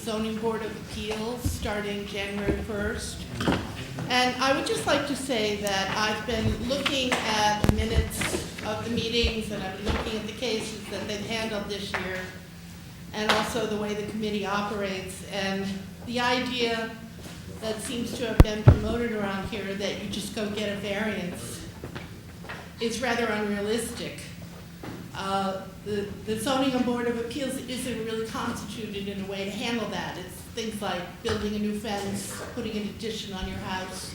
Zoning Board of Appeals starting January 1st. And I would just like to say that I've been looking at the minutes of the meetings, and I've been looking at the cases that they've handled this year, and also the way the committee operates. And the idea that seems to have been promoted around here that you just go get a variance is rather unrealistic. The Zoning Board of Appeals isn't really constituted in a way to handle that. It's things like building a new fence, putting an addition on your house,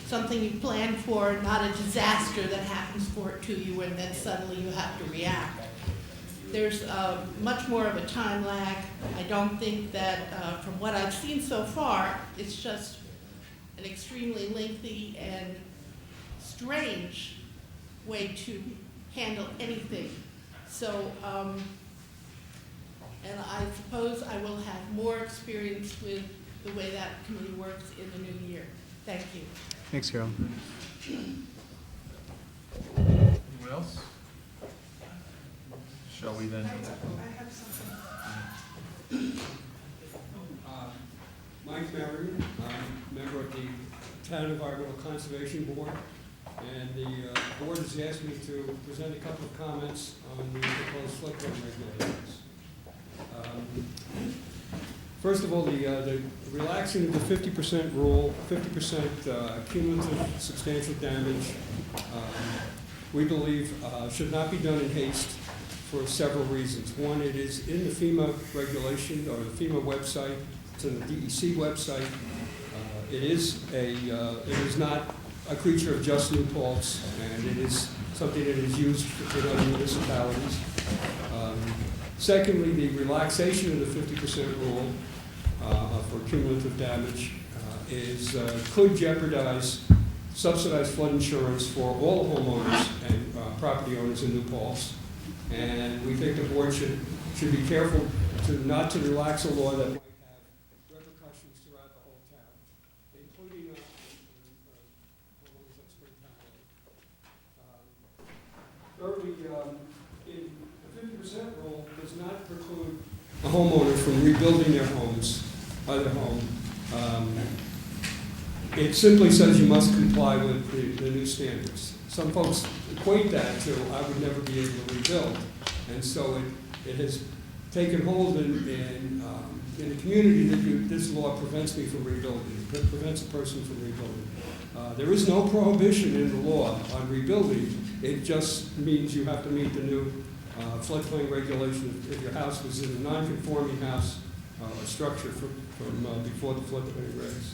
something you planned for, not a disaster that happens to you and then suddenly you have to react. There's much more of a time lag. I don't think that, from what I've seen so far, it's just an extremely lengthy and strange way to handle anything. So, and I suppose I will have more experience with the way that committee works in the new year. Thank you. Thanks, Carol. Anyone else? Shall we then? I have something. Mike Marion, I'm a member of the Town Environmental Conservation Board, and the board has asked me to present a couple of comments on the proposed floodplain regulations. First of all, the relaxing of the 50% rule, 50% cumulative substantial damage, we believe should not be done in haste for several reasons. One, it is in the FEMA regulation or the FEMA website. It's in the DEC website. It is not a creature of just New Paltz, and it is something that is used in other municipalities. Secondly, the relaxation of the 50% rule for cumulative damage could jeopardize subsidized flood insurance for all homeowners and property owners in New Paltz. And we think the board should be careful not to relax a law that might have repercussions throughout the whole town, including homeowners at Springtown. Thirdly, the 50% rule does not preclude a homeowner from rebuilding their home. It simply says you must comply with the new standards. Some folks equate that to, I would never be able to rebuild. And so it has taken hold in the community that this law prevents me from rebuilding. It prevents a person from rebuilding. There is no prohibition in the law on rebuilding. It just means you have to meet the new floodplain regulation if your house was in a non-conforming house or structure from before the floodplain regs.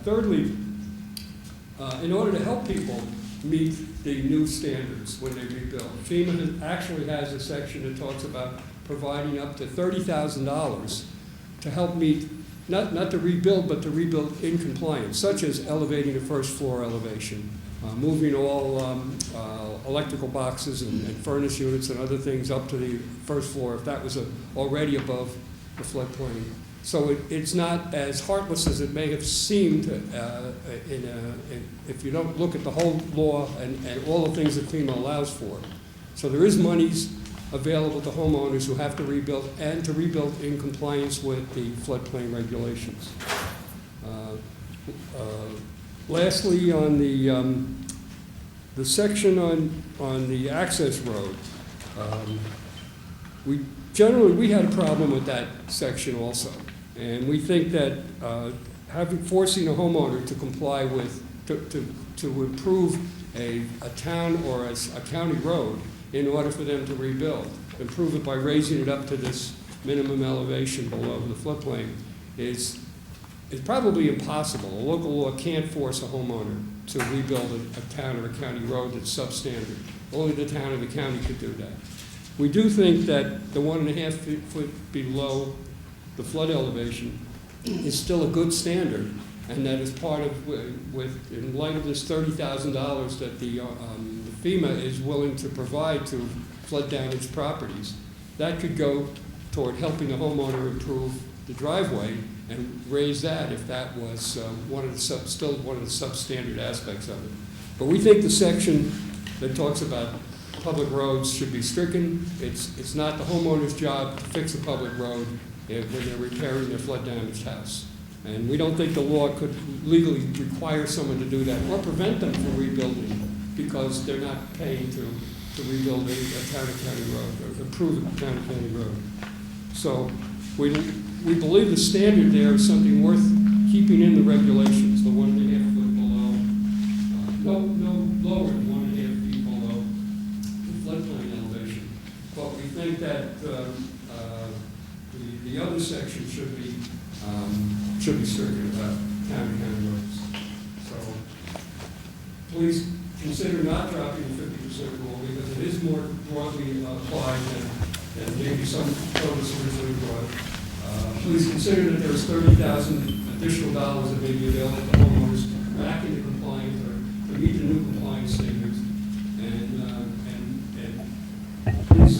Thirdly, in order to help people meet the new standards when they rebuild, FEMA actually has a section that talks about providing up to $30,000 to help meet, not to rebuild, but to rebuild in compliance, such as elevating the first floor elevation, moving all electrical boxes and furnace units and other things up to the first floor if that was already above the floodplain. So it's not as heartless as it may have seemed if you don't look at the whole law and all the things that FEMA allows for. So there is monies available to homeowners who have to rebuild and to rebuild in compliance with the floodplain regulations. Lastly, on the section on the access road, we had a problem with that section also. And we think that forcing a homeowner to comply with, to improve a town or a county road in order for them to rebuild, improve it by raising it up to this minimum elevation below the floodplain is probably impossible. A local law can't force a homeowner to rebuild a town or a county road that's substandard. Only the town or the county could do that. We do think that the 1.5 foot below the flood elevation is still a good standard, and that is part of, in light of this $30,000 that the FEMA is willing to provide to flood damaged properties, that could go toward helping the homeowner improve the driveway and raise that if that was still one of the substandard aspects of it. But we think the section that talks about public roads should be stricken. It's not the homeowner's job to fix a public road. when they're repairing their flood-damaged house. And we don't think the law could legally require someone to do that or prevent them from rebuilding because they're not paying to rebuild a town-to-county road or improve a town-to-county road. So we believe the standard there is something worth keeping in the regulations, the 1.5 foot below, no lower than 1.5 feet below the floodplain elevation. But we think that the other section should be certain about town-to-county roads. So please consider not dropping the 50% rule because it is more broadly applied than maybe some folks originally brought. Please consider that there's $30,000 additional dollars that may be available to homeowners back into compliance or to meet the new compliance standards. And please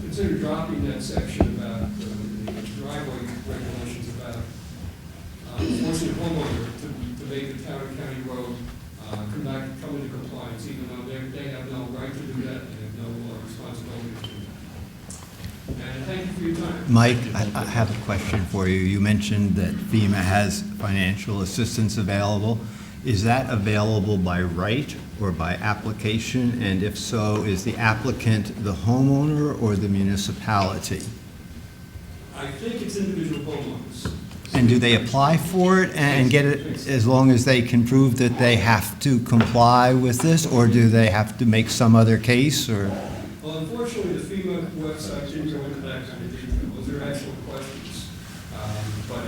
consider dropping that section about the driveway regulations about forcing a homeowner to make a town-to-county road come into compliance, even though they have no right to do that, they have no responsibility to do that. And thank you for your time. Mike, I have a question for you. You mentioned that FEMA has financial assistance available. Is that available by right or by application? And if so, is the applicant the homeowner or the municipality? I think it's individual homeowners. And do they apply for it and get it as long as they can prove that they have to comply with this, or do they have to make some other case? Or Well, unfortunately, the FEMA website didn't go into that kind of detail. Those are actual questions. But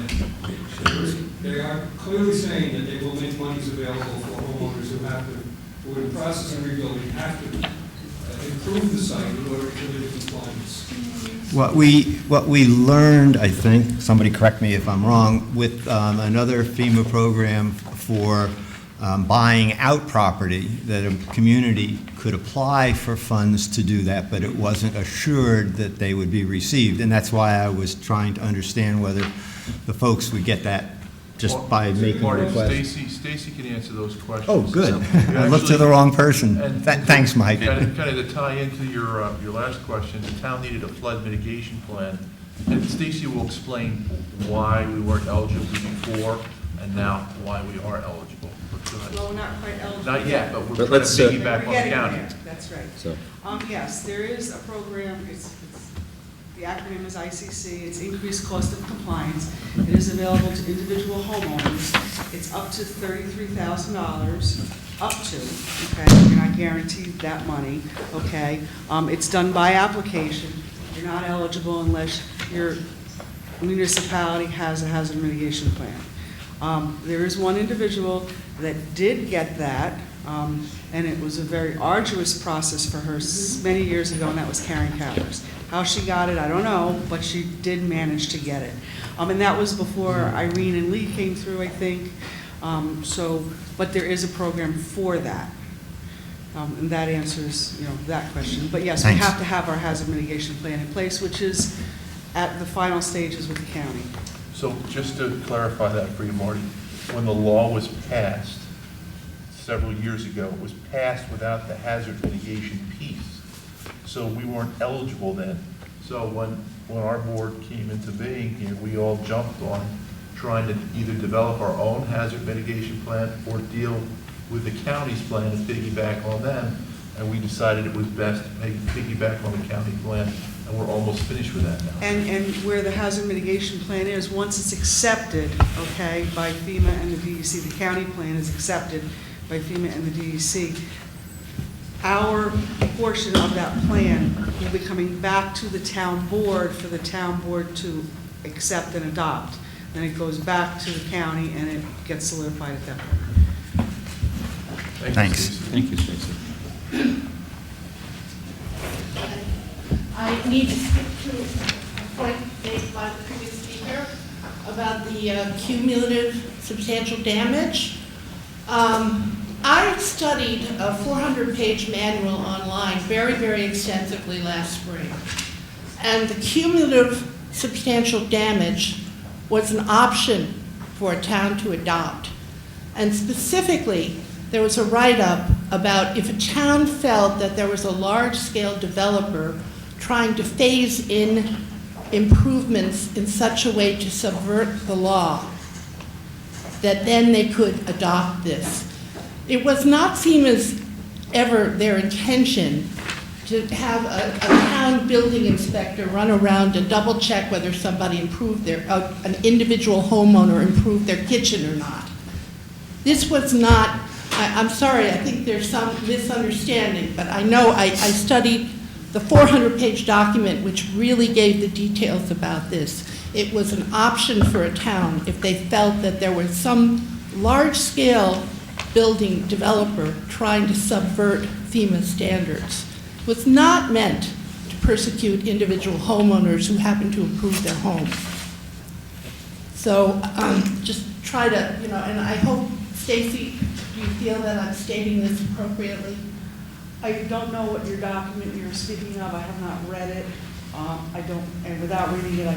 they are clearly saying that they will make monies available for homeowners who are in the process of rebuilding, have to improve the site in order to live in compliance. what we learned, I think, somebody correct me if I'm wrong, with another FEMA program for buying out property, that a community could apply for funds to do that, but it wasn't assured that they would be received. And that's why I was trying to understand whether the folks would get that just by making a Marty, request. Stacy can answer those questions. Oh, good. You I looked to the wrong person. Thanks, Mike. Kind of to tie into your last question, the town needed a flood mitigation plan, and Stacy will explain why we weren't eligible before and now why we are eligible. Go ahead. Well, we're not quite eligible. Not yet, but we're But trying to let's, piggyback We're on the getting county. there, that's right. So, Yes, there is a program, the acronym is ICC, it's Increased Cost of Compliance. It is available to individual homeowners. It's up to $33,000, up to, okay? You're not guaranteed that money, okay? It's done by application. You're not eligible unless your municipality has a hazard mitigation plan. There is one individual that did get that, and it was a very arduous process for her many years ago, and that was Karen Cowers. How she got it, I don't know, but she did manage to get it. And that was before Irene and Lee came through, I think. But there is a program for that. And that answers, that question. But yes, we Thanks. have to have our hazard mitigation plan in place, which is at the final stages with the county. So just to clarify that for you, Marty, when the law was passed several years ago, it was passed without the hazard mitigation piece. So we weren't eligible then. So when our board came into being here, we all jumped on trying to either develop our own hazard mitigation plan or deal with the county's plan and piggyback on them. And we decided it was best to piggyback on the county plan, and we're almost finished with that now. And where the hazard mitigation plan is, once it's accepted, okay, by FEMA and the DEC, the county plan is accepted by FEMA and the DEC, our portion of that plan will be coming back to the town board for the town board to accept and adopt. Then it goes back to the county and it gets solidified at that point. Thanks. Stacy. thank you, Stacy. I need to stick to a point made by the previous speaker about the cumulative substantial damage. I studied a 400-page manual online very, very extensively last spring. And the cumulative substantial damage was an option for a town to adopt. And specifically, there was a write-up about if a town felt that there was a large-scale developer trying to phase in improvements in such a way to subvert the law that then they could adopt this. It was not FEMA's ever their intention to have a town building inspector run around and double check whether somebody improved their, an individual homeowner improved their kitchen or not. This was not, I'm sorry, I think there's some misunderstanding, but I know I studied the 400-page document which really gave the details about this. It was an option for a town if they felt that there was some large-scale building developer trying to subvert FEMA standards. It was not meant to persecute individual homeowners who happen to improve their home. So just try to, you know, and I hope, Stacy, do you feel that I'm stating this appropriately? I don't know what your document you're speaking of. I have not read it. I don't, and without reading it, I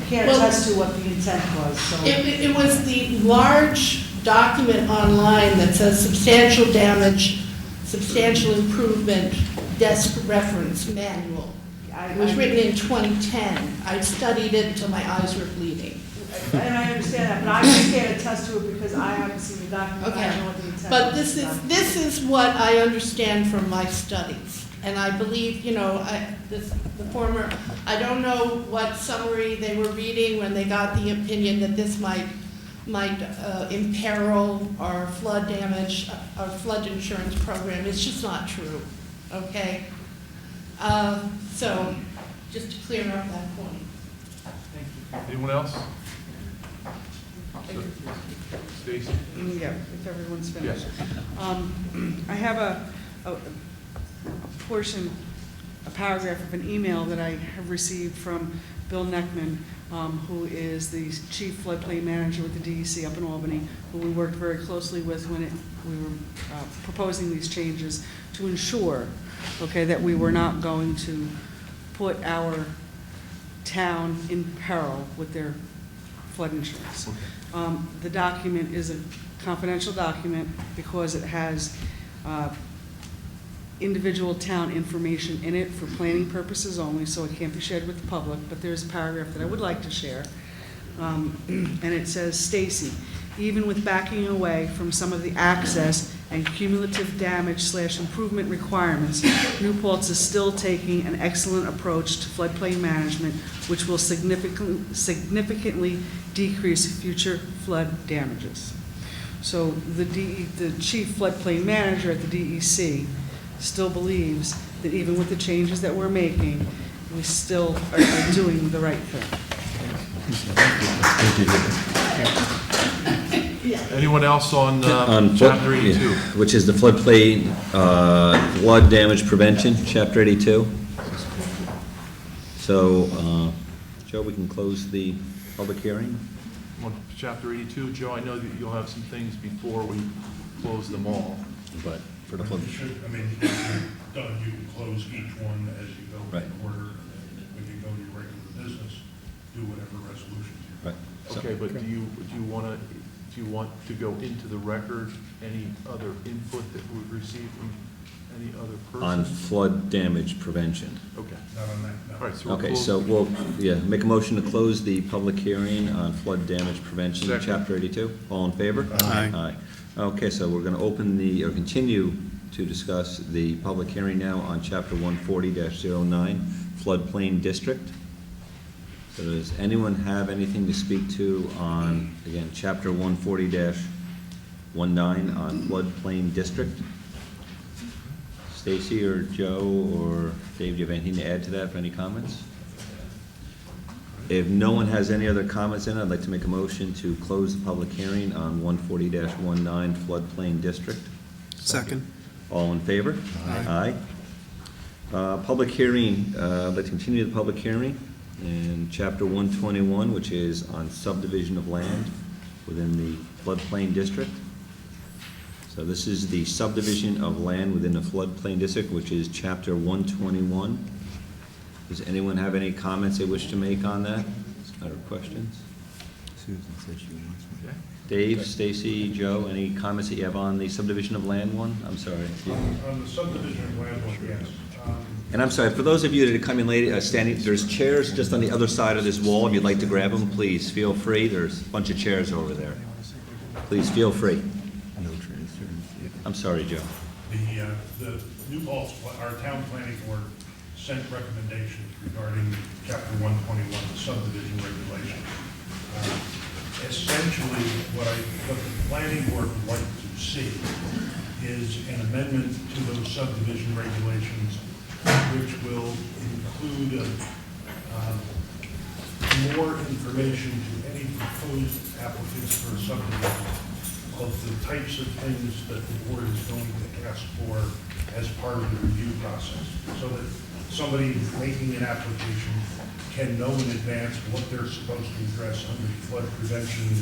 can't Well, attest to what the intent was, so. It was the large document online that says substantial damage, substantial improvement, desk reference manual. It was written in 2010. I studied it until my eyes were bleeding. And I understand that, but I just can't attest to it because I haven't seen the document. I don't know what the intent was. But this is what I understand from my studies. And I believe, you know, I don't know what summary they were reading when they got the opinion that this might imperil our flood damage, our flood insurance program. It's just not true, okay? So, just to clear up that point. Anyone else? Stacy? Yeah, if everyone's finished. Yes. I have a portion, a paragraph of an email that I have received from Bill Neckman, who is the chief floodplain manager with the DEC up in Albany, who we worked very closely with when we were proposing these changes to ensure, okay, that we were not going to put our town in peril with their flood insurance. The document is a confidential document because it has individual town information in it for planning purposes only, so it can't be shared with the public, but there's a paragraph that I would like to share. And it says, Stacy, even with backing away from some of the access and cumulative damage/improvement requirements, New Paltz is still taking an excellent approach to floodplain management, which will significantly decrease future flood damages. So the chief floodplain manager at the DEC still believes that even with the changes that we're making, we still are doing the right thing. Anyone else on On chapter 82? yeah, which is the floodplain, flood damage prevention, chapter 82. So, Joe, we can close the public hearing? On chapter 82, Joe, I know that you'll have some things before we close them all. But for the flood. You should, I mean, if you're done, you can close each one as you go Right. in order, and then when you go to your regular business, do whatever resolutions you Right. So- Okay, but do you want to go into the record any other input that we've received from any other person? On flood damage prevention. Okay. Not on that, no. All right, so we'll Okay, close. so we'll, make a motion to close the public hearing on flood damage prevention, Second. chapter 82. All in favor? Aye. Aye. Okay, so we're going to open the, or continue to discuss the public hearing now on chapter 140-09, floodplain district. So does anyone have anything to speak to on, again, chapter 140-19 on floodplain district? Stacy or Joe or Dave, do you have anything to add to that for any comments? If no one has any other comments in it, I'd like to make a motion to close the public hearing on 140-19 floodplain district. Second. All in favor? Aye. Public hearing, I'd like to continue the public hearing in chapter 121, which is on subdivision of land within the floodplain district. So this is the subdivision of land within the floodplain district, which is chapter 121. Does anyone have any comments they wish to make on that, or questions? Susan said she wants me. Okay. Dave, Stacy, Joe, any comments that you have on the subdivision of land one? I'm sorry. On the subdivision of land, one, yes. And I'm sorry, for those of you that are coming late, standing, there's chairs just on the other side of this wall. If you'd like to grab them, please feel free. There's a bunch of chairs over there. Please feel free. I'm sorry, Joe. The New Paltz, our town planning board sent recommendations regarding chapter 121, the subdivision regulations. Essentially, what the planning board would like to see is an amendment to those subdivision regulations, which will include more information to any proposed applicants for a subdivision of the types of things that the board is going to ask for as part of the review process, so that somebody making an application can know in advance what they're supposed to address under flood prevention,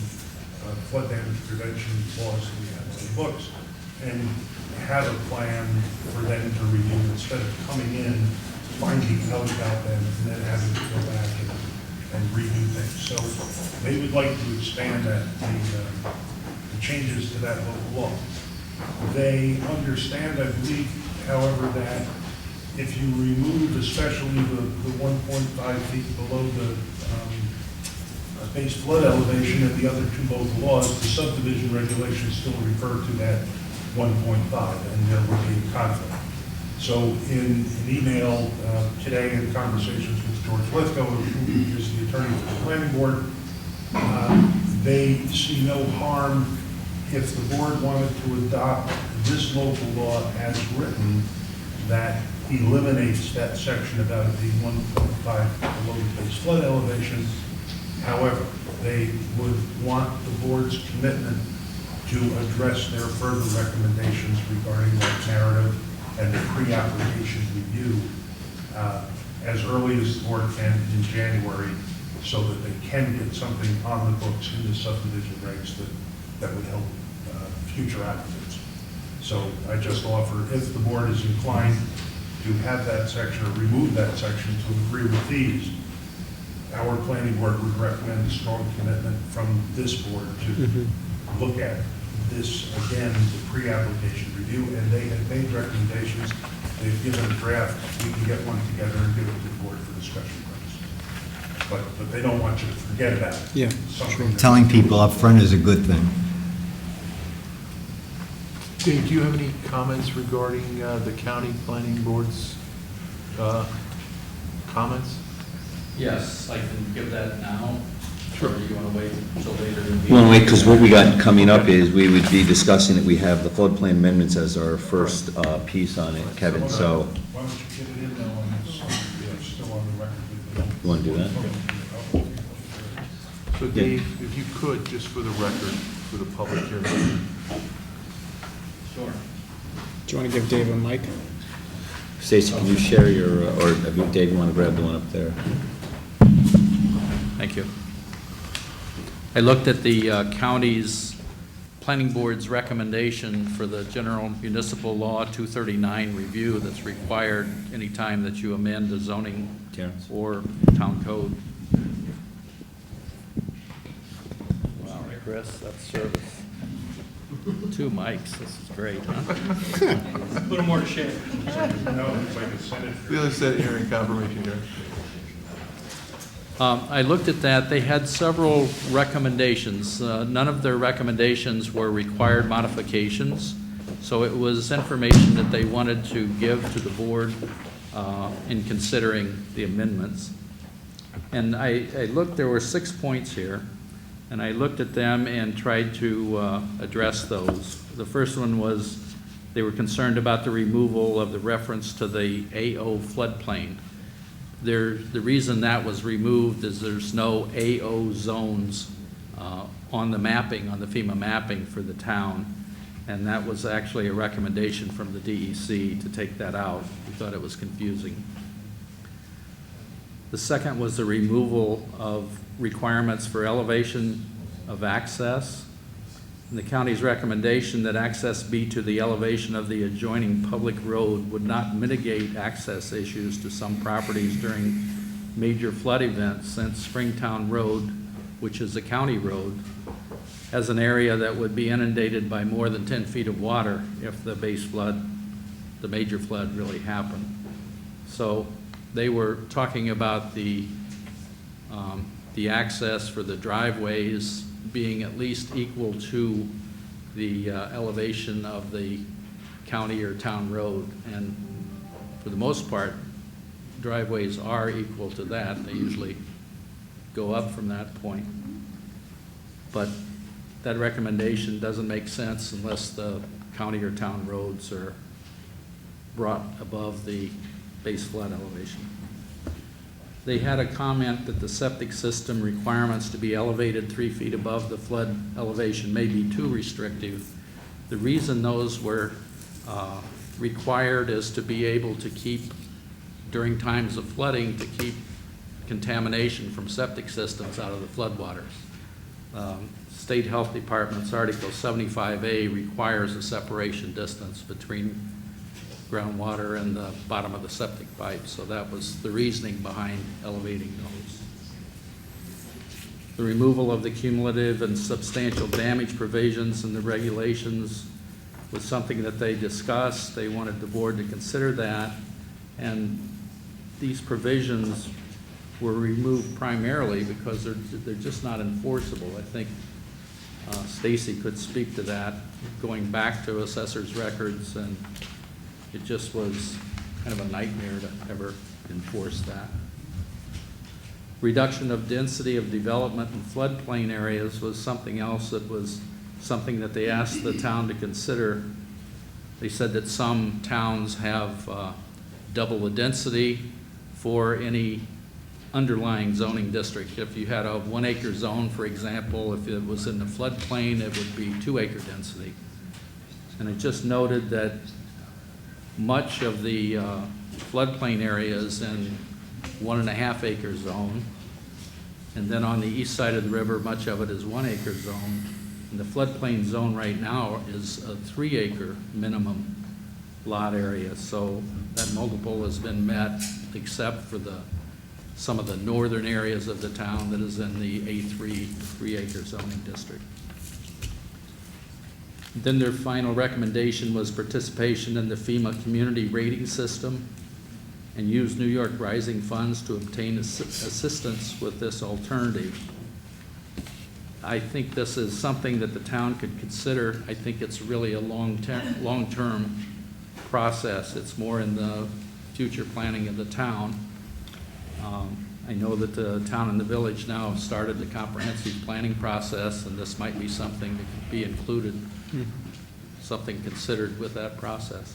flood damage prevention laws that we have on the books, and have a plan for them to review instead of coming in, finding out about them, and then having to go back and redo things. So they would like to expand that, the changes to that local law. They understand, I believe, however, that if you remove especially the 1.5 feet below the base flood elevation and the other two local laws, the subdivision regulations still refer to that 1.5, and there will be a conflict. So in an email today in conversations with George Lithgow, who is the attorney for the planning board, they see no harm if the board wanted to adopt this local law as written that eliminates that section about it being 1.5 below the base flood elevation. However, they would want the board's commitment to address their further recommendations regarding that narrative and the pre-application review as early as the board can in January, so that they can get something on the books in the subdivision regs that would help future applicants. So I just offer, if the board is inclined to have that section or remove that section to agree with these, our planning board would recommend a strong commitment from this board to look at this again, the pre-application review, and they have made recommendations. They've given a draft. We can get one together and give it to the board for discussion purposes. But they don't want you to forget about it. Yeah, Something that- Telling people up front is a good thing. Dave, do you have any comments regarding the county planning board's comments? Yes, I can give that now. Sure. Or do you want to wait until later? Well, wait, because what we got coming up is we would be discussing it. We have the floodplain amendments as our first piece on it, Kevin, so. Why don't you get it in now on this, still on the record? You want to do that? So Dave, if you could, just for the record, for the public hearing. Sure. Do you want to give Dave a mic? Stacy, can you share your, or if Dave, you want to grab the one up there? Thank you. I looked at the county's planning board's recommendation for the general municipal law 239 review that's required anytime that you amend the zoning Terrence? or town code. Wow, Chris, that's service. 2 mics, this is great, huh? A little more to share. No, it's like a Senate. The other Senate hearing, confirmation hearing. I looked at that. They had several recommendations. None of their recommendations were required modifications. So it was information that they wanted to give to the board in considering the amendments. And I looked, there were 6 points here, and I looked at them and tried to address those. The first one was they were concerned about the removal of the reference to the AO floodplain. The reason that was removed is there's no AO zones on the mapping, on the FEMA mapping for the town, and that was actually a recommendation from the DEC to take that out. We thought it was confusing. The second was the removal of requirements for elevation of access. And the county's recommendation that access be to the elevation of the adjoining public road would not mitigate access issues to some properties during major flood events, since Springtown Road, which is a county road, has an area that would be inundated by more than 10 feet of water if the base flood, the major flood really happened. So they were talking about the access for the driveways being at least equal to the elevation of the county or town road. And for the most part, driveways are equal to that. They usually go up from that point. But that recommendation doesn't make sense unless the county or town roads are brought above the base flood elevation. They had a comment that the septic system requirements to be elevated 3 feet above the flood elevation may be too restrictive. The reason those were required is to be able to keep, during times of flooding, to keep contamination from septic systems out of the floodwaters. State Health Department's Article 75A requires a separation distance between groundwater and the bottom of the septic pipe, so that was the reasoning behind elevating those. The removal of the cumulative and substantial damage provisions in the regulations was something that they discussed. They wanted the board to consider that, and these provisions were removed primarily because they're just not enforceable. I think Stacy could speak to that, going back to assessor's records, and it just was kind of a nightmare to ever enforce that. Reduction of density of development in floodplain areas was something else that was something that they asked the town to consider. They said that some towns have double the density for any underlying zoning district. If you had a 1 acre zone, for example, if it was in the floodplain, it would be 2 acre density. And it just noted that much of the floodplain areas in 1.5 acre zone, and then on the east side of the river, much of it is 1 acre zone. And the floodplain zone right now is a 3 acre minimum lot area. So that multiple has been met, except for some of the northern areas of the town that is in the A3 3 acre zoning district. Then their final recommendation was participation in the FEMA community rating system and use New York Rising funds to obtain assistance with this alternative. I think this is something that the town could consider. I think it's really a long-term process. It's more in the future planning of the town. I know that the town and the village now have started the comprehensive planning process, and this might be something that could be included, something considered with that process.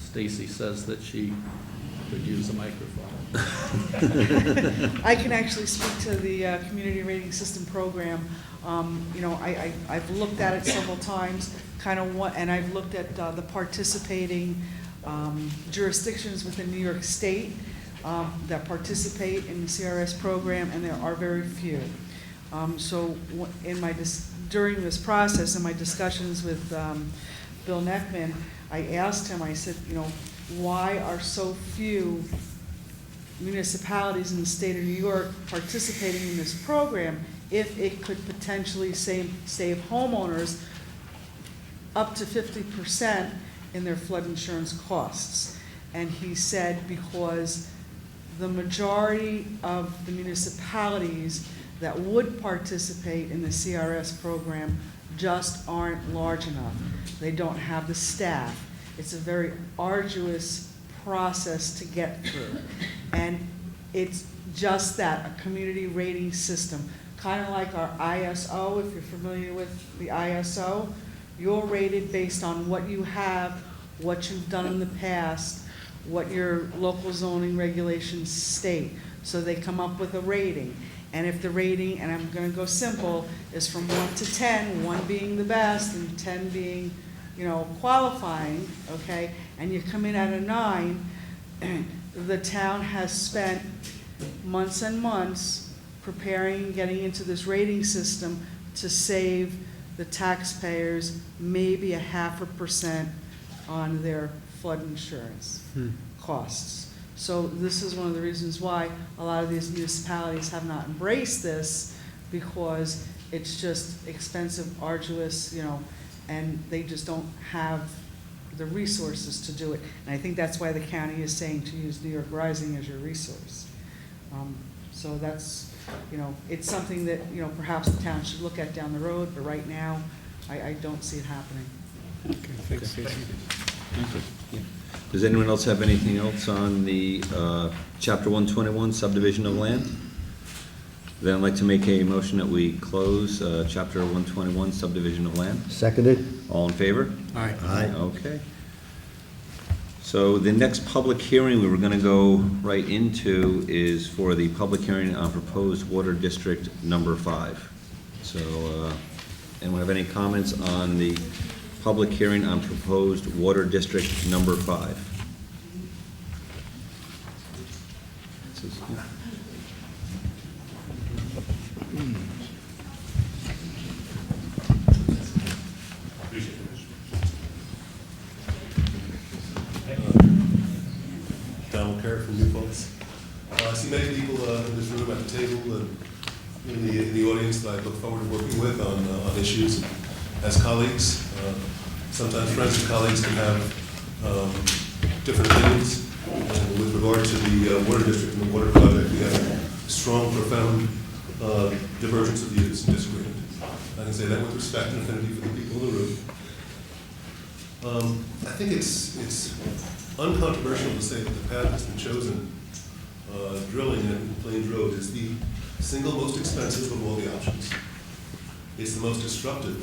Stacy says that she could use a microphone. I can actually speak to the community rating system program. You know, I've looked at it several times, and I've looked at the participating jurisdictions within New York State that participate in the CRS program, and there are very few. So during this process, in my discussions with Bill Neckman, I asked him, I said, you know, why are so few municipalities in the state of New York participating in this program if it could potentially save homeowners up to 50% in their flood insurance costs? And he said because the majority of the municipalities that would participate in the CRS program just aren't large enough. They don't have the staff. It's a very arduous process to get through. And it's just that, a community rating system. Kind of like our ISO, if you're familiar with the ISO, you're rated based on what you have, what you've done in the past, what your local zoning regulations state. So they come up with a rating. And if the rating, and I'm going to go simple, is from 1 to 10, 1 being the best and 10 being, you know, qualifying, okay, and you come in at a 9, the town has spent months and months preparing, getting into this rating system to save the taxpayers maybe 0.5% on their flood insurance costs. So this is one of the reasons why a lot of these municipalities have not embraced this, because it's just expensive, arduous, you know, and they just don't have the resources to do it. And I think that's why the county is saying to use New York Rising as your resource. So that's, it's something that, perhaps the town should look at down the road, but right now, I don't see it happening. Okay, thanks, Stacy. Thank you. Yeah. Does anyone else have anything else on the Chapter 121 subdivision of land? Then I'd like to make a motion that we close Chapter 121 subdivision of land. Seconded? All in favor? Aye. Aye. Okay. So the next public hearing we were going to go right into is for the public hearing on proposed water district number 5. So, anyone have any comments on the public hearing on proposed water district number 5? Donald Kerr from New Paltz. I see many people in this room at the table and in the audience that I look forward to working with on issues as colleagues. Sometimes friends and colleagues can have different opinions. And with regard to the water district and the water project, we have a strong, profound divergence of views and disagreement. I can say that with respect and affinity for the people in the room. I think it's uncontroversial to say that the path that's been chosen, drilling at Plains Road, is the single most expensive of all the options. It's the most destructive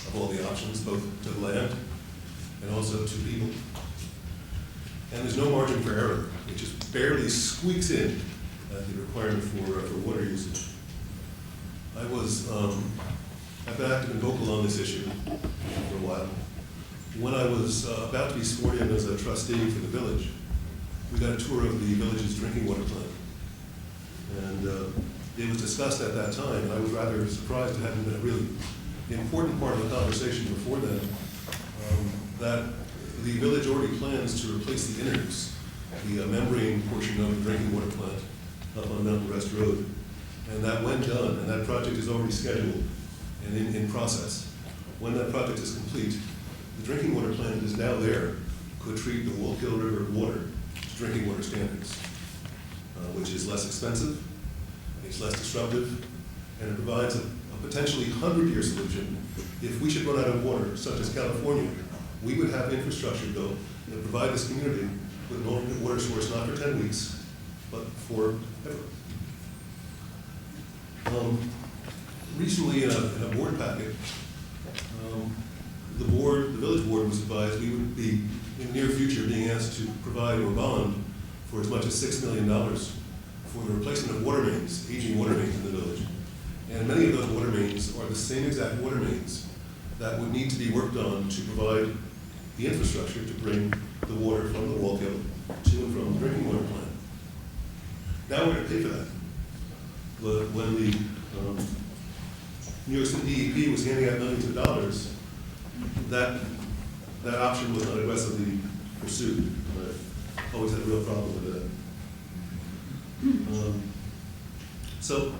of all the options, both to the land and also to people. And there's no margin for error. It just barely squeaks in at the requirement for water usage. I've been active and vocal on this issue for a while. When I was about to be sworn in as a trustee for the village, we got a tour of the village's drinking water plant. And it was discussed at that time, and I was rather surprised it hadn't been a really important part of the conversation before then, that the village already plans to replace the innards, the membrane portion of the drinking water plant up on Mountain Rest Road. And that when done, and that project is already scheduled and in process, when that project is complete, the drinking water plant that is now there could treat the Wallkill River water to drinking water standards, which is less expensive, it's less disruptive, and it provides a potentially 100-year solution. If we should run out of water, such as California, we would have infrastructure built that provide this community with an alternate water source, not for 10 weeks, but forever. Recently in a board packet, the village board was advised we would be, in the near future, being asked to provide or bond for as much as $6 million for the replacement of water mains, aging water mains in the village. And many of those water mains are the same exact water mains that would need to be worked on to provide the infrastructure to bring the water from the Wallkill to and from the drinking water plant. Now we're going to pay for that. But when the New York City DEP was handing out millions of dollars, that option was not aggressively pursued. I always had a real problem with that. So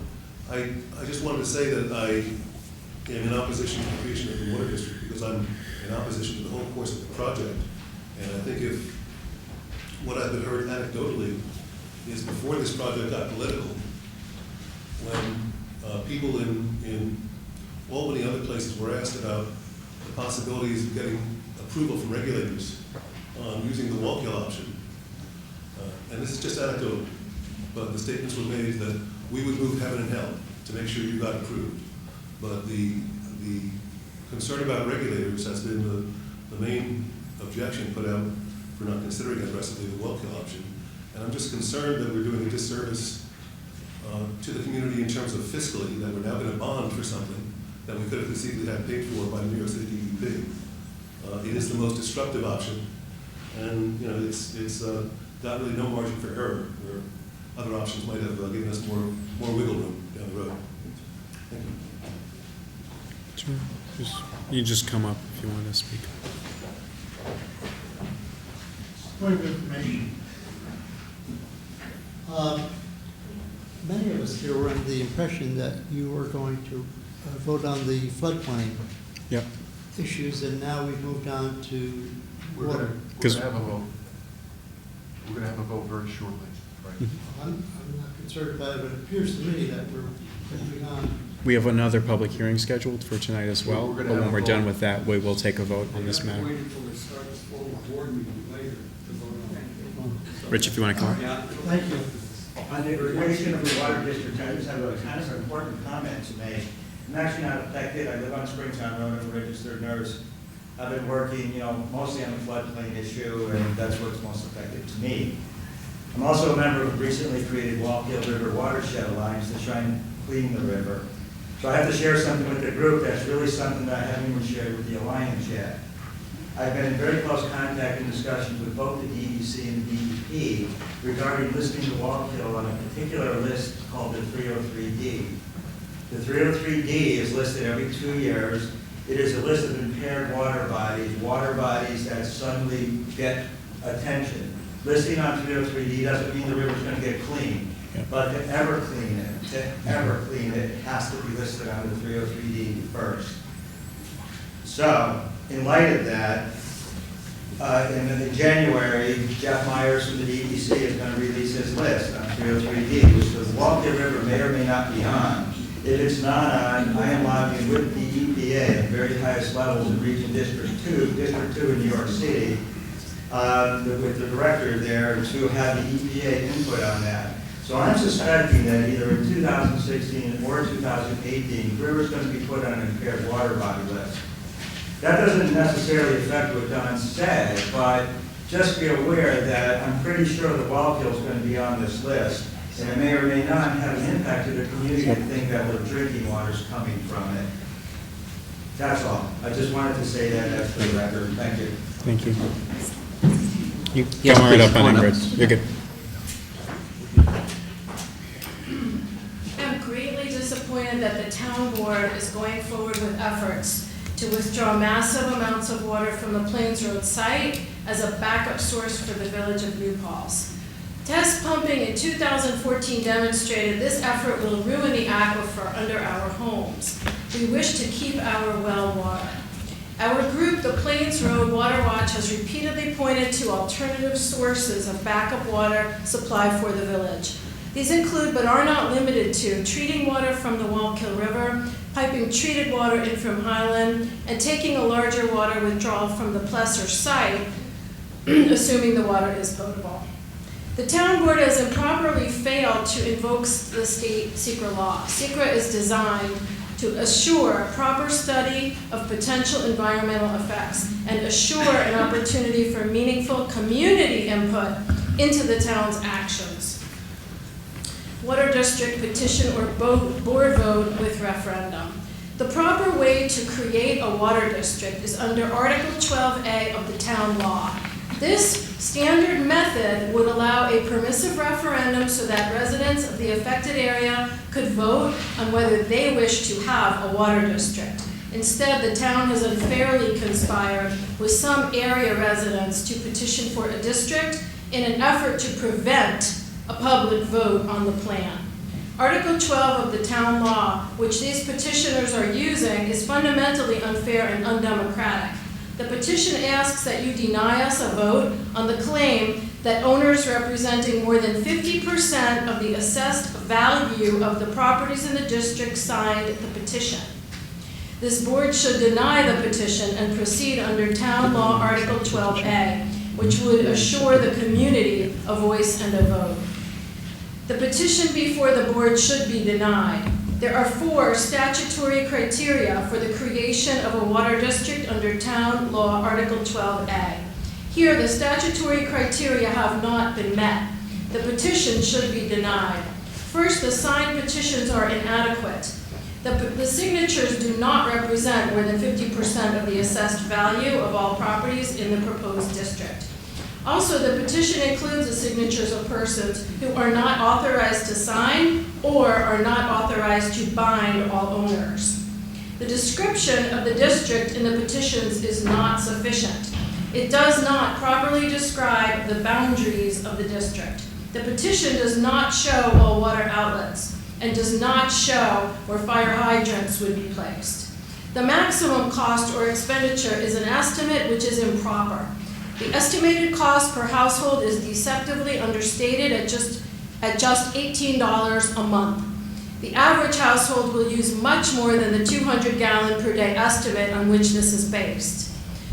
I just wanted to say that I am in opposition to the creation of the water district because I'm in opposition to the whole course of the project. And I think if what I've been heard anecdotally is before this project got political, when people in Albany and other places were asked about the possibilities of getting approval from regulators on using the Wallkill option, and this is just anecdotal, but the statements were made that we would move heaven and hell to make sure you got approved. But the concern about regulators has been the main objection put out for not considering aggressively the Wallkill option. And I'm just concerned that we're doing a disservice to the community in terms of fiscally, that we're now going to bond for something that we could have conceivably had paid for by the New York City DEP. It is the most destructive option, and it's got really no margin for error, where other options might have given us more wiggle room down the road. Thank you. Sure. You just come up if you want to speak. Point of information. Many of us here were under the impression that you were going to vote on the floodplain. Yep. issues, and now we've moved on to We're water. gonna have a vote. We're gonna have a vote very shortly, right? I'm not concerned about it, but it appears to me that we're moving on. We have another public hearing scheduled for tonight as well, We're but gonna have when a we're vote. done with that, we will take a vote on this We have to matter. wait until we start this formal board meeting later to vote on it. Rich, if you want to come up. Yeah, thank you. On the creation of the water district, I just have a kind of important comment to make. I'm actually not affected, I live on Springtown Road, I'm a registered nurse. I've been working, mostly on the floodplain issue, and that's what's most effective to me. I'm also a member of a recently created Wallkill River Watershed Alliance to try and clean the river. So I have to share something with the group that's really something that I haven't even shared with the Alliance yet. I've been in very close contact and discussions with both the DEC and the DEP regarding listing the Wallkill on a particular list called the 303D. The 303D is listed every 2 years. It is a list of impaired water bodies that suddenly get attention. Listing on 303D doesn't mean the river's going to get clean, but to ever clean it, has to be listed on the 303D first. So, in light of that, in January, Jeff Myers from the DEC is going to release his list on 303D, which the Wallkill River may or may not be on. If it's not on, I am lobbying with the EPA at the very highest levels in Region District 2 in New York City, with the director there to have the EPA input on that. So I'm suspecting that either in 2016 or 2018, the river's going to be put on an impaired water body list. That doesn't necessarily affect what Don said, but just be aware that I'm pretty sure the Wallkill is going to be on this list, and it may or may not have an impact to the community to think that the drinking water is coming from it. That's all. I just wanted to say that, that's for the record. Thank you. Thank you. You come right up on it, Rich. You're good. I'm greatly disappointed that the town board is going forward with efforts to withdraw massive amounts of water from the Plains Road site as a backup source for the village of New Paltz. Test pumping in 2014 demonstrated this effort will ruin the aquifer under our homes. We wish to keep our well water. Our group, the Plains Road Water Watch, has repeatedly pointed to alternative sources of backup water supply for the village. These include, but are not limited to, treating water from the Wallkill River, piping treated water in from Highland, and taking a larger water withdrawal from the Plesser site, assuming the water is potable. The town board has improperly failed to invoke the state secret law. Secret is designed to assure proper study of potential environmental effects and assure an opportunity for meaningful community input into the town's actions. Water district petition or board vote with referendum. The proper way to create a water district is under Article 12A of the town law. This standard method would allow a permissive referendum so that residents of the affected area could vote on whether they wish to have a water district. Instead, the town has unfairly conspired with some area residents to petition for a district in an effort to prevent a public vote on the plan. Article 12 of the town law, which these petitioners are using, is fundamentally unfair and undemocratic. The petition asks that you deny us a vote on the claim that owners representing more than 50% of the assessed value of the properties in the district signed the petition. This board should deny the petition and proceed under town law Article 12A, which would assure the community a voice and a vote. The petition before the board should be denied. There are 4 statutory criteria for the creation of a water district under town law Article 12A. Here, the statutory criteria have not been met. The petition should be denied. First, the signed petitions are inadequate. The signatures do not represent more than 50% of the assessed value of all properties in the proposed district. Also, the petition includes the signatures of persons who are not authorized to sign or are not authorized to bind all owners. The description of the district in the petitions is not sufficient. It does not properly describe the boundaries of the district. The petition does not show all water outlets and does not show where fire hydrants would be placed. The maximum cost or expenditure is an estimate which is improper. The estimated cost per household is deceptively understated at just $18 a month. The average household will use much more than the 200-gallon per day estimate on which this is based.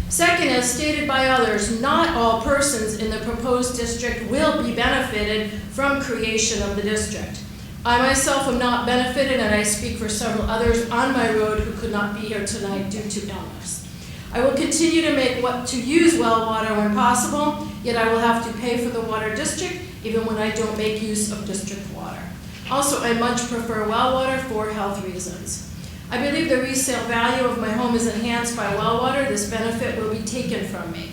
Second, as stated by others, not all persons in the proposed district will be benefited from creation of the district. I myself am not benefited, and I speak for several others on my road who could not be here tonight due to illness. I will continue to use well water when possible, yet I will have to pay for the water district even when I don't make use of district water. Also, I much prefer well water for health reasons. I believe the resale value of my home is enhanced by well water. This benefit will be taken from me.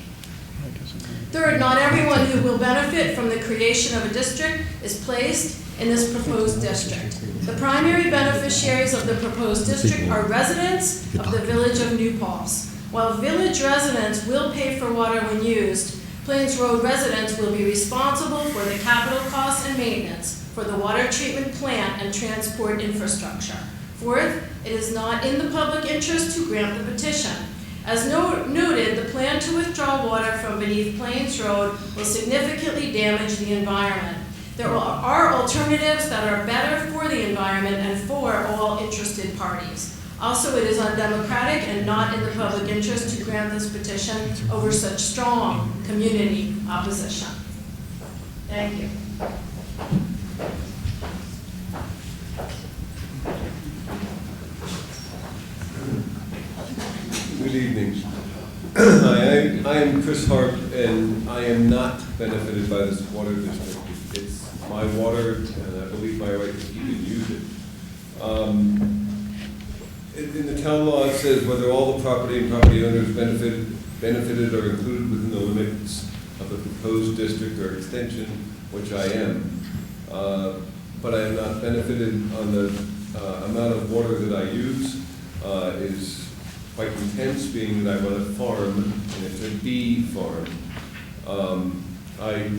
Third, not everyone who will benefit from the creation of a district is placed in this proposed district. The primary beneficiaries of the proposed district are residents of the village of New Paltz. While village residents will pay for water when used, Plains Road residents will be responsible for the capital costs and maintenance for the water treatment plant and transport infrastructure. Fourth, it is not in the public interest to grant the petition. As noted, the plan to withdraw water from beneath Plains Road will significantly damage the environment. There are alternatives that are better for the environment and for all interested parties. Also, it is undemocratic and not in the public interest to grant this petition over such strong community opposition. Thank you. Good evening. I am Chris Hart, and I am not benefited by this water district. It's my water, and I believe my right to keep and use it. In the town law, it says whether all the property and property owners benefited or included within the limits of the proposed district or extension, which I am. But I am not benefited on the amount of water that I use is quite intense, being that I run a farm, and it's a bee farm. I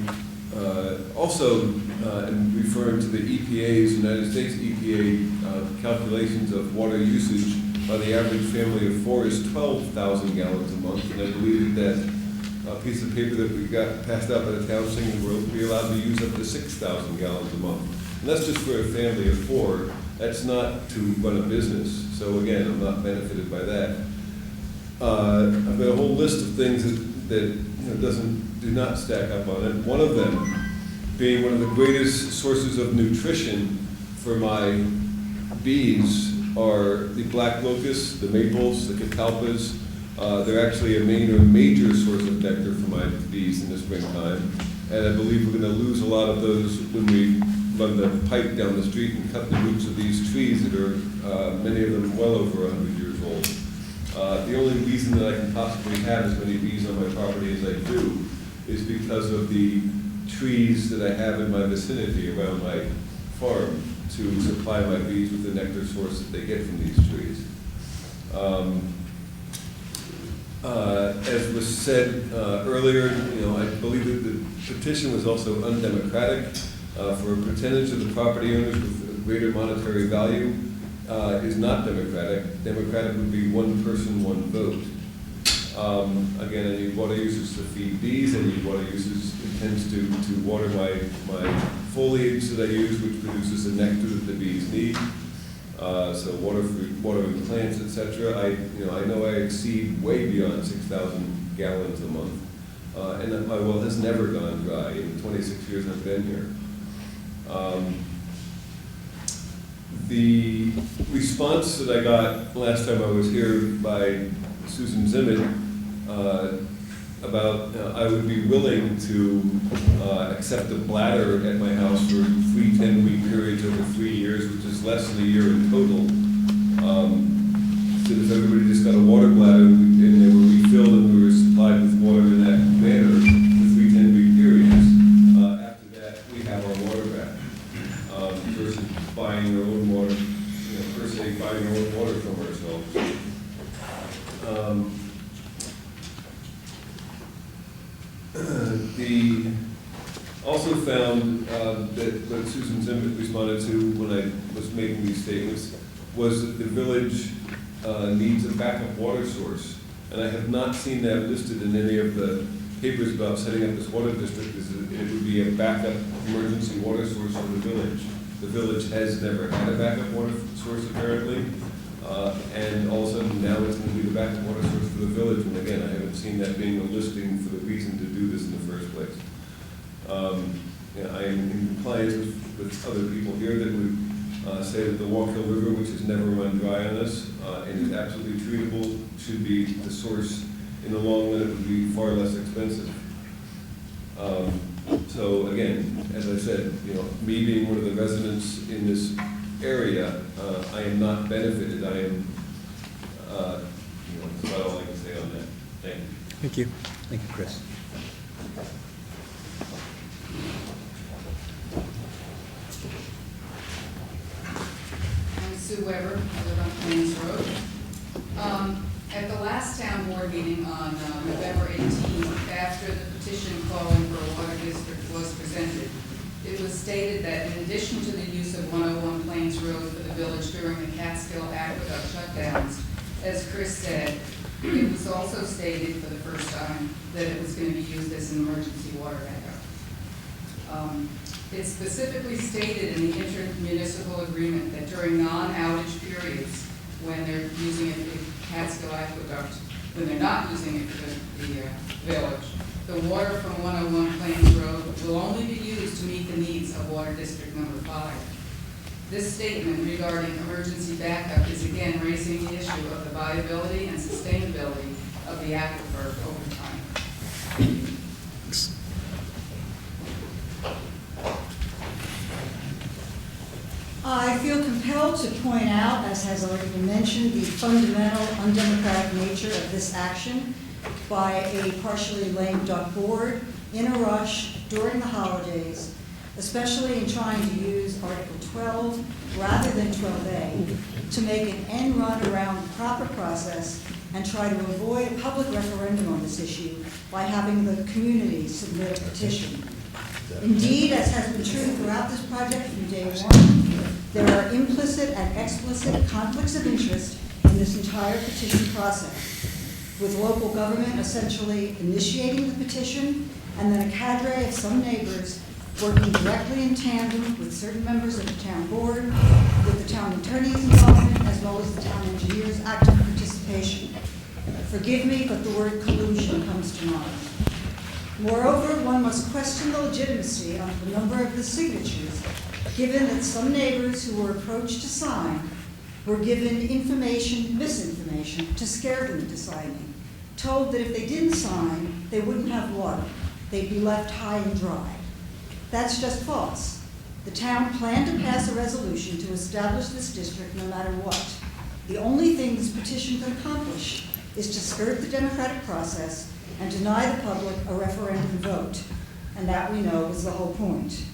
also am referring to the EPA's, United States EPA, calculations of water usage by the average family of four is 12,000 gallons a month, and I believe that piece of paper that we got passed out by the town saying we'll be allowed to use up to 6,000 gallons a month. And that's just for a family of four. That's not to run a business. So again, I'm not benefited by that. I've got a whole list of things that do not stack up on it. One of them being one of the greatest sources of nutrition for my bees are the black locusts, the maples, the catalpas. They're actually a major source of nectar for my bees in the springtime. And I believe we're going to lose a lot of those when we run the pipe down the street and cut the roots of these trees that are, many of them, well over 100 years old. The only reason that I can possibly have as many bees on my property as I do is because of the trees that I have in my vicinity around my farm to supply my bees with the nectar source that they get from these trees. As was said earlier, I believe that the petition was also undemocratic. For a percentage of the property owners with greater monetary value is not democratic. Democratic would be one person, one vote. Again, I need water users to feed bees. I need water users intends to water my foliage that I use, which produces the nectar that the bees need. So watering plants, etc. I know I exceed way beyond 6,000 gallons a month, and that my well has never gone dry in the 26 years I've been here. The response that I got last time I was here by Susan Zimmett about I would be willing to accept a bladder at my house for 3 10-week periods over 3 years, which is less than a year in total. So if everybody just got a water bladder and they were refilled and we were supplied with water in that manner for 3 10-week periods, after that we have our water back. Versus buying our own water, per se buying our own water from ourselves. Also found that what Susan Zimmett responded to when I was making these statements was that the village needs a backup water source. And I have not seen that listed in any of the papers about setting up this water district. It would be a backup emergency water source for the village. The village has never had a backup water source apparently. And all of a sudden now it's going to be the backup water source for the village. And again, I haven't seen that being a listing for the reason to do this in the first place. I am in compliance with other people here that would say that the Walk Hill River, which has never run dry on us and is absolutely treatable, should be the source. In the long run, it would be far less expensive. So again, as I said, me being one of the residents in this area, I am not benefited. I am, that's about all I can say on that. Thank you. Thank you. Thank you, Chris. I'm Sue Weber, I live on Plains Road. At the last town board meeting on November 18th, after the petition calling for a water district was presented, it was stated that in addition to the use of 101 Plains Road for the village during the Catskill Aqueduct shutdowns, as Chris said, it was also stated for the first time that it was going to be used as an emergency water backup. It's specifically stated in the intermunicipal agreement that during non-outage periods, when they're using it for the Catskill Aqueduct, when they're not using it for the village, the water from 101 Plains Road will only be used to meet the needs of Water District Number 5. This statement regarding emergency backup is again raising the issue of the viability and sustainability of the aquifer over time. I feel compelled to point out, as has already been mentioned, the fundamental undemocratic nature of this action by a partially lame duck board in a rush during the holidays, especially in trying to use Article 12 rather than 12A to make an end run around the proper process and try to avoid a public referendum on this issue by having the community submit a petition. Indeed, as has been true throughout this project from day one, there are implicit and explicit conflicts of interest in this entire petition process, with local government essentially initiating the petition and then a cadre of some neighbors working directly in tandem with certain members of the town board, with the town attorney's involvement, as well as the town engineer's active participation. Forgive me, but the word collusion comes to mind. Moreover, one must question the legitimacy of the number of the signatures, given that some neighbors who were approached to sign were given misinformation, to scare them into signing, told that if they didn't sign, they wouldn't have water. They'd be left high and dry. That's just false. The town planned to pass a resolution to establish this district no matter what. The only thing this petition could accomplish is to skirt the democratic process and deny the public a referendum vote. And that, we know, is the whole point.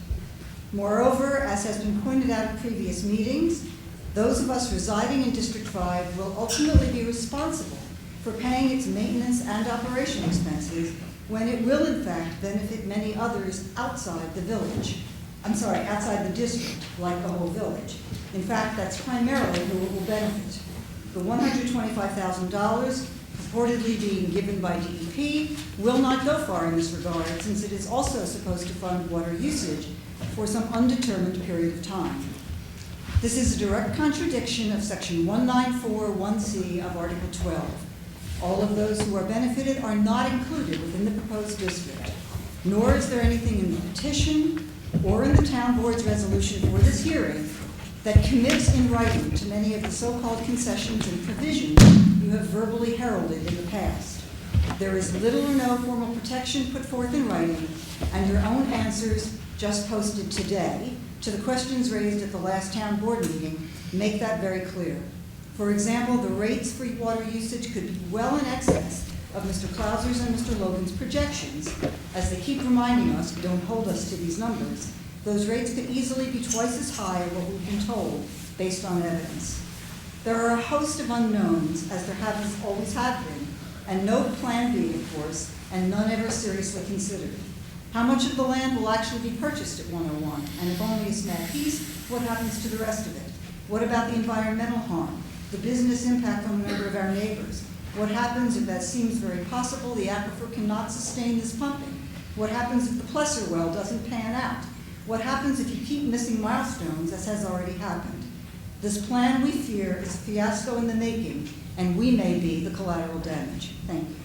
Moreover, as has been pointed out at previous meetings, those of us residing in District 5 will ultimately be responsible for paying its maintenance and operation expenses when it will in fact benefit many others outside the village. Outside the district, like the whole village. In fact, that's primarily who it will benefit. The $125,000 purportedly being given by DEP will not go far in this regard, since it is also supposed to fund water usage for some undetermined period of time. This is a direct contradiction of Section 1941C of Article 12. All of those who are benefited are not included within the proposed district, nor is there anything in the petition or in the town board's resolution for this hearing that commits in writing to many of the so-called concessions and provisions you have verbally heralded in the past. There is little or no formal protection put forth in writing, and your own answers just posted today to the questions raised at the last town board meeting make that very clear. For example, the rates for water usage could be well in excess of Mr. Clauser's and Mr. Logan's projections. As they keep reminding us, don't hold us to these numbers, those rates could easily be twice as high as what we've been told based on evidence. There are a host of unknowns, as there always have been, and no plan B, of course, and none ever seriously considered. How much of the land will actually be purchased at 101? And if only a small piece, what happens to the rest of it? What about the environmental harm? The business impact on a number of our neighbors. What happens if that seems very possible, the aquifer cannot sustain this pumping? What happens if the Plesser well doesn't pan out? What happens if you keep missing milestones, as has already happened? This plan, we fear, is a fiasco in the making, and we may be the collateral damage. Thank you.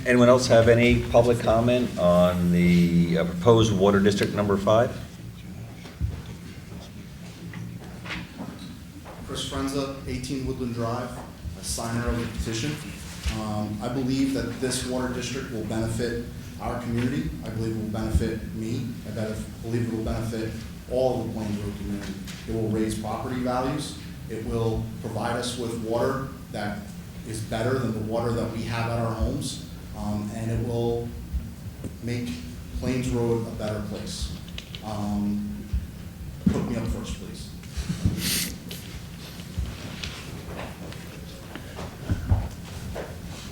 Anyone else have any public comment on the proposed water district number 5? Chris Frenza, 18 Woodland Drive, a signer of the petition. I believe that this water district will benefit our community. I believe it will benefit me. I believe it will benefit all of the Plains Road community. It will raise property values. It will provide us with water that is better than the water that we have at our homes. And it will make Plains Road a better place. Put me up first, please.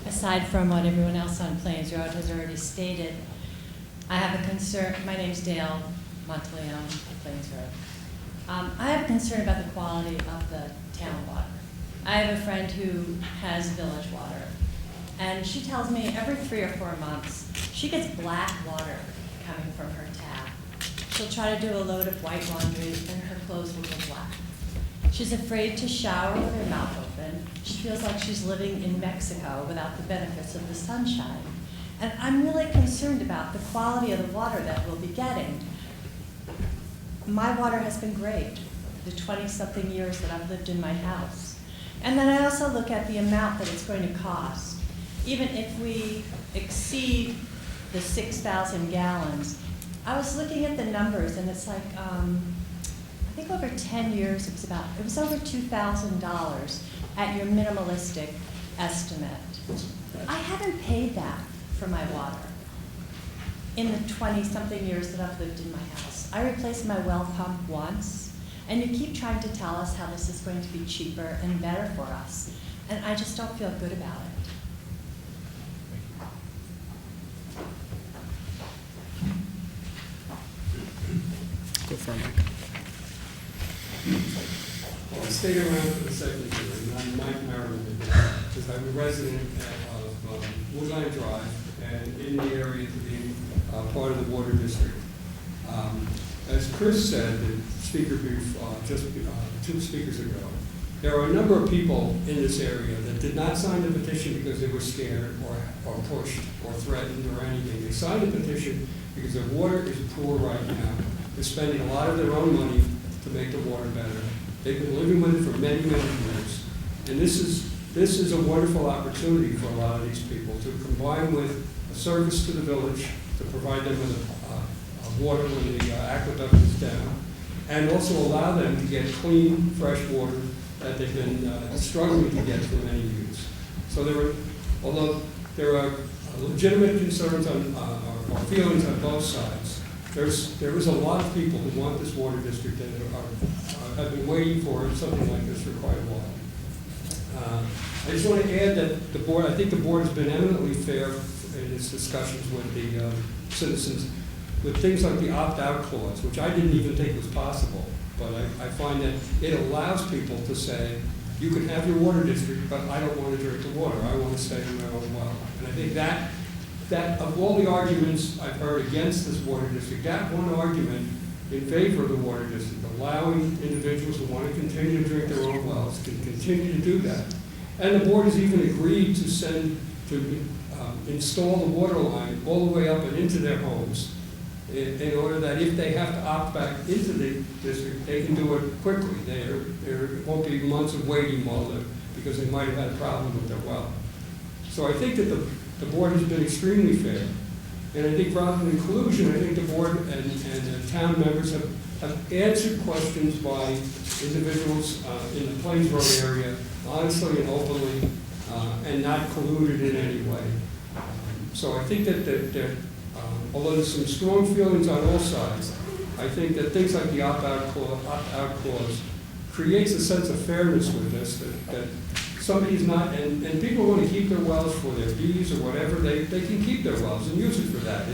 Aside from what everyone else on Plains Road has already stated, I have a concern. My name's Dale Monteleone, Plains Road. I have a concern about the quality of the town water. I have a friend who has village water, and she tells me every 3 or 4 months she gets black water coming from her tap. She'll try to do a load of white laundry and her clothes will go black. She's afraid to shower with her mouth open. She feels like she's living in Mexico without the benefits of the sunshine. And I'm really concerned about the quality of the water that we'll be getting. My water has been great the 20-something years that I've lived in my house. And then I also look at the amount that it's going to cost. Even if we exceed the 6,000 gallons, I was looking at the numbers and it's like, I think over 10 years it was over $2,000 at your minimalistic estimate. I haven't paid that for my water in the 20-something years that I've lived in my house. I replaced my well pump once, and you keep trying to tell us how this is going to be cheaper and better for us, and I just don't feel good about it. Go for it, Mike. Well, I stayed around for the second hearing. I'm Mike Merriman, because I'm a resident of Woodland Drive and in the area to be part of the water district. As Chris said, the speaker just 2 speakers ago, there are a number of people in this area that did not sign the petition because they were scared or pushed or threatened or anything. They signed the petition because their water is poor right now. They're spending a lot of their own money to make the water better. They've been living with it for many, many years. And this is a wonderful opportunity for a lot of these people to combine with a service to the village, to provide them with water when the aqueduct is down, and also allow them to get clean, fresh water that they've been struggling to get for many years. So although there are legitimate concerns or feelings on both sides, there is a lot of people who want this water district and have been waiting for something like this for quite a while. I just want to add that the board, I think the board has been eminently fair in its discussions with the citizens, with things like the opt-out clause, which I didn't even think was possible. But I find that it allows people to say, you can have your water district, but I don't want to drink the water. I want to stay in my own well. And I think that of all the arguments I've heard against this water district, that one argument in favor of the water district, allowing individuals who want to continue to drink their own wells can continue to do that. And the board has even agreed to install the water line all the way up and into their homes in order that if they have to opt back into the district, they can do it quickly. There won't be months of waiting because they might have had a problem with their well. So I think that the board has been extremely fair. And I think rather than conclusion, I think the board and the town members have answered questions by individuals in the Plains Road area, honestly and openly, and not colluded in any way. So I think that although there's some strong feelings on all sides, I think that things like the opt-out clause creates a sense of fairness with this that somebody's not, and people want to keep their wells for their bees or whatever, they can keep their wells and use it for that.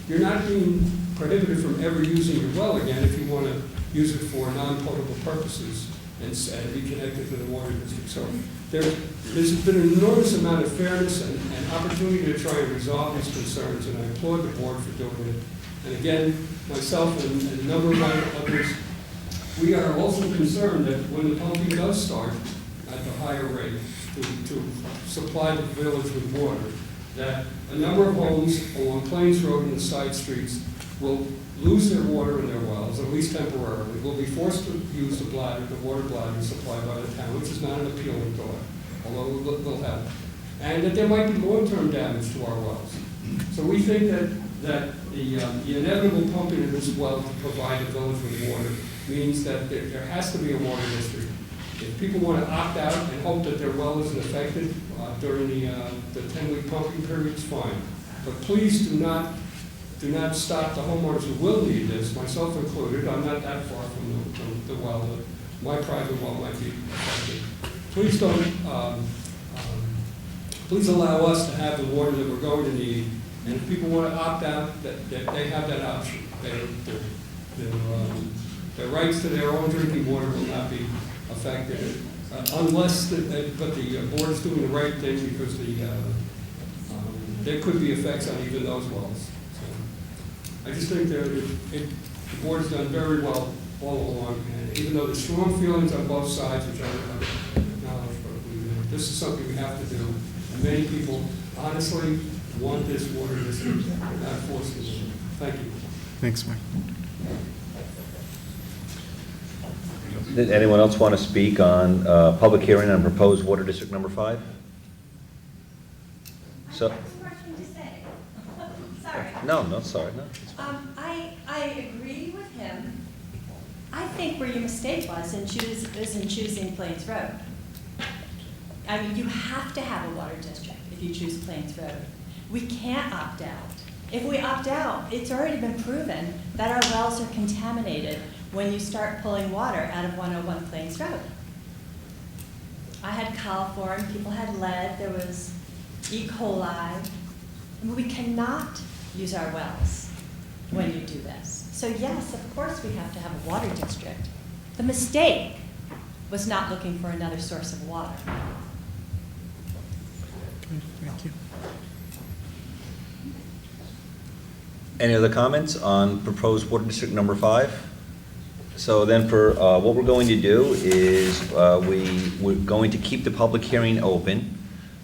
You're not being prohibited from ever using your well again if you want to use it for non-potable purposes and be connected to the water district. So there's been an enormous amount of fairness and opportunity to try and resolve these concerns, and I applaud the board for doing it. And again, myself and a number of others, we are also concerned that when the pumping does start at the higher rate to supply the village with water, that a number of homes along Plains Road and the side streets will lose their water in their wells, at least temporarily, will be forced to use the water bladder supplied by the town, which is not an appealing thought, although it will help. And that there might be long-term damage to our wells. So we think that the inevitable pumping of this well to provide the village with water means that there has to be a water district. If people want to opt out and hope that their well isn't affected during the 10-week pumping period, it's fine. But please do not stop the homeowners who will need this, myself included. I'm not that far from the well, but my private well might be affected. Please don't, please allow us to have the water that we're going to need. And if people want to opt out, that they have that option. Their rights to their own drinking water will not be affected, unless, but the board is doing the right thing, because there could be effects on even those wells. So I just think the board has done very well all along, and even though there's strong feelings on both sides, which I acknowledge, but this is something we have to do. And many people honestly want this water district, not forced to do it. Thank you. Thanks, Mike. Did anyone else want to speak on public hearing on proposed water district number 5? So, Sorry. no, sorry, no. I agree with him. I think where your mistake was in choosing Plains Road. I mean, you have to have a water district if you choose Plains Road. We can't opt out. If we opt out, it's already been proven that our wells are contaminated when you start pulling water out of 101 Plains Road. I had coliform, people had lead, there was E. coli. We cannot use our wells when you do this. So yes, of course we have to have a water district. The mistake was not looking for another source of water. Thank you. Any other comments on proposed water district number 5? So then for what we're going to do is we're going to keep the public hearing open.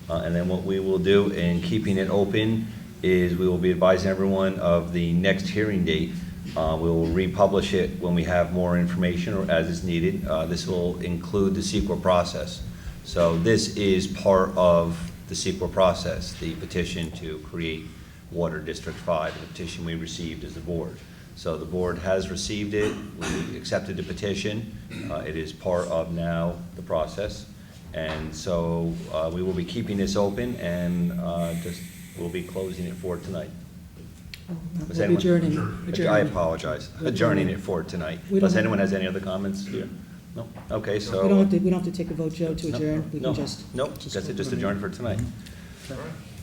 And then what we will do in keeping it open is we will be advising everyone of the next hearing date. We will republish it when we have more information or as is needed. This will include the CEQA process. So this is part of the CEQA process, the petition to create Water District 5, the petition we received as the board. So the board has received it, we accepted the petition. It is part of now the process. And so we will be keeping this open and we'll be closing it for tonight. We'll be adjourning. I apologize. Adjourning it for tonight. Does anyone has any other comments here? No? Okay, so. We don't have to take a vote, Joe, to adjourn. We can just. Nope, that's it, just adjourn for tonight.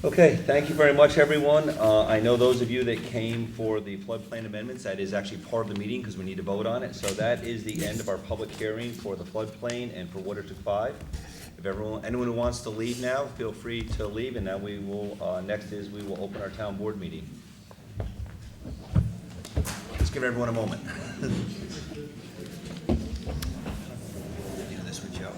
Okay, thank you very much, everyone. I know those of you that came for the floodplain amendments, that is actually part of the meeting because we need to vote on it. So that is the end of our public hearing for the floodplain and for Water District 5. If anyone who wants to leave now, feel free to leave, and now we will, next is we will open our town board meeting. Let's give everyone a moment. Do this with Joe.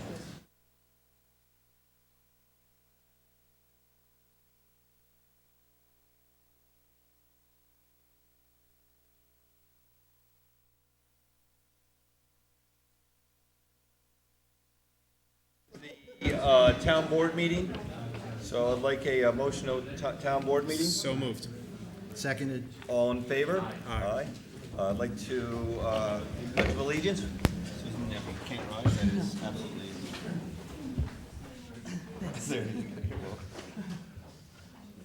The town board meeting. So I'd like a motion of town board meeting. So moved. Seconded. All in favor? Aye. I'd like to pledge of allegiance. Susan, if you can't rise, that is absolutely.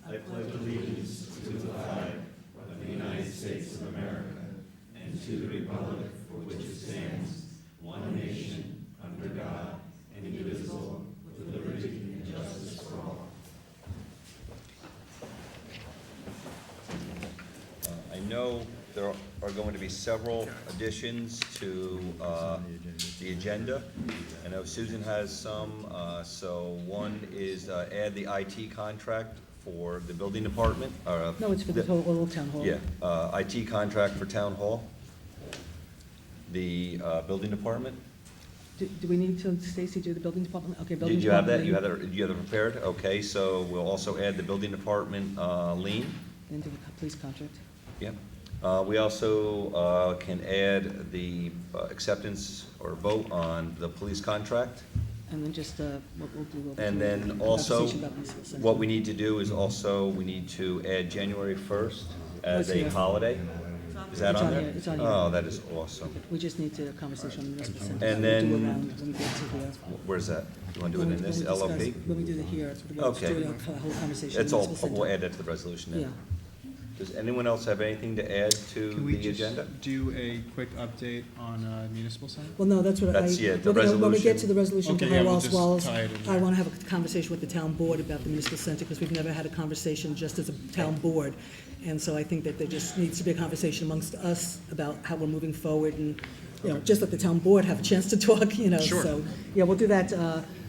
I pledge allegiance to the flag of the United States of America and to the republic for which it stands, one nation, under God, indivisible, with liberty know, there are going to be several additions to the agenda. I know Susan has some, so one is add the IT contract for the building department. No, it's for the whole town hall. Yeah, IT contract for town hall, the building department. Do we need to, Stacy, do the building department? Okay, Do building you have department. that? You have it prepared? Okay, so we'll also add the building department lien. And do the police contract. Yep. We also can add the acceptance or vote on the police contract. And then just, what we'll do. And then also, conversation about municipal center. what we need to do is also, we need to add January 1st as It's a here. holiday. Is that It's on on there? here, it's on here. Oh, that is awesome. We just need to have a conversation on the municipal center. And We'll do then- around when we get to the, Where's that? You want to do it in this when we LOP? discuss- When we do the here, we'll Okay. do a whole conversation. It's all, municipal center. we'll add that to the resolution then. Yeah. Does anyone else have anything to add to Can we the just agenda? do a quick update on municipal center? Well, no, that's what I. That's, yeah, the we're gonna- When we get resolution. to the resolution to Okay, hire yeah, we'll Wallace just Wallace, tie it in I there. want to have a conversation with the town board about the municipal center, because we've never had a conversation just as a town board. And so I think that there just needs to be a conversation amongst us about how we're moving forward, and, just let the town board have a chance to talk, Sure. So, yeah, we'll do that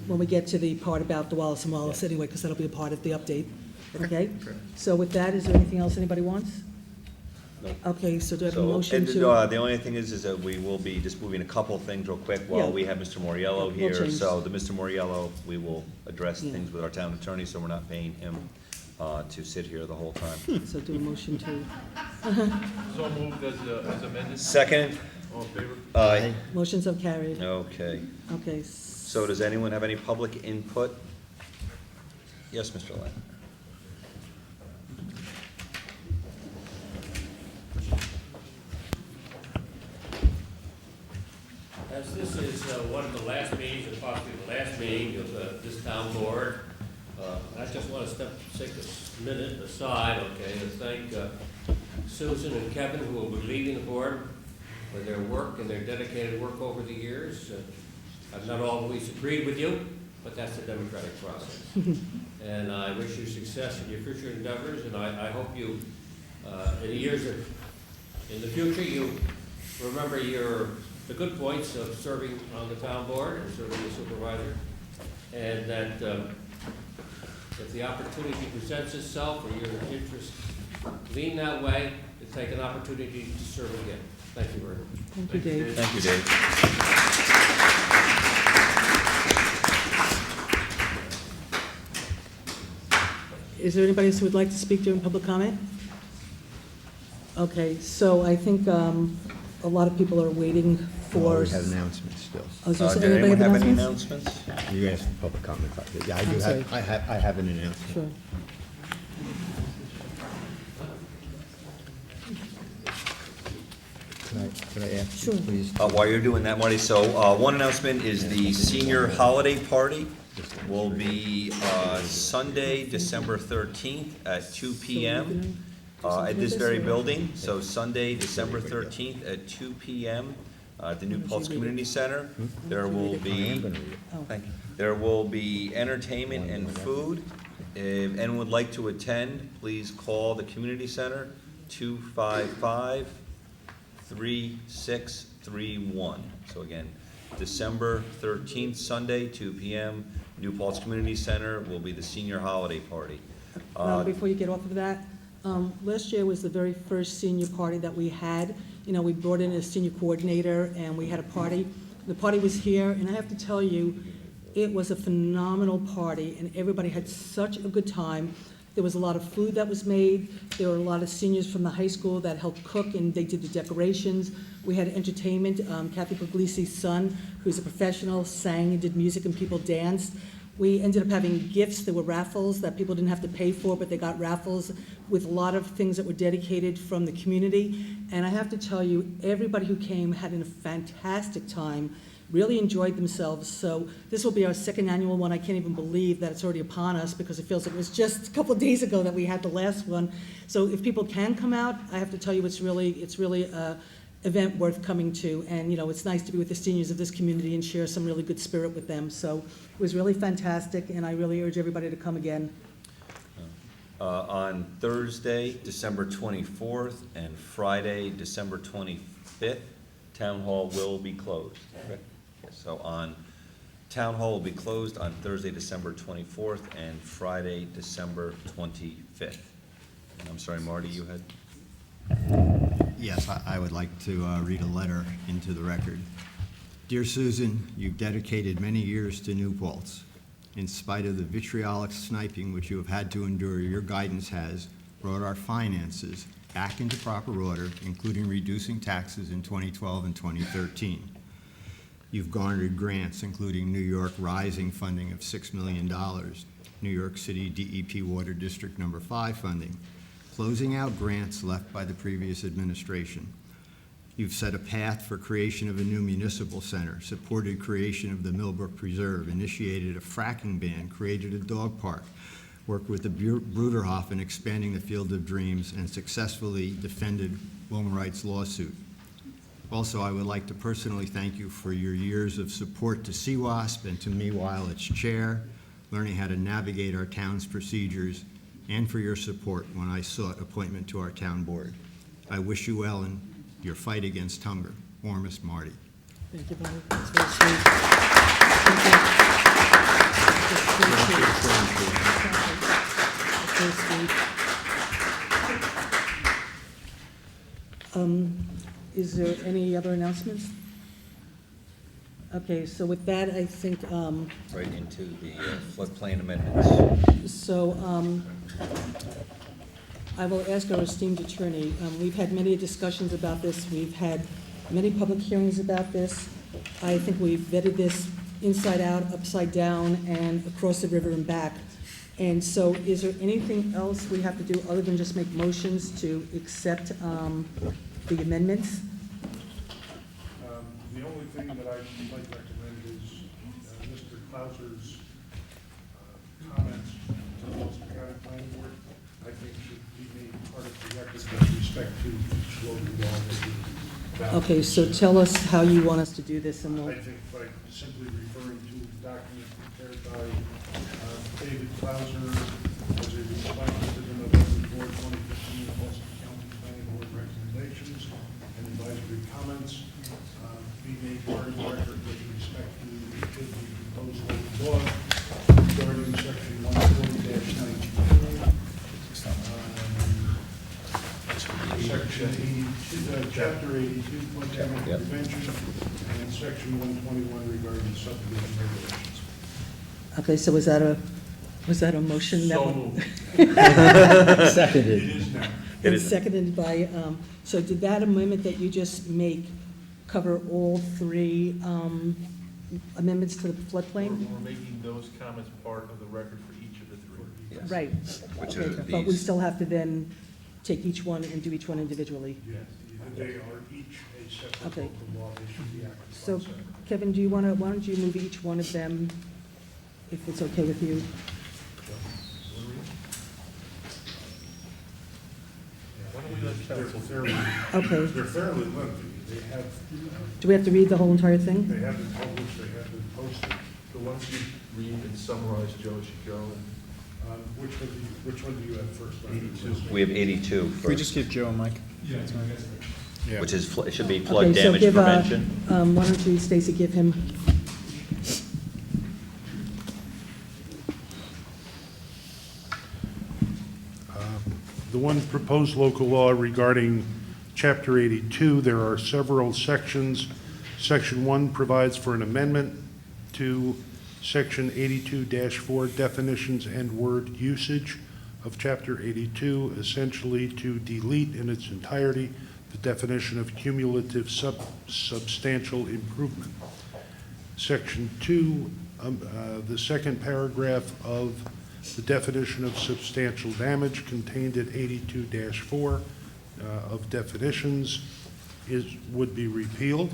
when we get to the part about the Wallace and Wallace anyway, because that'll be a part of the update. Okay? So with that, is there anything else anybody wants? No. Okay, so do I have a So, motion and to? the only thing is that we will be just moving a couple of things real quick while Yeah. we have Mr. Moriello We'll here. change. So the Mr. Moriello, we will address Yeah. things with our town attorney, so we're not paying him to sit here the whole time. So do a motion to, So moved as amended? Second? All in favor? Aye. motions have carried. Okay. Okay. So does anyone have any public input? Yes, Mr. Lane. As this is one of the last meetings, and possibly the last meeting of this town board, I just want to take a minute aside, okay, to thank Susan and Kevin, who will be leaving the board, for their work and their dedicated work over the years. I've not always agreed with you, but that's the democratic process. And I wish you success in your future endeavors, and I hope you, in the years in the future, you remember the good points of serving on the town board and serving as supervisor, and that if the opportunity presents itself or your interests lean that way, to take an opportunity to serve again. Thank you very much. Thank you, Dave. Thank you, Dave. Is there anybody else who would like to speak during public comment? Okay, so I think a lot of people are waiting for. We have announcements still. Oh, so Did anybody anyone have any announcements? announcements? You asked for public comment. Yeah, I do I'm sorry. have, I have an announcement. Sure. Could I ask you, Sure. please? While you're doing that, Marty, so one announcement is the senior holiday party will be Sunday, December 13th at 2 p.m. At this very building. So Sunday, December 13th at 2 p.m. At the New Paltz Community Center. There will be, thank you. There will be entertainment and food. If anyone would like to attend, please call the community center, 255-3631. So again, December 13th, Sunday, 2 p.m., New Paltz Community Center will be the senior holiday party. Before you get off of that, last year was the very first senior party that we had. We brought in a senior coordinator, and we had a party. The party was here, and I have to tell you, it was a phenomenal party, and everybody had such a good time. There was a lot of food that was made. There were a lot of seniors from the high school that helped cook, and they did the decorations. We had entertainment. Kathy Puglisi's son, who's a professional, sang and did music, and people danced. We ended up having gifts. There were raffles that people didn't have to pay for, but they got raffles with a lot of things that were dedicated from the community. And I have to tell you, everybody who came had a fantastic time, really enjoyed themselves. So this will be our second annual one. I can't even believe that it's already upon us, because it feels like it was just a couple of days ago that we had the last one. So if people can come out, I have to tell you, it's really an event worth coming to. And it's nice to be with the seniors of this community and share some really good spirit with them. So it was really fantastic, and I really urge everybody to come again. On Thursday, December 24th, and Friday, December 25th, Town Hall will be closed. So Town Hall will be closed on Thursday, December 24th, and Friday, December 25th. And I'm sorry, Marty, you had? Yes, I would like to read a letter into the record. Dear Susan, you've dedicated many years to New Paltz. In spite of the vitriolic sniping which you have had to endure, your guidance has brought our finances back into proper order, including reducing taxes in 2012 and 2013. You've garnered grants, including New York Rising funding of $6 million, New York City DEP Water District Number 5 funding, closing out grants left by the previous administration. You've set a path for creation of a new municipal center, supported creation of the Millbrook Preserve, initiated a fracking ban, created a dog park, worked with the Bruderhof in expanding the Field of Dreams, and successfully defended women's rights lawsuit. Also, I would like to personally thank you for your years of support to CWASP and to me while its chair, learning how to navigate our town's procedures, and for your support when I sought appointment to our town board. I wish you well in your fight against hunger. Warmest, Marty. Thank you, Bonnie. That's very sweet. Thank you. Is there any other announcements? Okay, so with that, I think, Right into the floodplain amendments. so I will ask our esteemed attorney. We've had many discussions about this. We've had many public hearings about this. I think we've vetted this inside out, upside down, and across the river and back. And so is there anything else we have to do other than just make motions to accept the amendments? The only thing that I might recommend is Mr. Clauser's comments to the Ulster County Planning Board, I think should be made part of the record with respect to each local law that we value. Okay, so tell us how you want us to do this, and we'll... I think by simply referring to the document prepared by David Clauser as a response to the November 4, 2015 Ulster County Planning Board recommendations and advisory comments, be made part of the record with respect to the proposed local law regarding section 140-19. Section 82, chapter 82, flood damage prevention, and section 121 regarding the subdivision regulations. Okay, so was that a motion? So that moved. Seconded. It is now. It's seconded by, so did that amendment that you just make cover all three amendments to the floodplain? We're making those comments part of the record for each of the three. Yes. Right. Which Okay, are but we these. still have to then take each one and do each one individually. Yes, they are each a separate Okay. local law. They should be acted So, upon separately. Kevin, do you want to, why don't you move each one of them, if it's okay with you? Why don't we let council Okay. They're fairly lengthy. They have, Do we have to read the whole entire thing? they have been published, they have been posted. The ones you read and summarize, Joe, should go. Which one do you have first? 82. We have 82 Can we first, just give Joe a mic? Yeah. which is, it should be flood Okay, so damage give, prevention. why don't you, Stacy, give him, The one proposed local law regarding Chapter 82, there are several sections. Section 1 provides for an amendment to Section 82-4 definitions and word usage of Chapter 82, essentially to delete in its entirety the definition of cumulative substantial improvement. Section 2, the second paragraph of the definition of substantial damage contained at 82-4 of definitions would be repealed.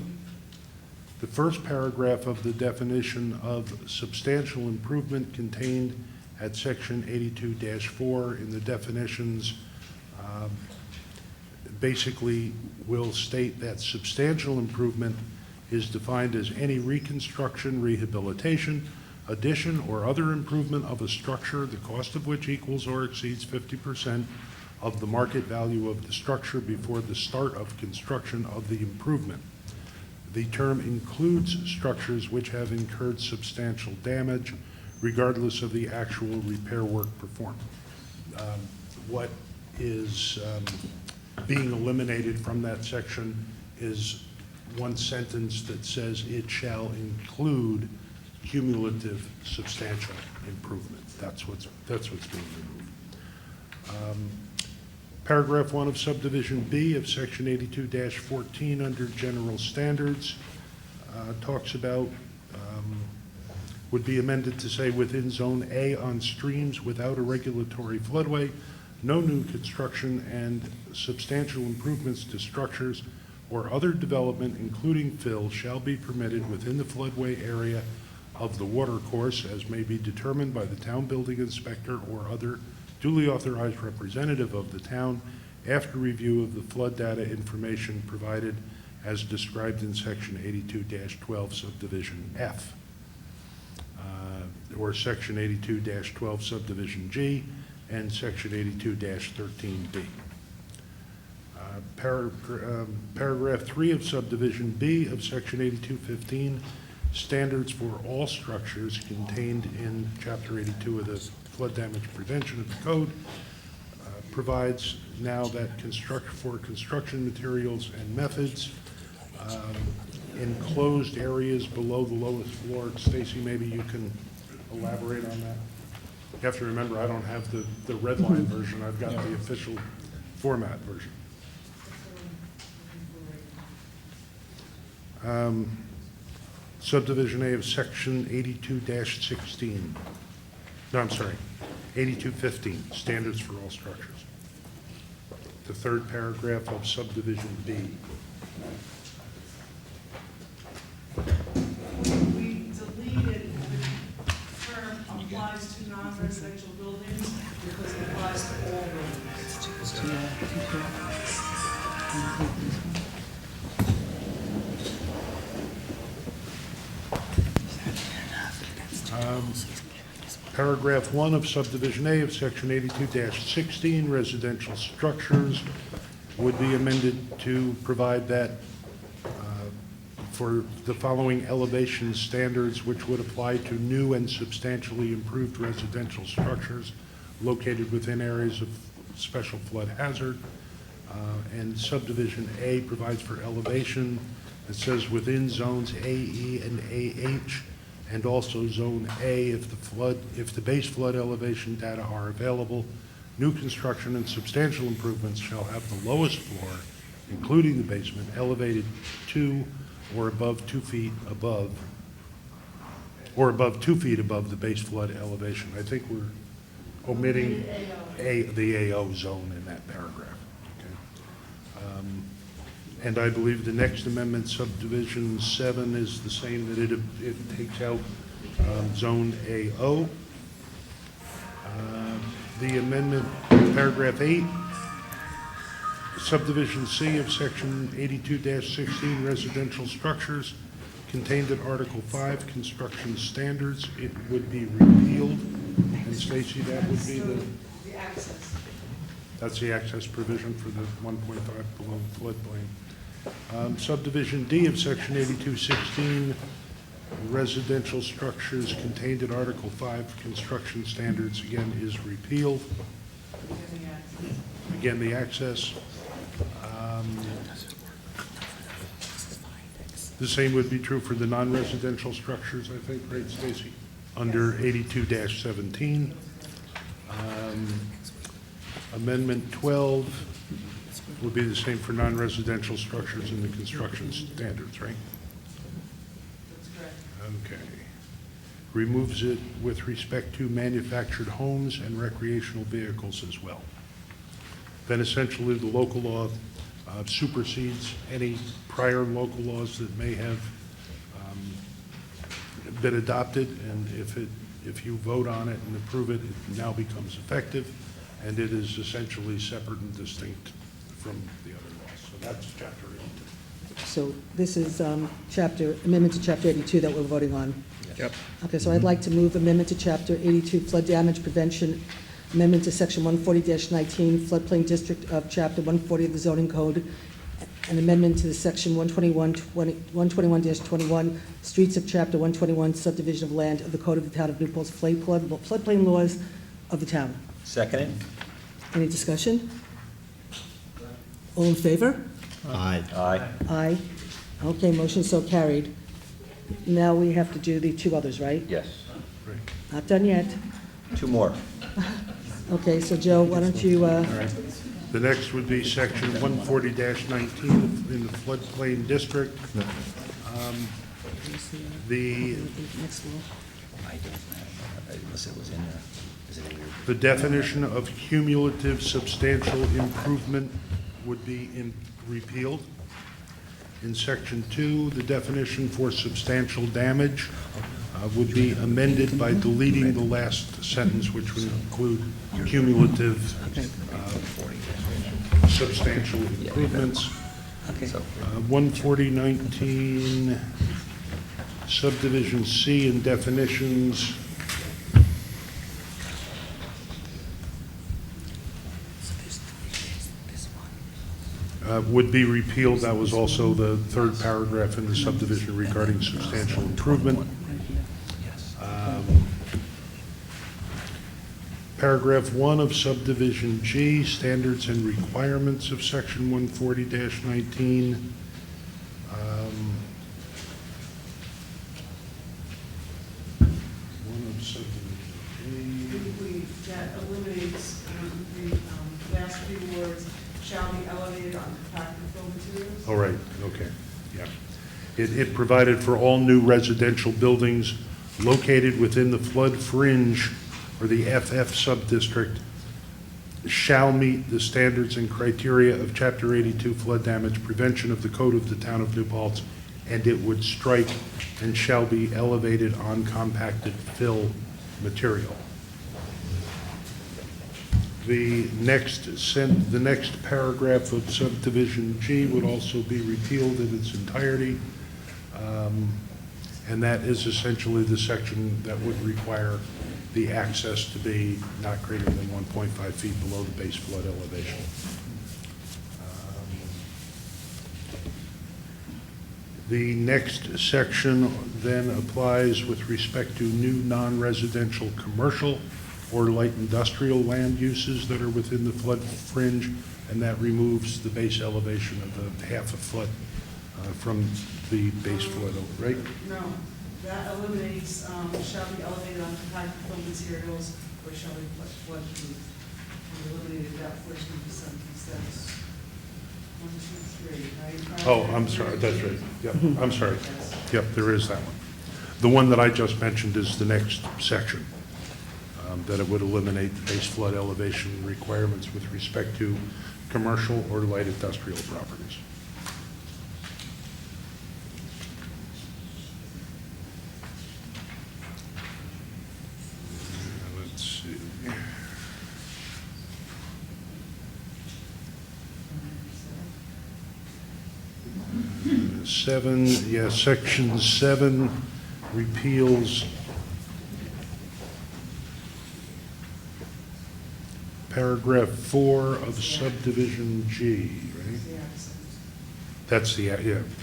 The first paragraph of the definition of substantial improvement contained at section 82-4 in the definitions basically will state that substantial improvement is defined as any reconstruction, rehabilitation addition, or other improvement of a structure, the cost of which equals or exceeds 50% of the market value of the structure before the start of construction of the improvement. The term includes structures which have incurred substantial damage, regardless of the actual repair work performed. What is being eliminated from that section is one sentence that says it shall include cumulative substantial improvement. That's what's being removed. Paragraph 1 of subdivision B of section 82-14 under general standards talks about, would be amended to say within zone A on streams without a regulatory floodway, no new construction and substantial improvements to structures or other development, including fill, shall be permitted within the floodway area of the watercourse as may be determined by the town building inspector or other duly authorized representative of the town after review of the flood data information provided as described in section 82-12 subdivision F, or section 82-12 subdivision G, and section 82-13B. Paragraph 3 of subdivision B of section 82-15, standards for all structures contained in chapter 82 of the flood damage prevention of the code, provides now that for construction materials and methods, enclosed areas below the lowest floor. Stacy, maybe you can elaborate on that. You have to remember, I don't have the red line version. I've got the official format version. Subdivision A of section 82-16. No, I'm sorry, 82-15, standards for all structures. The third paragraph of subdivision B. We deleted the term applies to non-residential buildings because it applies to all Paragraph 1 of subdivision A of section 82-16, residential structures, would be amended to provide that for the following elevation standards which would apply to new and substantially improved residential structures located within areas of special flood hazard. And subdivision A provides for elevation. It says within zones A, E, and AH, and also zone A if the base flood elevation data are available. New construction and substantial improvements shall have the lowest floor, including the basement, elevated 2 or above 2 feet above, the base flood elevation. I think we're omitting the AO zone in that paragraph. Okay. And I believe the next amendment, subdivision 7, is the same, that it takes out zone AO. The amendment, paragraph 8, subdivision C of section 82-16, residential structures, contained in Article 5, construction standards, it would be repealed. And Stacy, that would be the access. That's the access provision for the 1.5 below floodplain. Subdivision D of section 82-16, residential structures contained in Article 5, construction standards, again, is repealed. Again, the access. The same would be true for the non-residential structures, I think, right, Stacy? Under 82-17. Amendment 12 would be the same for non-residential structures in the construction standards, right? That's correct. Okay. Removes it with respect to manufactured homes and recreational vehicles as well. Then essentially the local law supersedes any prior local laws that may have been adopted, and if you vote on it and approve it, it now becomes effective, and it is essentially separate and distinct from the other laws. So that's chapter 8. So this is amendment to Chapter 82 that we're voting on. Yep. Okay, so I'd like to move amendment to Chapter 82 flood damage prevention, amendment to Section 140-19 floodplain district of Chapter 140 of the zoning code, an amendment to the Section 121-21 streets of Chapter 121 subdivision of land of the code of the town of New Paltz floodplain laws of the town. Seconded? Any discussion? All in favor? Aye. Aye. Aye. Okay, motion so carried. Now we have to do the two others, right? Yes. Not done yet. Two more. Okay, so Joe, why don't you, The next would be section 140-19 in the floodplain district. The next one. I don't know, unless it was in there. Is it in your? The definition of cumulative substantial improvement would be repealed. In section 2, the definition for substantial damage would be amended by deleting the last sentence, which would include cumulative substantial improvements. 140-19 subdivision C and definitions. Would be repealed. That was also the third paragraph in the subdivision regarding substantial improvement. Paragraph 1 of subdivision G, standards and requirements of section 140-19. One of subdivision That eliminates the last few words, shall be elevated on compacted fill materials. All right, okay, yeah. It provided for all new residential buildings located within the flood fringe or the FF subdistrict shall meet the standards and criteria of Chapter 82 flood damage prevention of the Code of the Town of New Paltz, and it would strike and shall be elevated on compacted fill material. The next paragraph of subdivision G would also be repealed in its entirety, and that is essentially the section that would require the access to be not greater than 1.5 feet below the base flood elevation. The next section then applies with respect to new non-residential commercial or light industrial land uses that are within the flood fringe, and that removes the base elevation of the half a foot from the base flood, right? No, that eliminates, shall be elevated on compacted fill materials or shall be flood-proof. We eliminated that portion of the sentence. That's 1, 2, 3, right? Oh, I'm sorry, that's right. Yep, I'm sorry. Yep, there is that one. The one that I just mentioned is the next section, that it would eliminate the base flood elevation requirements with respect to commercial or light industrial properties. Let's see. Section 7 repeals paragraph 4 of subdivision G, right? That's the,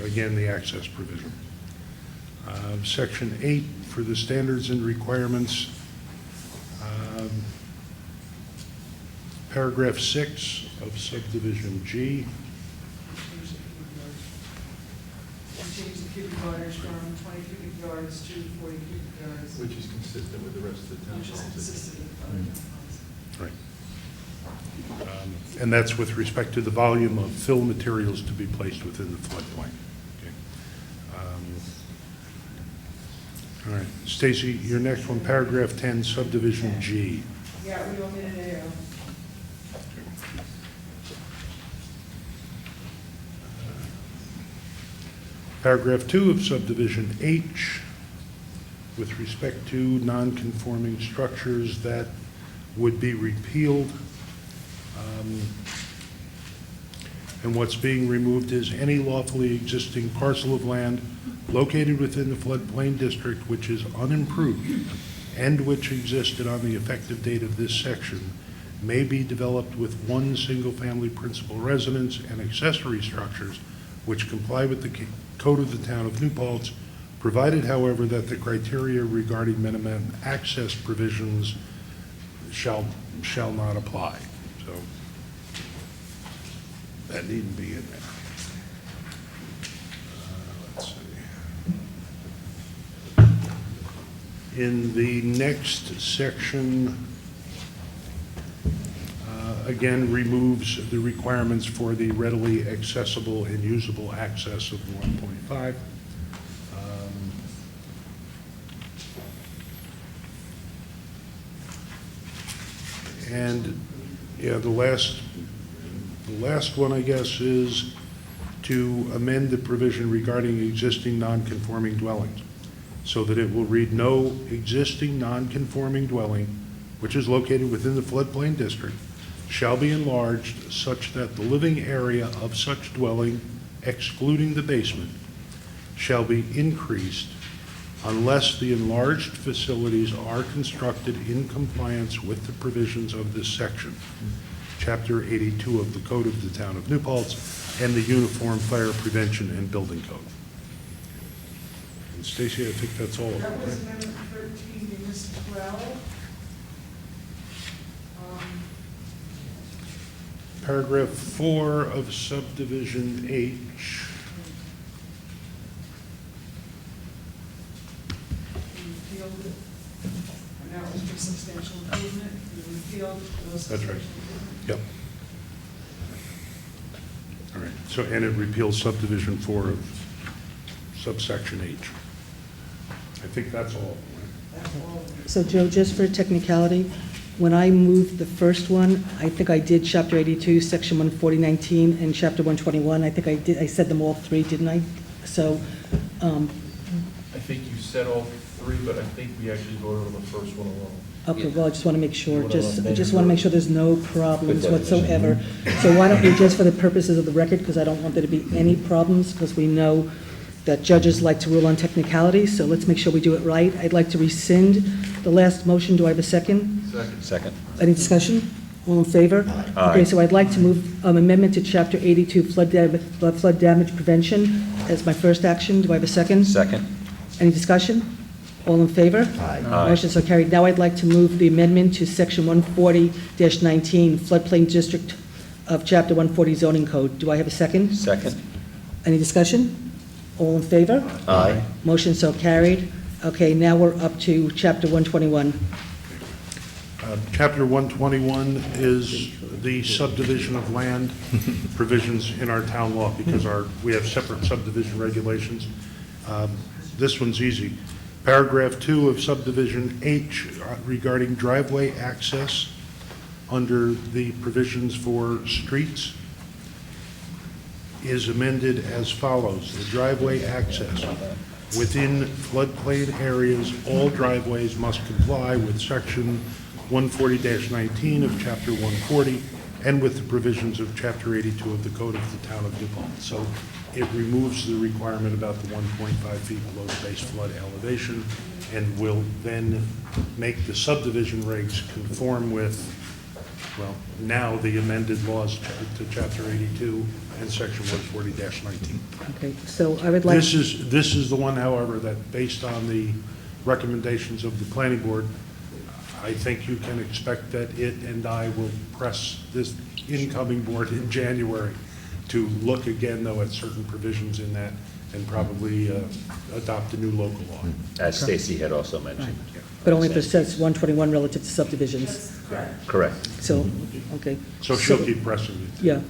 again, the access provision. Section 8 for the standards and requirements. Paragraph 6 of subdivision G. Change the cubic yardage from 20 cubic yards to 40 cubic yards. Which is consistent with the rest of the town Which is policy. consistent with the Right. And that's with respect to the volume of fill materials to be placed within the floodplain. Okay. All right, Stacy, your next one, paragraph 10, subdivision G. Yeah, we omitted A. Paragraph 2 of subdivision H, with respect to non-conforming structures, that would be repealed. And what's being removed is any lawfully existing parcel of land located within the floodplain district which is unimproved and which existed on the effective date of this section may be developed with one single-family principal residence and accessory structures which comply with the code of the town of New Paltz, provided, however, that the criteria regarding minimum access provisions shall not apply. So that needn't be in there. Let's see. In the next section, again, removes the requirements for the readily accessible and usable access of 1.5. And yeah, the last one, I guess, is to amend the provision regarding existing non-conforming dwellings so that it will read, no existing non-conforming dwelling which is located within the floodplain district shall be enlarged such that the living area of such dwelling, excluding the basement, shall be increased unless the enlarged facilities are constructed in compliance with the provisions of this section, Chapter 82 of the Code of the Town of New Paltz, and the Uniform Fire Prevention and Building Code. And Stacy, I think that's all. That was Amendment 13, you missed 12. Paragraph 4 of subdivision H. Repealed it. And that was for substantial improvement. You repealed those. That's right. substantial improvement. Yep. All right, so, and it repeals subdivision 4 of subsection H. I think that's all. So Joe, just for technicality, when I moved the first one, I think I did Chapter 82, Section 14019, and Chapter 121. I think I said them all three, didn't I? So, I think you said all three, but I think we actually voted on the first one alone. okay, well, I just want to make sure, You wanna I just want to make sure there's no problems whatsoever. So why don't we, just for the purposes of the record, because I don't want there to be any problems, because we know that judges like to rule on technicalities, so let's make sure we do it right. I'd like to rescind the last motion. Do I have a second? Second. Any discussion? All in favor? Aye. Okay, so I'd like to move amendment to Chapter 82, flood damage prevention as my first action. Do I have a second? Second. Any discussion? All in favor? Aye. Motion so carried. Now I'd like to move the amendment to Section 140-19, floodplain district of Chapter 140 zoning code. Do I have a second? Second. Any discussion? All in favor? Aye. Motion so carried. Okay, now we're up to Chapter 121. Chapter 121 is the subdivision of land provisions in our town law, because we have separate subdivision regulations. This one's easy. Paragraph 2 of subdivision H regarding driveway access under the provisions for streets is amended as follows. The driveway access within floodplain areas, all driveways must comply with section 140-19 of chapter 140 and with the provisions of chapter 82 of the Code of the Town of New Paltz. So it removes the requirement about the 1.5 feet below the base flood elevation and will then make the subdivision regs conform with, well, now the amended laws to chapter 82 and section 140-19. Okay, so I would like... This is the one, however, that based on the recommendations of the planning board, I think you can expect that it and I will press this incoming board in January to look again, though, at certain provisions in that and probably adopt a new local law. As Stacy had also mentioned. But only if it says 121 relative to subdivisions. Correct. So, okay. So she'll keep pressing it. Yeah.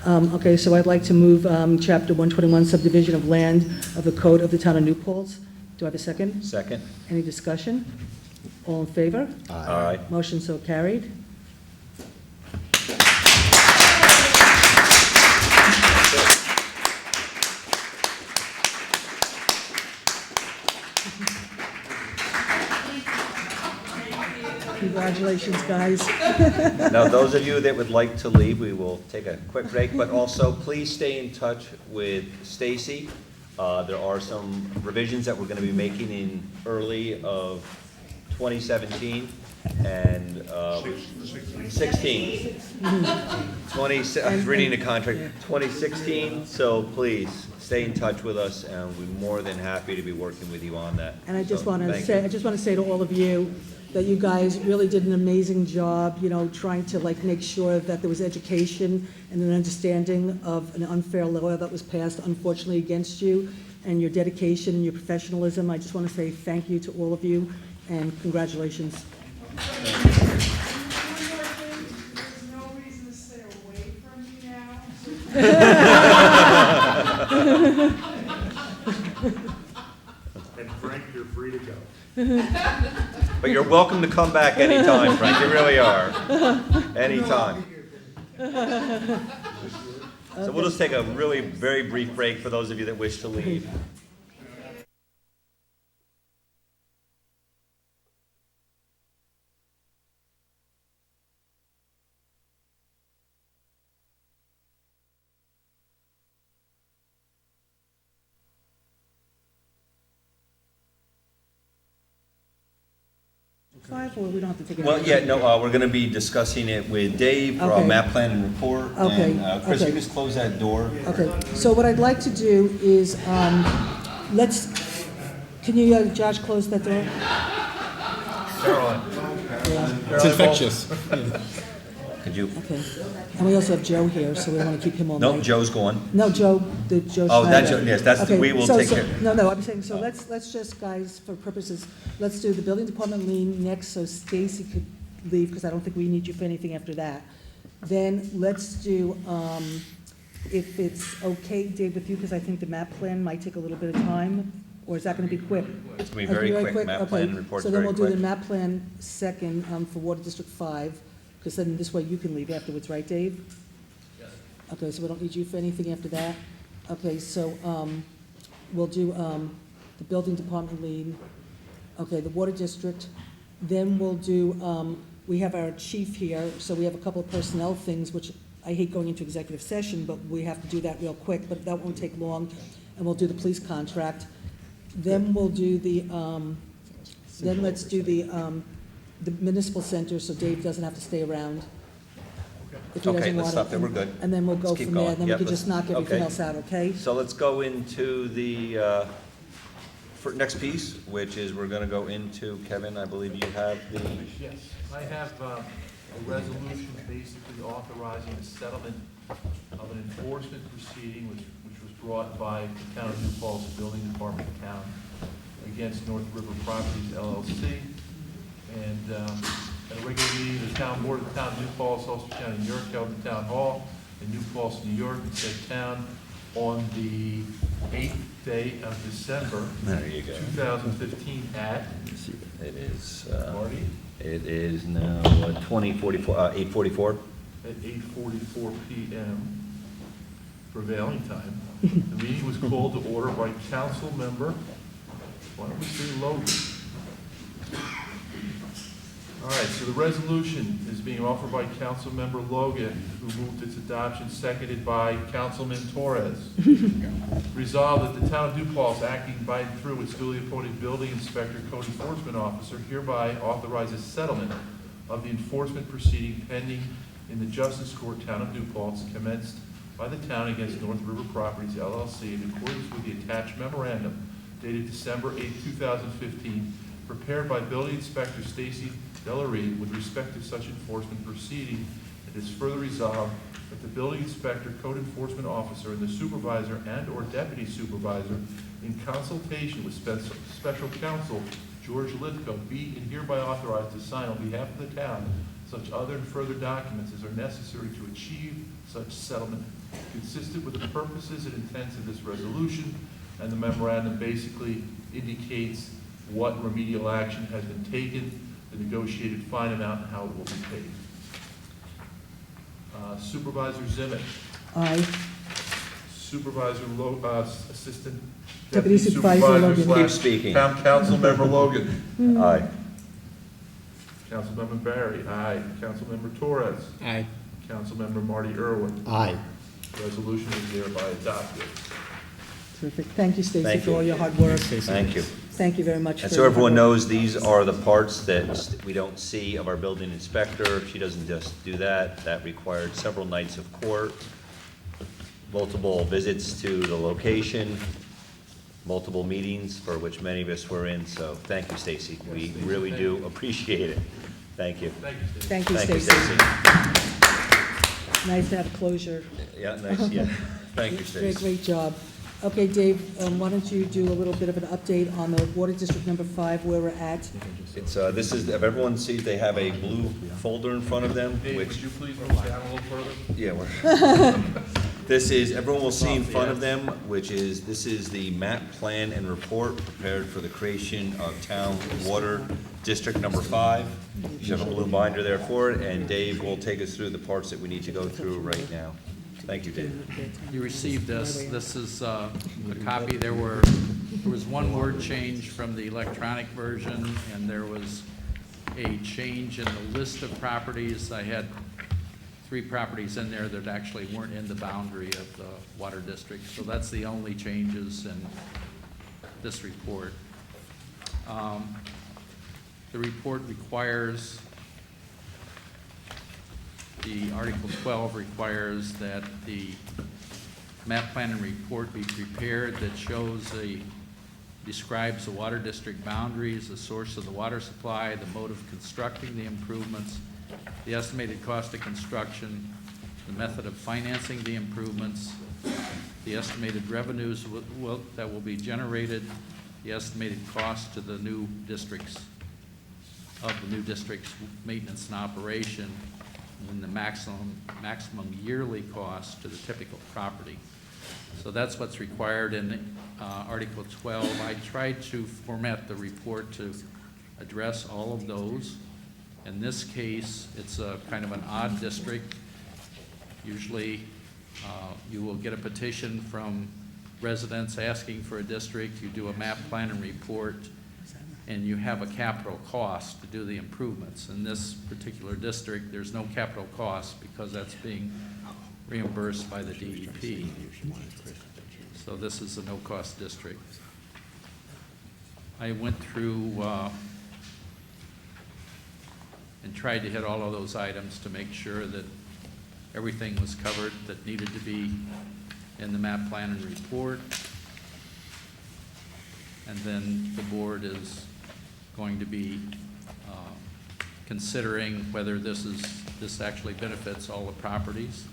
Okay, so I'd like to move Chapter 121 subdivision of land of the Code of the Town of New Paltz. Do I have a second? Second. Any discussion? All in favor? Aye. Motion so carried. Congratulations, guys. Now, those of you that would like to leave, we will take a quick break, but also please stay in touch with Stacy. There are some revisions that we're going to be making in early of 2017 and 16. 20, I was reading the contract, 2016, so please stay in touch with us, and we're more than happy to be working with you on that. And I just So, want to thank say, you. I just want to say to all of you that you guys really did an amazing job, you know, trying to like make sure that there was education and an understanding of an unfair law that was passed, unfortunately, against you, and your dedication and your professionalism. I just want to say thank you to all of you, and congratulations. There's no reason to stay away from me now. And Frank, you're free to go. But you're welcome to come back anytime, Frank, you really are. Anytime. So we'll just take a really very brief break for those of you that wish to leave. Five, or we don't have to take it? Well, yeah, no, we're going to be discussing it with Dave for our Okay. map plan and report. Okay, And Chris, okay. you just close that door. Okay, so what I'd like to do is, can you, Josh, close that door? Caroline. It's infectious. Could you? Okay, and we also have Joe here, so we don't want to keep him all night. No, Joe's going. No, Joe, Joe Oh, Schneider. that's Joe, yes, that's, Okay, we will so- take so- care. No, I'm saying, so let's just, guys, for purposes, let's do the building department lien next, so Stacy could leave, because I don't think we need you for anything after that. Then let's do, if it's okay, Dave, with you, because I think the map plan might take a little bit of time, or is that gonna be quick? It's going to be very quick. Map plan and report's So then very we'll do the quick. map plan second, for Water District 5, because then this way you can leave afterwards, right, Dave? Yes. Okay, so we don't need you for anything after that? Okay, so, we'll do, the building department lien, okay, the water district, then we'll do, we have our chief here, so we have a couple of personnel things, which I hate going into executive session, but we have to do that real quick, but that won't take long, and we'll do the police contract. Then we'll do the, then let's do the municipal center, so Dave doesn't have to stay around. If he Okay, doesn't let's want stop it, there, we're good. And then we'll go Let's keep from there, going. then we Yep, can just knock let's- everything okay. else out, okay? So let's go into the next piece, which is we're going to go into, Kevin, I believe you have the, Yes, I have a resolution basically authorizing the settlement of an enforcement proceeding which was brought by the town of New Paltz Building Department of Town against North River Properties LLC. And at a regular meeting, the town board of the town of New Paltz, Ulster County, New York, held in Town Hall in New Paltz, New York, in said town on the 8th day of December, there you go. 2015 at, It is, Marty? it is now 8:44. At 8:44 PM prevailing time. The meeting was called to order by council member, why don't we say Logan? All right, so the resolution is being offered by council member Logan, who moved its adoption, seconded by Councilman Torres. Resolved that the town of New Paltz, acting by and through its duly appointed building inspector, code enforcement officer, hereby authorizes settlement of the enforcement proceeding pending in the Justice Court, town of New Paltz, commenced by the town against North River Properties LLC in accordance with the attached memorandum dated December 8, 2015, prepared by Building Inspector Stacy Delarue with respect to such enforcement proceeding. It is further resolved that the Building Inspector, Code Enforcement Officer, and the Supervisor and/or Deputy Supervisor, in consultation with Special Counsel George Lithgow, be and hereby authorized to sign on behalf of the town such other and further documents as are necessary to achieve such settlement, consistent with the purposes and intents of this resolution. And the memorandum basically indicates what remedial action has been taken, the negotiated fine amount, and how it will be paid. Supervisor Zimmet. Aye. Supervisor Assistant Deputy Supervisor Logan. / Keep speaking. Town Council Member Logan. Aye. Councilmember Barry. Aye. Councilmember Torres. Aye. Councilmember Marty Irwin. Aye. Resolution is hereby adopted. Terrific. Thank you, Stacy, Thank for all you. your hard work. Thank you. Thank you very much. And for so your everyone hard work. knows, these are the parts that we don't see of our building inspector. She doesn't just do that. That required several nights of court, multiple visits to the location, multiple meetings for which many of us were in. So thank you, Stacy. We really do appreciate it. Thank you. Thank you, Thank you, Stacy. Stacy. Nice to have closure. Yeah, nice, yeah. Thank you, Great, Stacy. great job. Okay, Dave, why don't you do a little bit of an update on the Water District number 5, where we're at? It's, this is, if everyone sees, they have a blue folder in front of them, Dave, which, would you please move down a little further? yeah, we're, this is, everyone will see in front of them, which is, this is the map, plan, and report prepared for the creation of Town Water District number 5. You have a blue binder there for it, and Dave will take us through the parts that we need to go through right now. Thank you, Dave. You received this. This is a copy. There was one word change from the electronic version, and there was a change in the list of properties. I had 3 properties in there that actually weren't in the boundary of the water district. So that's the only changes in this report. The report requires, the Article 12 requires that the map plan and report be prepared that describes the water district boundaries, the source of the water supply, the mode of constructing the improvements, the estimated cost of construction, the method of financing the improvements, the estimated revenues that will be generated, the estimated cost to the new districts, of the new district's maintenance and operation, and the maximum yearly cost to the typical property. So that's what's required in Article 12. I tried to format the report to address all of those. In this case, it's a kind of an odd district. Usually, you will get a petition from residents asking for a district. You do a map plan and report, and you have a capital cost to do the improvements. In this particular district, there's no capital cost because that's being reimbursed by the DEP. So this is a no-cost district. I went through and tried to hit all of those items to make sure that everything was covered that needed to be in the map plan and report. And then the board is going to be considering whether this actually benefits all the properties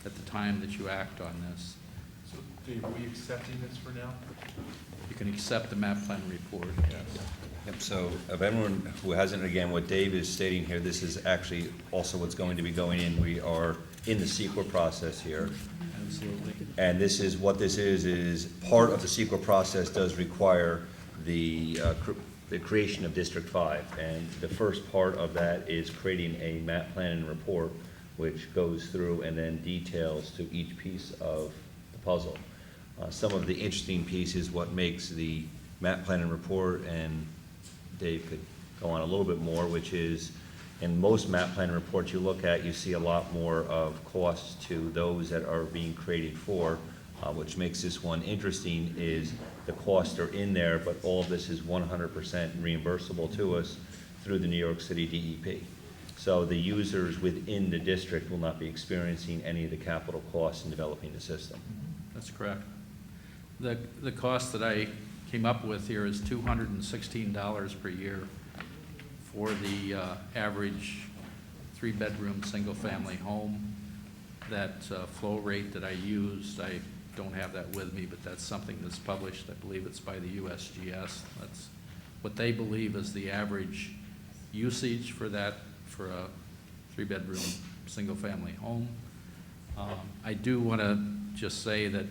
at the time that you act on this. So, Dave, are we accepting this for now? You can accept the map plan report, yes. Yep, so of everyone who hasn't, again, what Dave is stating here, this is actually also what's going to be going in. We are in the CEQA process here. Absolutely. And this is, what this is part of the CEQA process does require the creation of District 5. And the first part of that is creating a map plan and report, which goes through and then details to each piece of the puzzle. Some of the interesting pieces, what makes the map plan and report, and Dave could go on a little bit more, which is in most map plan reports you look at, you see a lot more of costs to those that are being created for, which makes this one interesting is the costs are in there, but all of this is 100% reimbursable to us through the New York City DEP. So the users within the district will not be experiencing any of the capital costs in developing the system. That's correct. The cost that I came up with here is $216 per year for the average 3-bedroom, single-family home. That flow rate that I used, I don't have that with me, but that's something that's published. I believe it's by the USGS. That's what they believe is the average usage for that, for a 3-bedroom, single-family home. I do want to just say that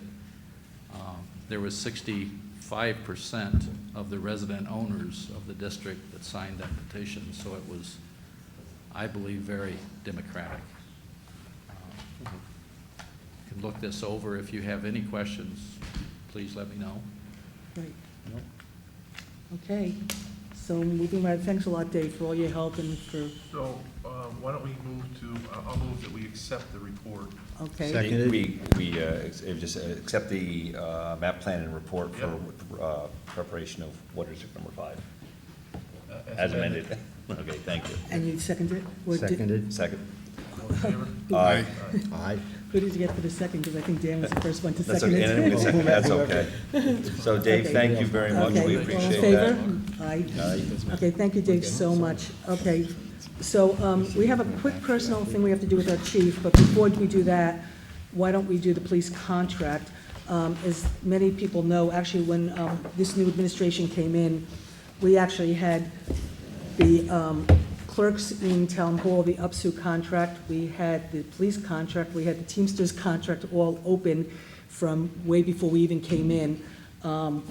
there was 65% of the resident owners of the district that signed that petition, so it was, I believe, very democratic. You can look this over. If you have any questions, please let me know. Great. Okay. So So moving right, thanks a lot, Dave, for all your help and for, So, why don't we move to, I'll move that we accept the report. okay. Seconded. We just accept the map plan and report for preparation of water district number 5, as amended. Okay, thank you. And you seconded it? Or did- Seconded. Second. All in favor? Aye. Aye. Who did you get for the second? Because I think Dan was the first one to That's second okay, it. and then we second, that's okay. So Dave, Okay. thank you very much, Okay, we all in appreciate favor? that. Aye. Aye. Okay, thank you, Dave, so much. Okay, so we have a quick personal thing we have to do with our chief, but before we do that, why don't we do the police contract? As many people know, actually, when this new administration came in, we actually had the clerks in town hall, the UPSU contract, we had the police contract, we had the Teamsters contract all open from way before we even came in.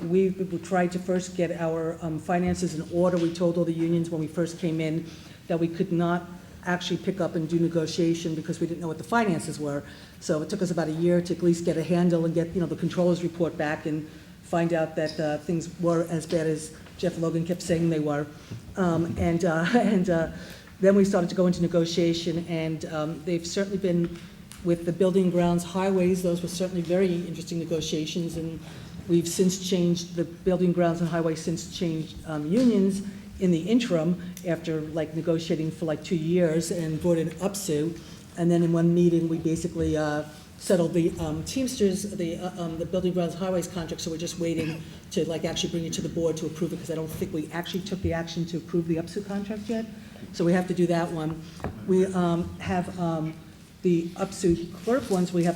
We tried to first get our finances in order. We told all the unions when we first came in that we could not actually pick up and do negotiation because we didn't know what the finances were. So it took us about a year to at least get a handle and get, the controller's report back and find out that things were as bad as Jeff Logan kept saying they were. Then we started to go into negotiation, and they've certainly been, with the building grounds highways, those were certainly very interesting negotiations, and we've since changed, the building grounds and highways since changed unions in the interim after negotiating for 2 years and brought in UPSU. And then in one meeting, we basically settled the Teamsters, the building grounds highways contract, so we're just waiting to actually bring it to the board to approve it, because I don't think we actually took the action to approve the UPSU contract yet. So we have to do that one. We have the UPSU clerk ones, we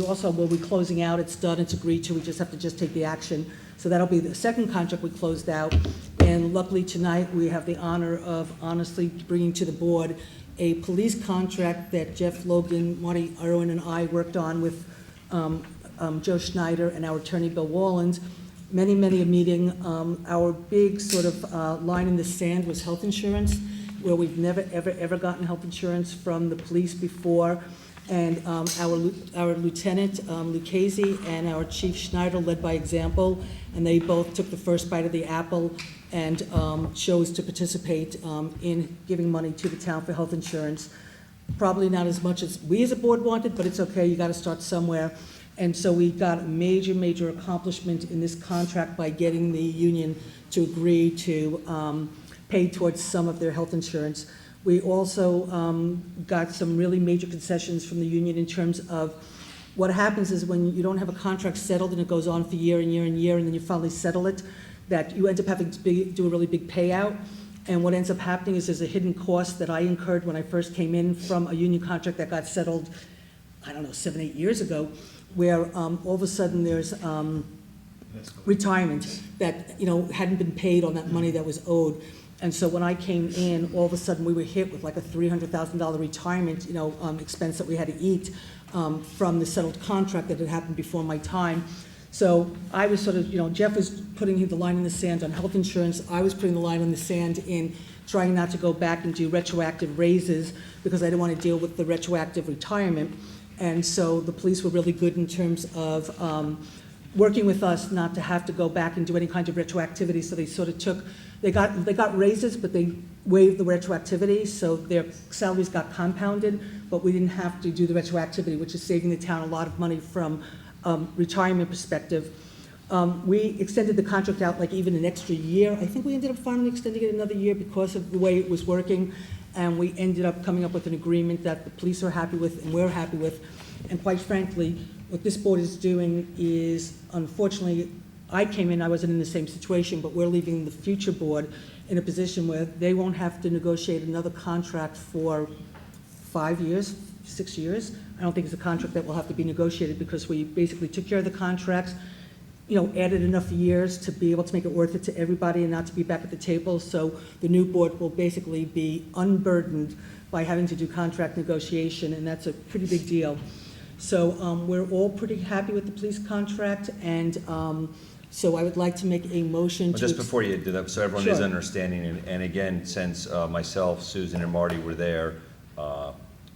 also will be closing out. It's done, it's agreed to, we just have to take the action. So that'll be the second contract we closed out. And luckily tonight, we have the honor of honestly bringing to the board a police contract that Jeff Logan, Marty Irwin, and I worked on with Joe Schneider and our attorney, Bill Walland. Many a meeting. Our big sort of line in the sand was health insurance, where we've never, ever gotten health insurance from the police before. And our lieutenant, Lucchese, and our chief Schneider led by example, and they both took the first bite of the apple and chose to participate in giving money to the town for health insurance. Probably not as much as we as a board wanted, but it's okay, you gotta start somewhere. And so we got a major accomplishment in this contract by getting the union to agree to pay towards some of their health insurance. We also got some really major concessions from the union in terms of what happens is when you don't have a contract settled and it goes on for year and year, and then you finally settle it, that you end up having to do a really big payout. And what ends up happening is there's a hidden cost that I incurred when I first came in from a union contract that got settled, 7, 8 years ago, where all of a sudden there's retirement that, hadn't been paid on that money that was owed. And so when I came in, all of a sudden we were hit with a $300,000 retirement, expense that we had to eat from the settled contract that had happened before my time. So I was sort of, Jeff was putting the line in the sand on health insurance. I was putting the line in the sand in trying not to go back and do retroactive raises because I didn't want to deal with the retroactive retirement. And so the police were really good in terms of working with us not to have to go back and do any kind of retroactivity. So they sort of they got raises, but they waived the retroactivity, so their salaries got compounded, but we didn't have to do the retroactivity, which is saving the town a lot of money from retirement perspective. We extended the contract out even an extra year. I think we ended up finally extending it another year because of the way it was working, and we ended up coming up with an agreement that the police are happy with and we're happy with. And quite frankly, what this board is doing is, unfortunately, I came in, I wasn't in the same situation, but we're leaving the future board in a position where they won't have to negotiate another contract for 5 years, 6 years. I don't think it's a contract that will have to be negotiated because we basically took care of the contracts, added enough years to be able to make it worth it to everybody and not to be back at the table. So the new board will basically be unburdened by having to do contract negotiation, and that's a pretty big deal. So we're all pretty happy with the police contract, and so I would like to make a motion to... Just before you do that, so everyone Sure. is understanding, and again, since myself, Susan, and Marty were there,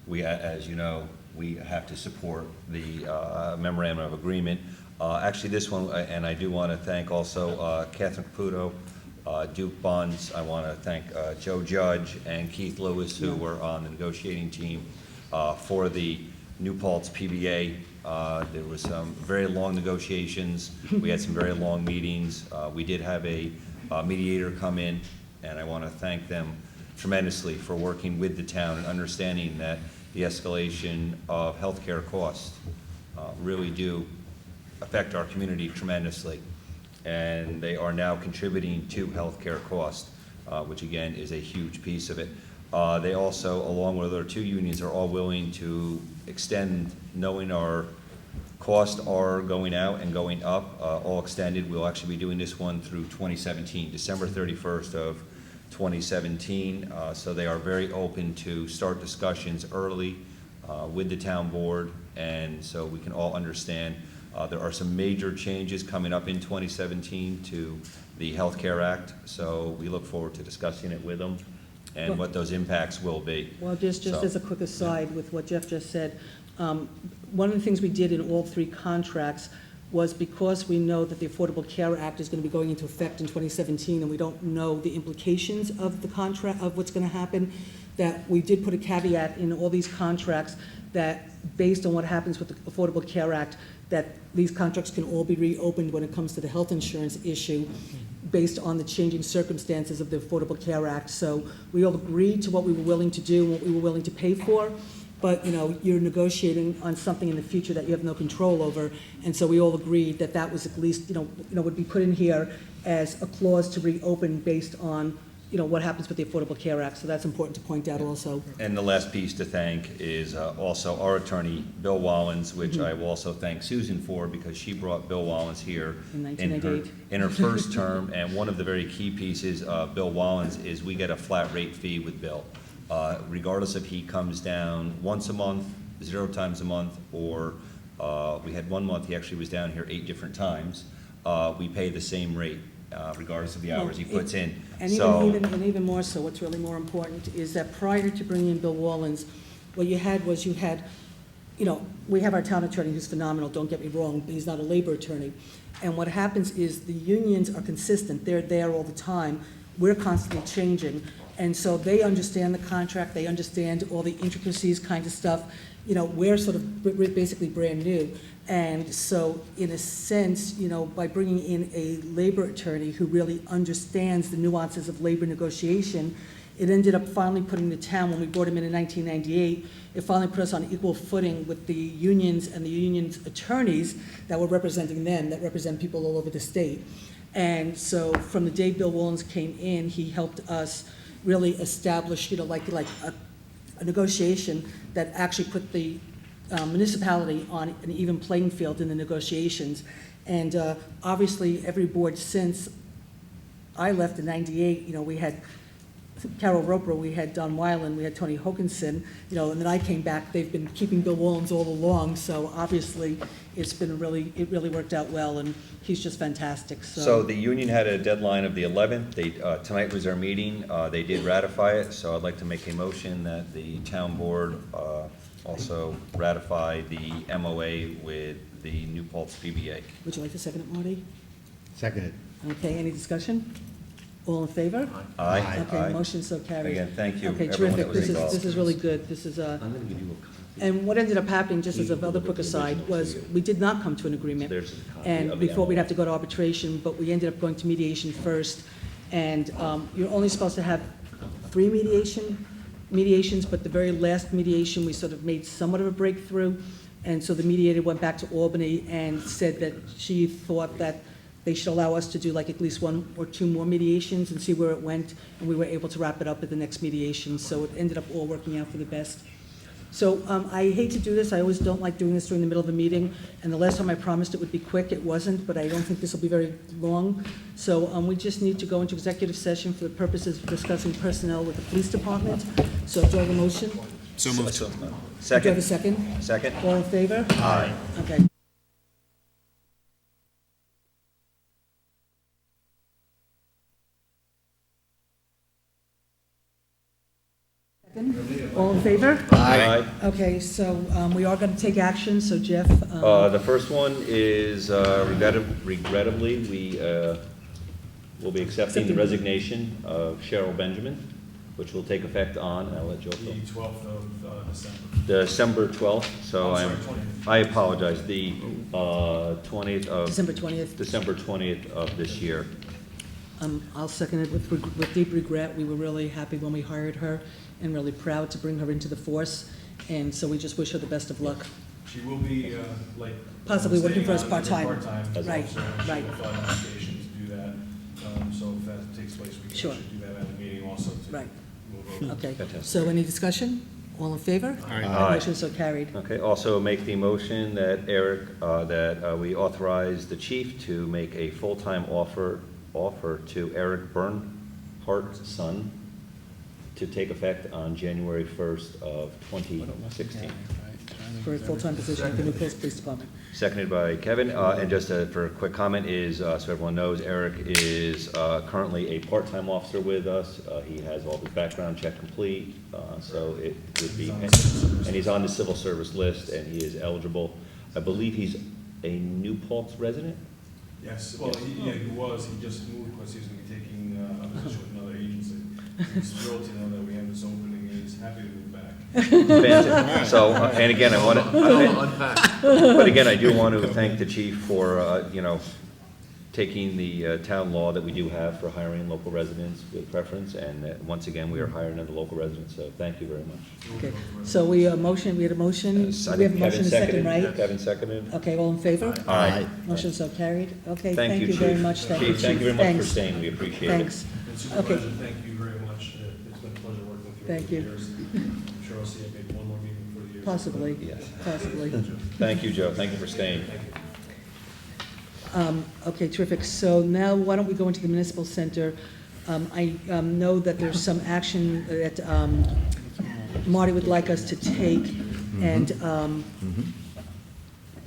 we, as you know, we have to support the memorandum of agreement. Actually, this one, and I do want to thank also Catherine Caputo, Duke Bunds. I want to thank Joe Judge and Keith Lewis, who were on the negotiating team for the New Paltz PBA. There was some very long negotiations. We had some very long meetings. We did have a mediator come in, and I want to thank them tremendously for working with the town and understanding that the escalation of healthcare costs really do affect our community tremendously. And they are now contributing to healthcare costs, which again is a huge piece of it. They also, along with our 2 unions, are all willing to extend, knowing our costs are going out and going up, all extended. We'll actually be doing this one through 2017, December 31st of 2017. So they are very open to start discussions early with the town board, and so we can all understand there are some major changes coming up in 2017 to the Health Care Act, so we look forward to discussing it with them and what those impacts will be. Well, just as a quick aside with what Jeff just said, one of the things we did in all 3 contracts was, because we know that the Affordable Care Act is going to be going into effect in 2017 and we don't know the implications of the contract, of what's going to happen, that we did put a caveat in all these contracts that based on what happens with the Affordable Care Act, that these contracts can all be reopened when it comes to the health insurance issue based on the changing circumstances of the Affordable Care Act. So we all agreed to what we were willing to do and what we were willing to pay for, but you're negotiating on something in the future that you have no control over, and so we all agreed that that was at least, would be put in here as a clause to reopen based on what happens with the Affordable Care Act, so that's important to point out also. And the last piece to thank is also our attorney, Bill Wallens, which I will also thank Susan for, because she brought Bill Wallens here in her first term, and one of the very key pieces of Bill Wallens is we get a flat rate fee with Bill. Regardless if he comes down once a month, 0 times a month, or we had 1 month he actually was down here 8 different times, we pay the same rate. Regardless of the hours he puts in. And even more so, what's really more important is that prior to bringing in Bill Wallens, what you had was we have our town attorney who's phenomenal, don't get me wrong, but he's not a labor attorney. And what happens is the unions are consistent, they're there all the time, we're constantly changing. And so they understand the contract, they understand all the intricacies kind of stuff. We're sort of basically brand new. And so in a sense, by bringing in a labor attorney who really understands the nuances of labor negotiation, it ended up finally putting the town, when we brought him in 1998, it finally put us on equal footing with the unions and the unions' attorneys that were representing them, that represent people all over the state. And so from the day Bill Wallens came in, he helped us really establish, like a negotiation that actually put the municipality on an even playing field in the negotiations. And obviously, every board since I left in '98, we had Carol Roper, we had Don Weiland, we had Tony Hokinson, and then I came back. They've been keeping Bill Wallens all along, so obviously it really worked out well, and he's just fantastic. So the union had a deadline of the 11th. Tonight was our meeting. They did ratify it, so I'd like to make a motion that the town board also ratify the MOA with the New Paltz PBA. Would you like to second it, Marty? Second it. Okay, any discussion? All in favor? Aye. Okay, Aye. motion so carried. Again, thank you, Okay, everyone terrific. that was involved. This is really good. This is I'm going to give you a copy. And what ended up happening, just as another quick aside, was we did not come to an agreement. There's a copy And of the before we'd MOA. have to go to arbitration, but we ended up going to mediation first. And you're only supposed to have 3 mediations, but the very last mediation, we sort of made somewhat of a breakthrough. And so the mediator went back to Albany and said that she thought that they should allow us to do like at least 1 or 2 more mediations and see where it went, and we were able to wrap it up at the next mediation, so it ended up all working out for the best. So I hate to do this, I always don't like doing this during the middle of a meeting, and the last time I promised it would be quick, it wasn't, but I don't think this will be very long. So we just need to go into executive session for the purposes of discussing personnel with the police department. So do I have a motion? So moved. Do I have Second. a second? Second. All in favor? Aye. Okay. All in favor? Aye. Okay, so we are going to take action, so Jeff. The first one is regrettably, We'll be accepting the resignation of Cheryl Benjamin, which will take effect on, I'll let Joe The go. 12th of December. December 12th, so I'm I'm, sorry, 20th. I apologize, the 20th of. December 20th. December 20th of this year. I'll second it with deep regret. We were really happy when we hired her and really proud to bring her into the force. And so we just wish her the best of luck. She will be, like. Possibly working for us staying on as a part-time. Part-time Right, officer, and right. she will file an application to do that. So if that takes place, we can Sure. actually do that at a meeting also to Right. move over. Okay, Fantastic. so any discussion? All in favor? Aye. Motion so carried. Okay, also make the motion that Eric, that we authorize the chief to make a full-time offer to Eric Bernhardt's son to take effect on January 1st of 2016. For a full-time position at the New Paltz Police Department. Seconded by Kevin, and just for a quick comment is, so everyone knows, Eric is currently a part-time officer with us. He has all his background check complete, so it would be, and he's on the civil service list, and he is eligible. I believe he's a New Paltz resident? Yes, well, he was, he just moved because he was going to be taking a position with another agency. He's thrilled to know that we have this opening, and he's happy to move back. Fantastic. So, and again, I want to, but again, I do want to thank the chief for, taking the town law that we do have for hiring local residents with preference, and once again, we are hiring other local residents, so thank you very much. Okay, so we had a motion, I we have a motion think and a second, right? Kevin seconded. Okay, all in favor? Aye. Motion so carried. Okay, Thank you, very Chief. much. Chief, thank you very much for Thanks. staying, we appreciate it. Thanks. And Okay. Supervisor, thank you very much. It's been a pleasure working with you. Thank over the you. years. I'm sure I'll see you maybe one more meeting before the year. Possibly, Yes. possibly. Thank you, Joe, thank you for staying. Okay, terrific. So now, why don't we go into the municipal center? I know that there's some action that Marty would like us to take, and, and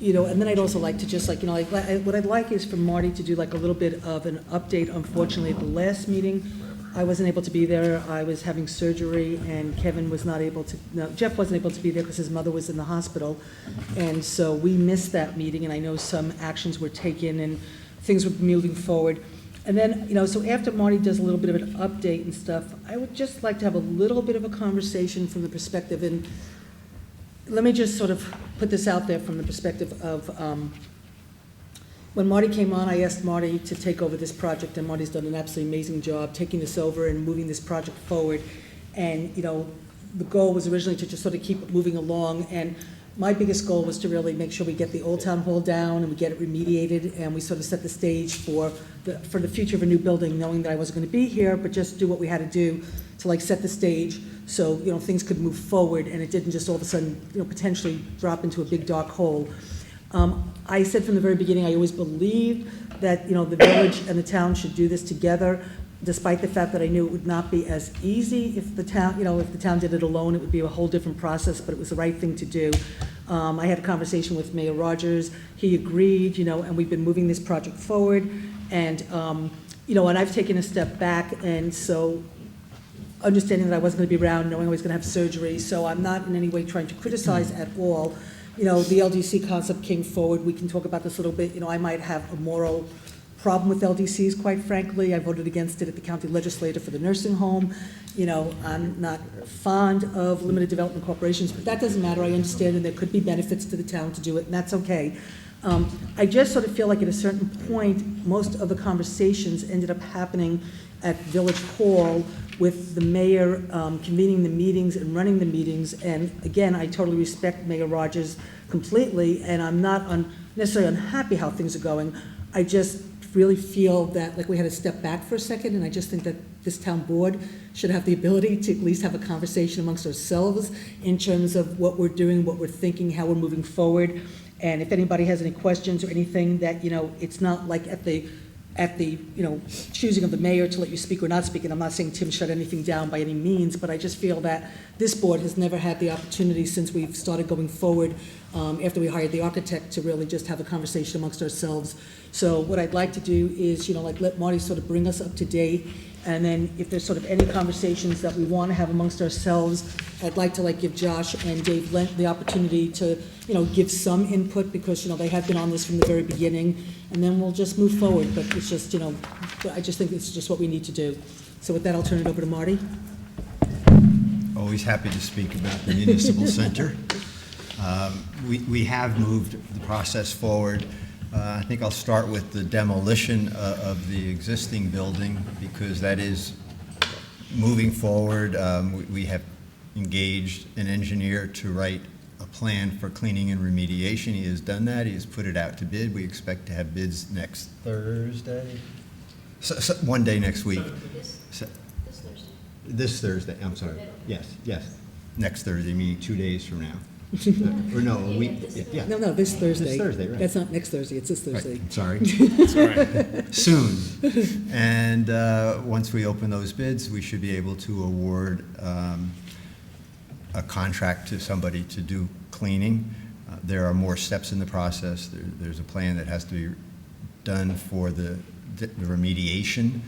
then I'd also like to just what I'd like is for Marty to do like a little bit of an update. Unfortunately, at the last meeting, I wasn't able to be there. I was having surgery, and Kevin was not able to, no, Jeff wasn't able to be there because his mother was in the hospital. And so we missed that meeting, and I know some actions were taken and things were moving forward. And then, so after Marty does a little bit of an update and stuff, I would just like to have a little bit of a conversation from the perspective, and let me just sort of put this out there from the perspective of, when Marty came on, I asked Marty to take over this project, and Marty's done an absolutely amazing job taking this over and moving this project forward. And, the goal was originally to just sort of keep it moving along, and my biggest goal was to really make sure we get the old town hall down and we get it remediated, and we sort of set the stage for the future of a new building, knowing that I wasn't going to be here, but just do what we had to do to set the stage so, things could move forward, and it didn't just all of a sudden, potentially drop into a big dark hole. I said from the very beginning, I always believed that, the village and the town should do this together, despite the fact that I knew it would not be as easy if the town, if the town did it alone, it would be a whole different process, but it was the right thing to do. I had a conversation with Mayor Rogers. He agreed, and we've been moving this project forward, and, and I've taken a step back, and so understanding that I wasn't going to be around, knowing I was going to have surgery, so I'm not in any way trying to criticize at all. The LDC concept came forward. We can talk about this a little bit. I might have a moral problem with LDCs, quite frankly. I voted against it at the county legislature for the nursing home. I'm not fond of limited development corporations, but that doesn't matter. I understand, and there could be benefits to the town to do it, and that's okay. I just sort of feel like at a certain point, most of the conversations ended up happening at Village Hall with the mayor convening the meetings and running the meetings. And again, I totally respect Mayor Rogers completely, and I'm not necessarily unhappy how things are going. I just really feel that we had to step back for a second, and I just think that this town board should have the ability to at least have a conversation amongst ourselves in terms of what we're doing, what we're thinking, how we're moving forward. And if anybody has any questions or anything, that, it's not like at the choosing of the mayor to let you speak or not speak, and I'm not saying Tim shut anything down by any means, but I just feel that this board has never had the opportunity since we've started going forward, after we hired the architect, to really just have a conversation amongst ourselves. So what I'd like to do is, let Marty sort of bring us up to date, and then if there's sort of any conversations that we want to have amongst ourselves, I'd like to give Josh and Dave Lent the opportunity to, give some input, because, they have been on this from the very beginning, and then we'll just move forward. But it's just, but I just think it's just what we need to do. So with that, I'll turn it over to Marty. Always happy to speak about the municipal center. We have moved the process forward. I think I'll start with the demolition of the existing building, because that is moving forward. We have engaged an engineer to write a plan for cleaning and remediation. He has done that. He has put it out to bid. We expect to have bids next Thursday. So one day next week. This Thursday, I'm sorry. Yes. Next Thursday, meaning 2 days from now. Or no, a week. Yeah. No, this Thursday. This Thursday, right. That's not next Thursday, it's this Thursday. Right, sorry. It's all right. Soon. And once we open those bids, we should be able to award a contract to somebody to do cleaning. There are more steps in the process. There's a plan that has to be done for the remediation,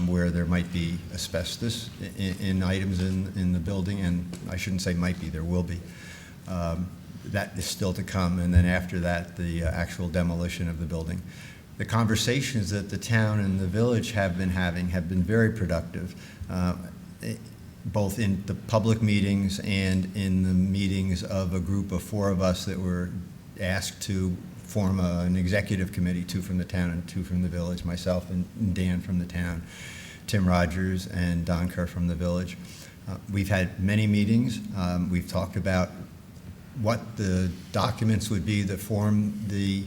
where there might be asbestos in items in the building, and I shouldn't say might be, there will be. That is still to come, and then after that, the actual demolition of the building. The conversations that the town and the village have been having have been very productive, both in the public meetings and in the meetings of a group of 4 of us that were asked to form an executive committee, 2 from the town and 2 from the village, myself and Dan from the town, Tim Rogers and Don Kerr from the village. We've had many meetings. We've talked about what the documents would be that form the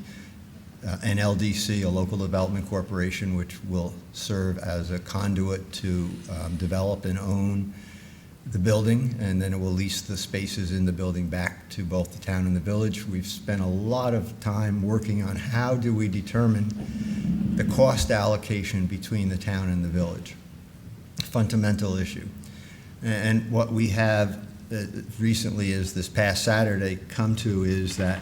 an LDC, a local development corporation, which will serve as a conduit to develop and own the building, and then it will lease the spaces in the building back to both the town and the village. We've spent a lot of time working on how do we determine the cost allocation between the town and the village. Fundamental issue. And what we have recently, is this past Saturday, come to is that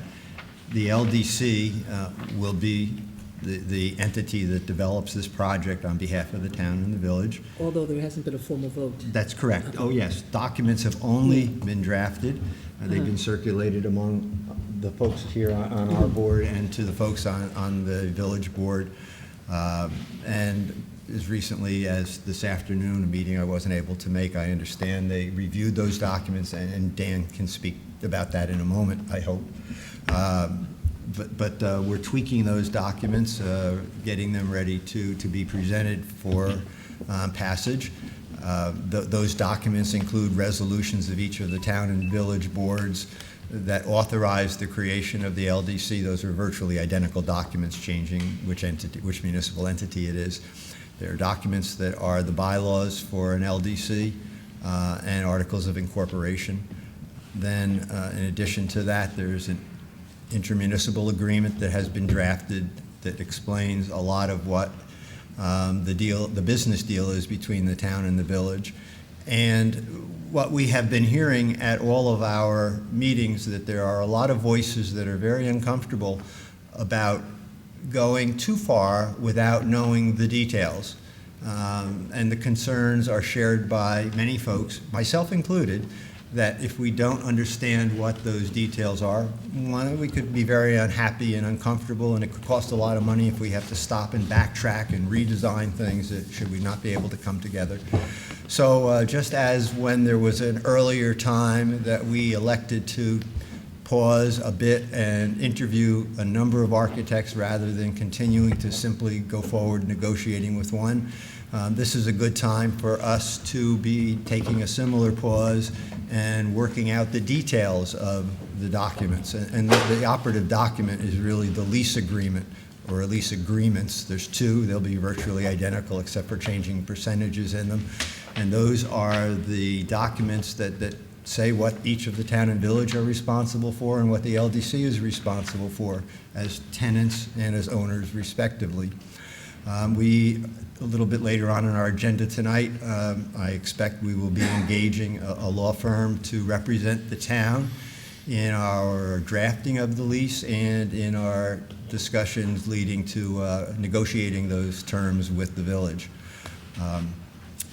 the LDC will be the entity that develops this project on behalf of the town and the village. Although there hasn't been a formal vote. That's correct. Oh, yes. Documents have only been drafted. They've been circulated among the folks here on our board and to the folks on the village board. And as recently as this afternoon, a meeting I wasn't able to make, I understand they reviewed those documents, and Dan can speak about that in a moment, I hope. But we're tweaking those documents, getting them ready to be presented for passage. Those documents include resolutions of each of the town and village boards that authorize the creation of the LDC. Those are virtually identical documents, changing which municipal entity it is. There are documents that are the bylaws for an LDC and articles of incorporation. Then, in addition to that, there's an intermunicipal agreement that has been drafted that explains a lot of what the business deal is between the town and the village. And what we have been hearing at all of our meetings, that there are a lot of voices that are very uncomfortable about going too far without knowing the details. And the concerns are shared by many folks, myself included, that if we don't understand what those details are, one, we could be very unhappy and uncomfortable, and it could cost a lot of money if we have to stop and backtrack and redesign things that should we not be able to come together. So just as when there was an earlier time that we elected to pause a bit and interview a number of architects rather than continuing to simply go forward negotiating with one, this is a good time for us to be taking a similar pause and working out the details of the documents. And the operative document is really the lease agreement, or lease agreements. There's 2. They'll be virtually identical except for changing percentages in them. And those are the documents that say what each of the town and village are responsible for and what the LDC is responsible for as tenants and as owners respectively. A little bit later on in our agenda tonight, I expect we will be engaging a law firm to represent the town in our drafting of the lease and in our discussions leading to negotiating those terms with the village.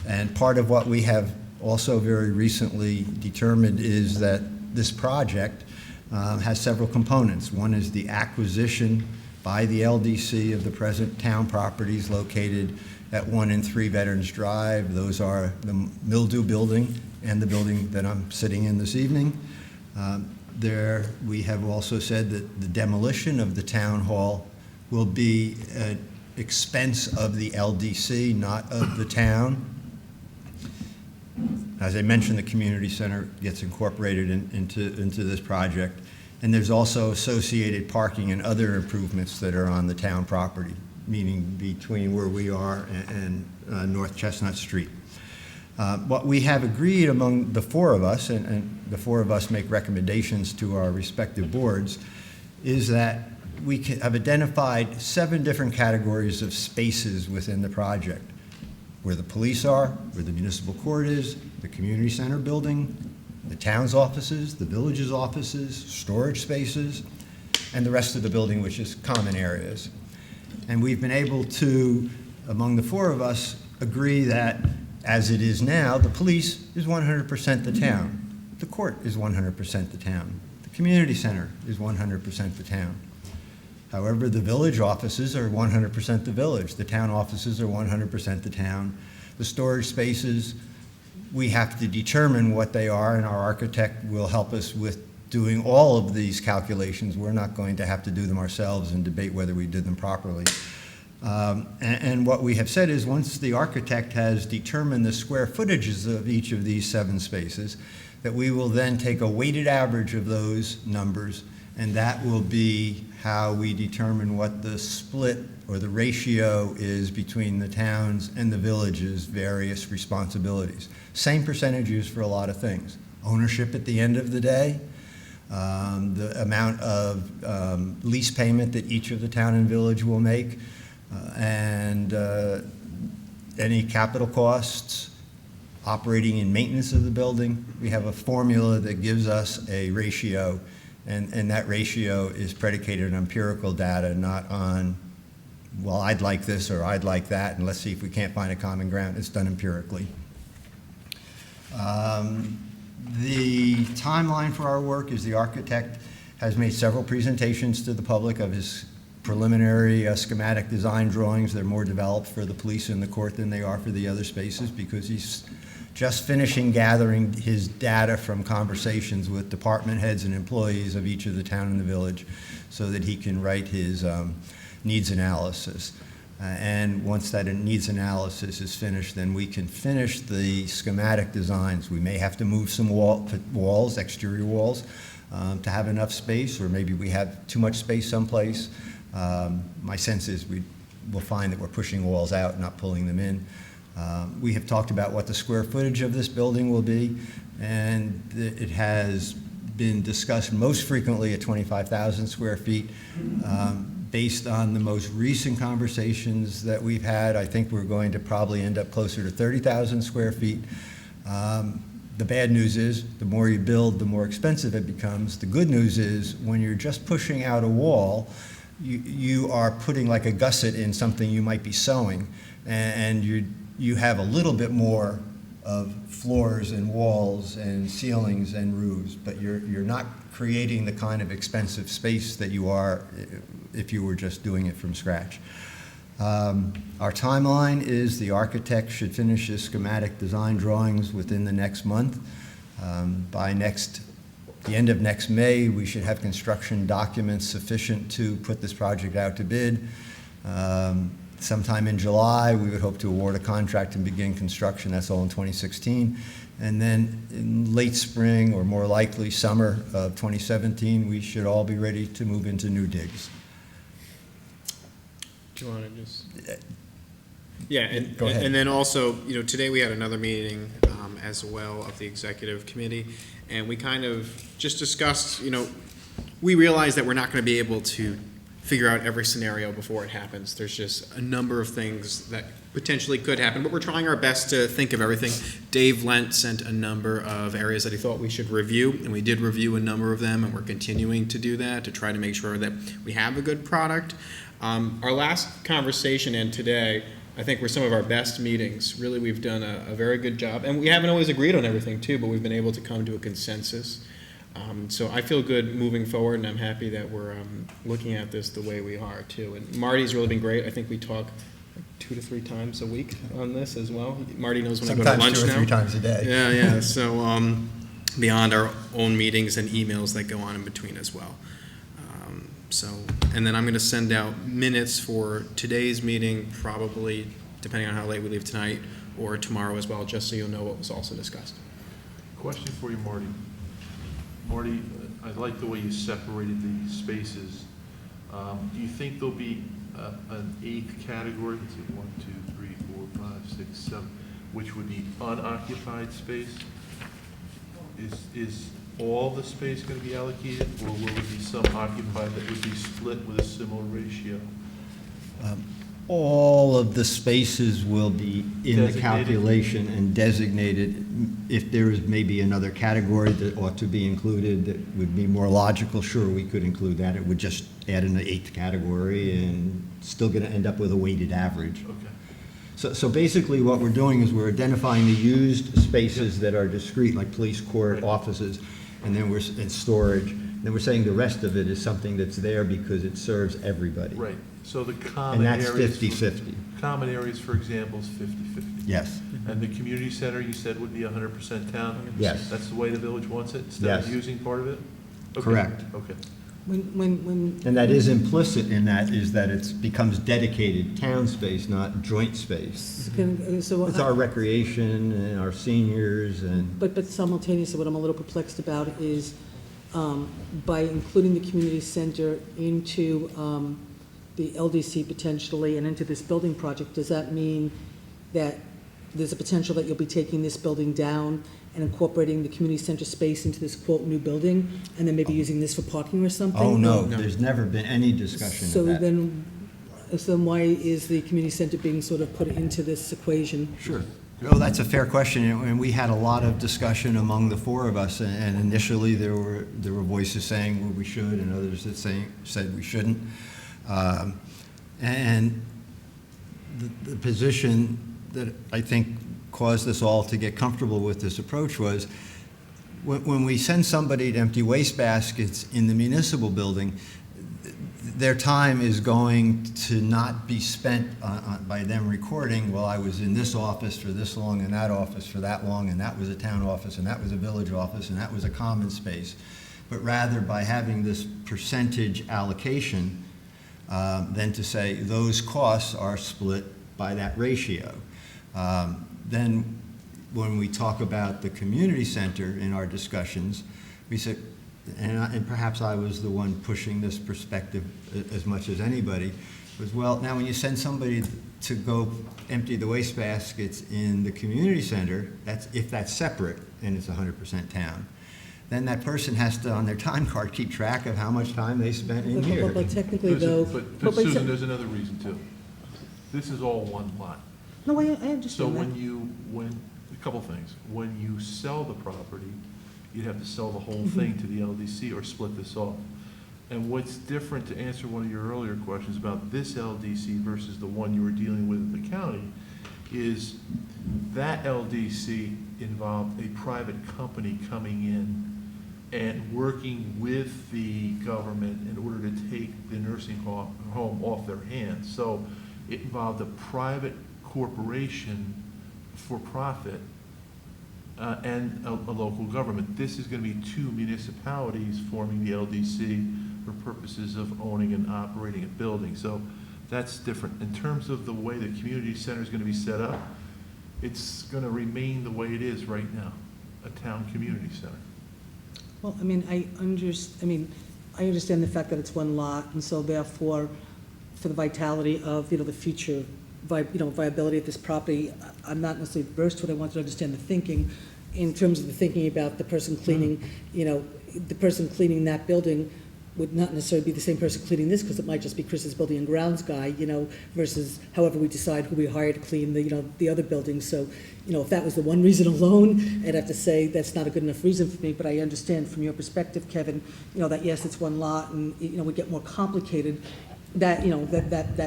And part of what we have also very recently determined is that this project has several components. One is the acquisition by the LDC of the present town properties located at 1 and 3 Veterans Drive. Those are the Mildew Building and the building that I'm sitting in this evening. There, we have also said that the demolition of the town hall will be at expense of the LDC, not of the town. As I mentioned, the community center gets incorporated into this project. And there's also associated parking and other improvements that are on the town property, meaning between where we are and North Chestnut Street. What we have agreed among the four of us, and the four of us make recommendations to our respective boards, is that we have identified 7 different categories of spaces within the project. Where the police are, where the municipal court is, the community center building, the town's offices, the village's offices, storage spaces, and the rest of the building, which is common areas. And we've been able to, among the four of us, agree that as it is now, the police is 100% the town. The court is 100% the town. The community center is 100% the town. However, the village offices are 100% the village. The town offices are 100% the town. The storage spaces, we have to determine what they are, and our architect will help us with doing all of these calculations. We're not going to have to do them ourselves and debate whether we did them properly. And what we have said is once the architect has determined the square footages of each of these 7 spaces, that we will then take a weighted average of those numbers, and that will be how we determine what the split or the ratio is between the towns and the village's various responsibilities. Same percentages for a lot of things. Ownership at the end of the day, the amount of lease payment that each of the town and village will make, and any capital costs, operating and maintenance of the building. We have a formula that gives us a ratio, and that ratio is predicated on empirical data, not on, well, I'd like this or I'd like that, and let's see if we can't find a common ground. It's done empirically. The timeline for our work is the architect has made several presentations to the public of his preliminary schematic design drawings. They're more developed for the police and the court than they are for the other spaces because he's just finishing gathering his data from conversations with department heads and employees of each of the town and the village so that he can write his needs analysis. And once that needs analysis is finished, then we can finish the schematic designs. We may have to move some walls, exterior walls, to have enough space, or maybe we have too much space someplace. My sense is we'll find that we're pushing walls out, not pulling them in. We have talked about what the square footage of this building will be, and it has been discussed most frequently at 25,000 square feet. Based on the most recent conversations that we've had, I think we're going to probably end up closer to 30,000 square feet. The bad news is the more you build, the more expensive it becomes. The good news is when you're just pushing out a wall, you are putting like a gusset in something you might be sewing, and you have a little bit more of floors and walls and ceilings and roofs, but you're not creating the kind of expensive space that you are if you were just doing it from scratch. Our timeline is the architect should finish his schematic design drawings within the next month. By the end of next May, we should have construction documents sufficient to put this project out to bid. Sometime in July, we would hope to award a contract and begin construction. That's all in 2016. And then in late spring, or more likely summer of 2017, we should all be ready to move into new digs. Do you want to just? Yeah, Go ahead. and then also, today we had another meeting as well of the executive committee, and we kind of just discussed, we realized that we're not going to be able to figure out every scenario before it happens. There's just a number of things that potentially could happen, but we're trying our best to think of everything. Dave Lent sent a number of areas that he thought we should review, and we did review a number of them, and we're continuing to do that to try to make sure that we have a good product. Our last conversation and today, I think, were some of our best meetings. Really, we've done a very good job, and we haven't always agreed on everything too, but we've been able to come to a consensus. So I feel good moving forward, and I'm happy that we're looking at this the way we are, too. And Marty's really been great. I think we talk like 2 to 3 times a week on this as well. Marty knows when I go to lunch now. Sometimes 2 or 3 times a day. Yeah, yeah. So beyond our own meetings and emails that go on in between as well. And then I'm going to send out minutes for today's meeting, probably, depending on how late we leave tonight, or tomorrow as well, just so you'll know what was also discussed. Question for you, Marty. Marty, I like the way you separated the spaces. Do you think there'll be an 8th category? Let's see, 1, 2, 3, 4, 5, 6, 7, which would be unoccupied space? Is all the space going to be allocated, or will there be some occupied that would be split with a similar ratio? All of the spaces will be in the calculation and designated. If there is maybe another category that ought to be included that would be more logical, sure, we could include that. It would just add in the 8th category and still going to end up with a weighted average. Okay. So basically what we're doing is we're identifying the used spaces that are discrete, like police court, offices, and then we're in storage. Then we're saying the rest of it is something that's there because it serves everybody. Right. So the common And that's areas. 50-50. Common areas, for example, is 50-50. Yes. And the community center, you said, would be 100% town? Yes. That's the way the village wants it, instead Yes. of using part of it? Okay. Correct. Okay. When And that is implicit in that is that it becomes dedicated town space, not joint space. so It's our recreation and our seniors and. But simultaneously, what I'm a little perplexed about is by including the community center into the LDC potentially and into this building project, does that mean that there's a potential that you'll be taking this building down and incorporating the community center space into this quote new building and then maybe using this for parking or something? Oh, no, there's never been any discussion of that. So then why is the community center being sort of put into this equation? Sure. Oh, that's a fair question, and we had a lot of discussion among the 4 of us, and initially there were voices saying well, we should, and others that said we shouldn't. And the position that I think caused us all to get comfortable with this approach was when we send somebody to empty waste baskets in the municipal building, their time is going to not be spent by them recording, well, I was in this office for this long and that office for that long, and that was a town office and that was a village office and that was a common space, but rather by having this percentage allocation, then to say those costs are split by that ratio. Then when we talk about the community center in our discussions, we said, and perhaps I was the one pushing this perspective as much as anybody, was, well, now when you send somebody to go empty the waste baskets in the community center, if that's separate and it's 100% town, then that person has to, on their time card, keep track of how much time they spent in here. But technically, though... But Susan, there's another reason, too. This is all one lot. No, I understand that. So a couple things. When you sell the property, you'd have to sell the whole thing to the LDC or split this off. And what's different, to answer one of your earlier questions about this LDC versus the one you were dealing with at the county, is that LDC involved a private company coming in and working with the government in order to take the nursing home off their hands. So it involved a private corporation for profit and a local government. This is going to be 2 municipalities forming the LDC for purposes of owning and operating a building. So that's different. In terms of the way the community center is going to be set up, it's going to remain the way it is right now, a town community center. Well, I mean, I understand the fact that it's one lot, and so therefore, for the vitality of, the future viability of this property, I'm not necessarily averse to it. I want to understand the thinking in terms of the thinking about the person cleaning, the person cleaning that building would not necessarily be the same person cleaning this, because it might just be Chris's building and grounds guy, versus however we decide who we hire to clean the other buildings. So, if that was the one reason alone, I'd have to say that's not a good enough reason for me, but I understand from your perspective, Kevin, that yes, it's one lot and, we get more complicated, that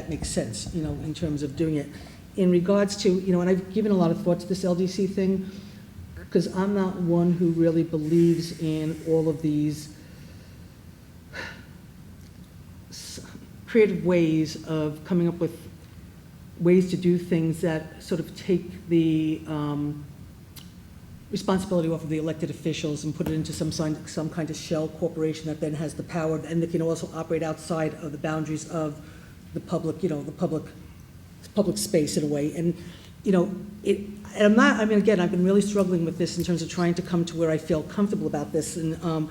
makes sense, in terms of doing it. In regards to, and I've given a lot of thought to this LDC thing, because I'm not one who really believes in all of these creative ways of coming up with ways to do things that sort of take the responsibility off of the elected officials and put it into some kind of shell corporation that then has the power, and they can also operate outside of the boundaries of the public, public space in a way. And, again, I've been really struggling with this in terms of trying to come to where I feel comfortable about this. And,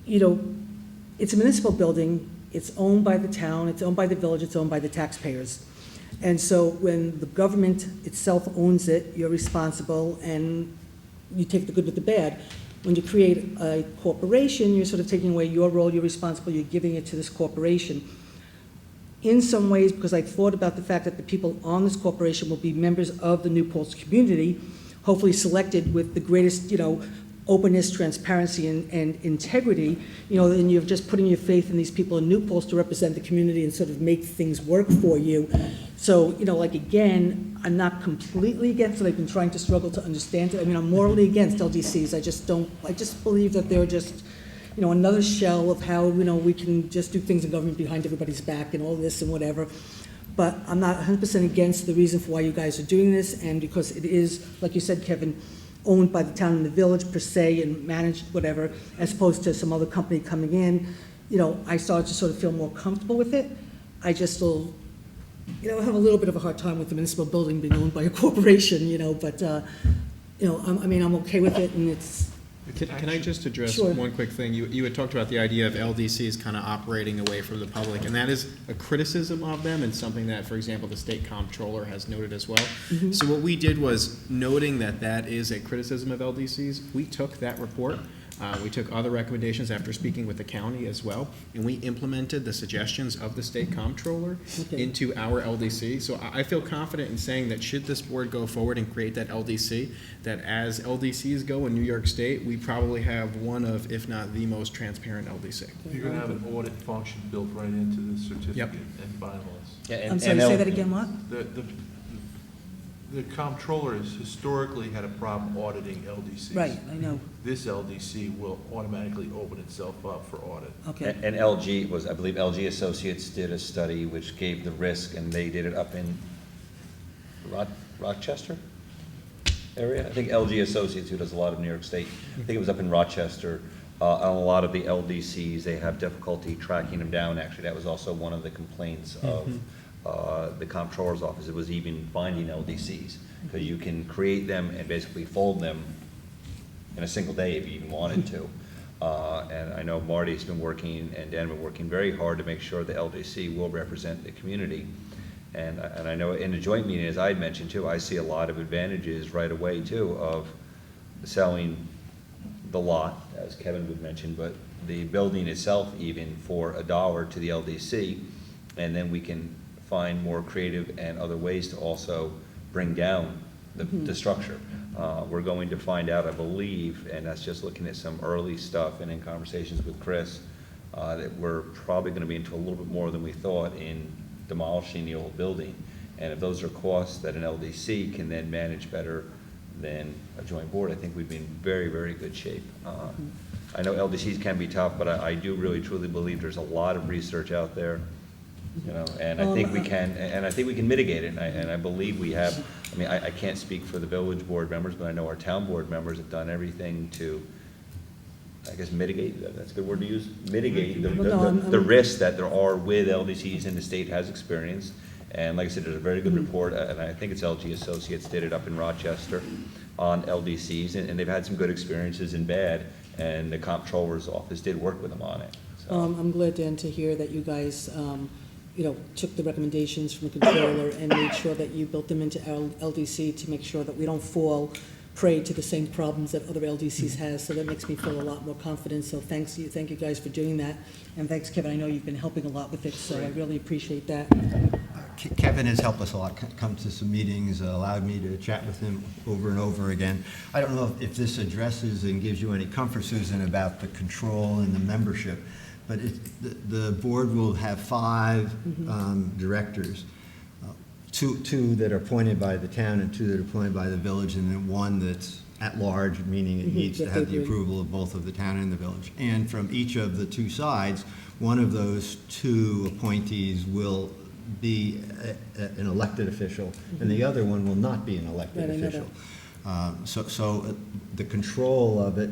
it's a municipal building. It's owned by the town. It's owned by the village. It's owned by the taxpayers. And so when the government itself owns it, you're responsible and you take the good with the bad. When you create a corporation, you're sort of taking away your role, you're responsible, you're giving it to this corporation. In some ways, because I thought about the fact that the people on this corporation will be members of the New Paltz community, hopefully selected with the greatest, openness, transparency, and integrity, and you're just putting your faith in these people in New Paltz to represent the community and sort of make things work for you. So, again, I'm not completely against it. I've been trying to struggle to understand it. I'm morally against LDCs. I just believe that they're just, another shell of how, we can just do things in government behind everybody's back and all this and whatever. But I'm not 100% against the reason for why you guys are doing this, and because it is, like you said, Kevin, owned by the town and the village per se and managed whatever, as opposed to some other company coming in, I started to sort of feel more comfortable with it. I just still, have a little bit of a hard time with the municipal building being owned by a corporation, but, I'm okay with it, and it's. Can I just address Sure. one quick thing? You had talked about the idea of LDCs kind of operating away from the public, and that is a criticism of them and something that, for example, the state comptroller has noted as well. Mhm. So what we did was, noting that is a criticism of LDCs, we took that report, we took other recommendations after speaking with the county as well, and we implemented the suggestions of the state comptroller into our LDC. So I feel confident in saying that should this board go forward and create that LDC, that as LDCs go in New York State, we probably have one of, if not the most transparent LDC. You're going to have an audit function built right into the certificate and bylaws. I'm sorry, say that again, what? The comptroller has historically had a problem auditing LDCs. Right, I know. This LDC will automatically open itself up for audit. Okay. And I believe LG Associates did a study which gave the risk, and they did it up in Rochester area. I think LG Associates, who does a lot of New York State, I think it was up in Rochester. On a lot of the LDCs, they have difficulty tracking them down. Actually, that was also one of the complaints of the comptroller's office. It was even finding LDCs, because you can create them and basically fold them in a single day if you even wanted to. And I know Marty's been working and Dan have been working very hard to make sure the LDC will represent the community. And I know in the joint meeting, as I had mentioned too, I see a lot of advantages right away too of selling the lot, as Kevin would mention, but the building itself even for $1 to the LDC, and then we can find more creative and other ways to also bring down the structure. We're going to find out, I believe, and that's just looking at some early stuff and in conversations with Chris, that we're probably going to be into a little bit more than we thought in demolishing the old building. And if those are costs that an LDC can then manage better than a joint board, I think we'd be in very, very good shape. I know LDCs can be tough, but I do really truly believe there's a lot of research out there, and I think we can, and I think we can mitigate it, and I believe we have. I mean, I can't speak for the village board members, but I know our town board members have done everything to, I guess, mitigate, that's a good word to use, mitigate the risks that there are with LDCs, and the state has experienced. And like I said, there's a very good report, and I think it's LG Associates did it up in Rochester on LDCs, and they've had some good experiences and bad, and the comptroller's office did work with them on it. So. I'm glad, Dan, to hear that you guys, took the recommendations from the controller and made sure that you built them into our LDC to make sure that we don't fall prey to the same problems that other LDCs has. So that makes me feel a lot more confident. So thank you guys for doing that. And thanks, Kevin. I know you've been helping a lot with it, so I really appreciate that. Kevin has helped us a lot, come to some meetings, allowed me to chat with him over and over again. I don't know if this addresses and gives you any comfort, Susan, about the control and the membership, but the board will have 5 directors, two that are appointed by the town and 2 that are appointed by the village, and then 1 that's at large, meaning it needs to If have they the agree. approval of both of the town and the village. And from each of the two sides, one of those two appointees will be an elected official, and the other one will not be an elected Right, I know official. So the control of it,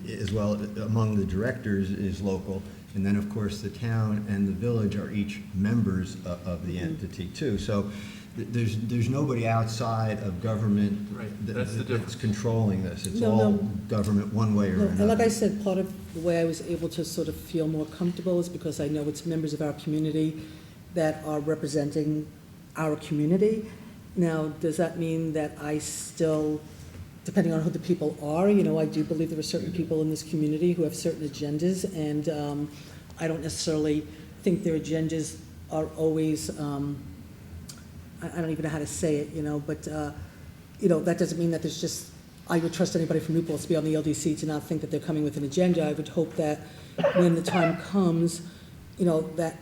as well, among the directors is local, and then, of course, the town and the village are each members of the entity, too. So there's nobody outside of government that's controlling this. It's all government one way or No, another. and like I said, part of the way I was able to sort of feel more comfortable is because I know it's members of our community that are representing our community. Now, does that mean that I still, depending on who the people are, you know, I do believe there are certain people in this community who have certain agendas, and I don't necessarily think their agendas are always, I don't even know how to say it, you know, but, you know, that doesn't mean that there's just, I would trust anybody from New Paltz to be on the LDC to not think that they're coming with an agenda. I would hope that when the time comes, you know, that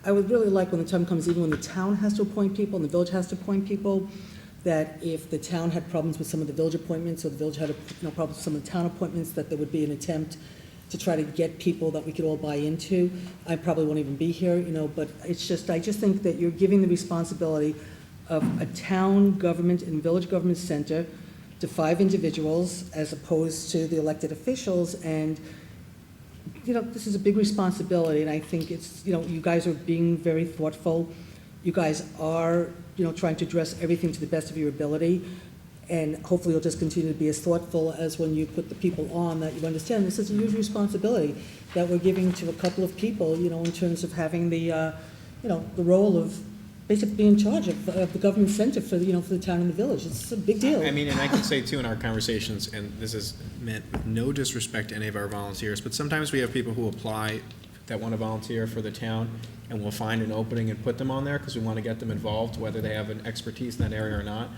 I would really like when the time comes, even when the town has to appoint people and the village has to appoint people, that if the town had problems with some of the village appointments or the village had problems with some of the town appointments, that there would be an attempt to try to get people that we could all buy into. I probably won't even be here, you know, but it's just, I just think that you're giving the responsibility of a town government and village government center to 5 individuals as opposed to the elected officials, and you know, this is a big responsibility, and I think it's, you know, you guys are being very thoughtful. You guys are, you know, trying to address everything to the best of your ability, and hopefully you'll just continue to be as thoughtful as when you put the people on, that you understand this is a huge responsibility that we're giving to a couple of people, you know, in terms of having the, you know, the role of basically being in charge of the government center for, you know, for the town and the village. It's a big deal. I mean, and I can say too in our conversations, and this is meant with no disrespect to any of our volunteers, but sometimes we have people who apply that want to volunteer for the town, and we'll find an opening and put them on there because we want to get them involved, whether they have an expertise in that area or not.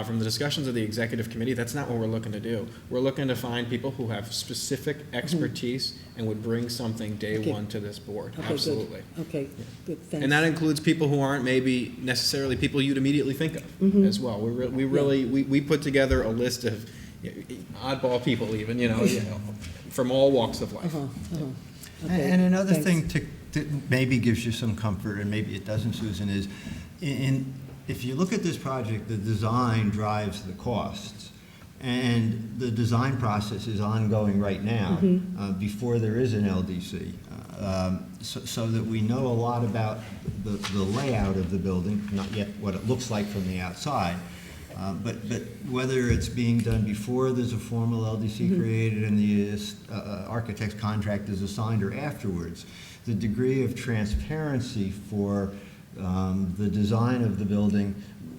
From the discussions of the executive committee, that's not what we're looking to do. We're looking to find people who have specific expertise and would bring something day one to this board. Okay, Absolutely. Good. Okay, good, thanks. And that includes people who aren't maybe necessarily people you'd immediately think of as well. We put together a list of oddball people even, you know, from all walks of life. Okay, And another thanks. thing that maybe gives you some comfort, and maybe it doesn't, Susan, is if you look at this project, the design drives the costs. And the design process is ongoing right now, before there is an LDC. So that we know a lot about the layout of the building, not yet what it looks like from the outside. But whether it's being done before there's a formal LDC created and the architect's contract is assigned, or afterwards, the degree of transparency for the design of the building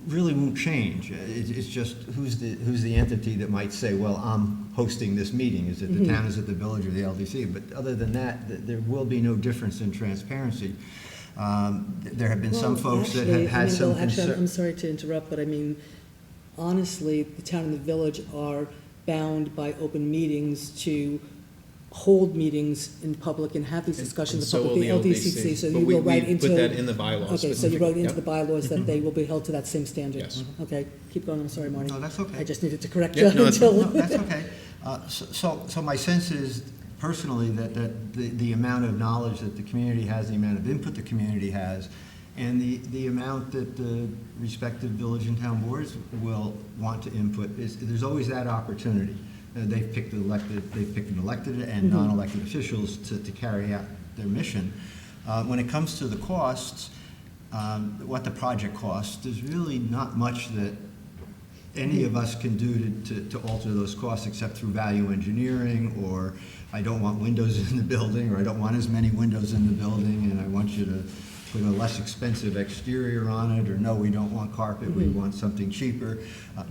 really won't change. It's just who's the entity that might say, well, I'm hosting this meeting. Is it the town, is it the village, or the LDC? But other than that, there will be no difference in transparency. There have been some folks that have had some concern. I'm sorry to interrupt, but I mean, honestly, the town and the village are bound by open meetings to hold meetings in public and have these discussions And in so public. will the LDCC, LDC. so But you we will write put into. that in the bylaws Okay, so you specifically. wrote into Yep. the bylaws that they will be held to that same standard. Yes. Okay, keep going, I'm sorry, Marty. No, that's okay. I just needed to correct Yeah, you no, that's- until. No, that's okay. So my sense is, personally, that the amount of knowledge that the community has, the amount of input the community has, and the amount that the respective village and town boards will want to input, there's always that opportunity. They've picked an elected and non-elected officials to carry out their mission. When it comes to the costs, what the project costs, there's really not much that any of us can do to alter those costs except through value engineering, or I don't want windows in the building, or I don't want as many windows in the building, and I want you to put a less expensive exterior on it, or no, we don't want carpet, we want something cheaper.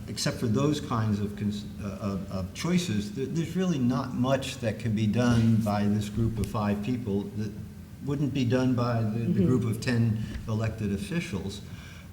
Except for those kinds of choices, there's really not much that can be done by this group of 5 people that wouldn't be done by the group of 10 elected officials.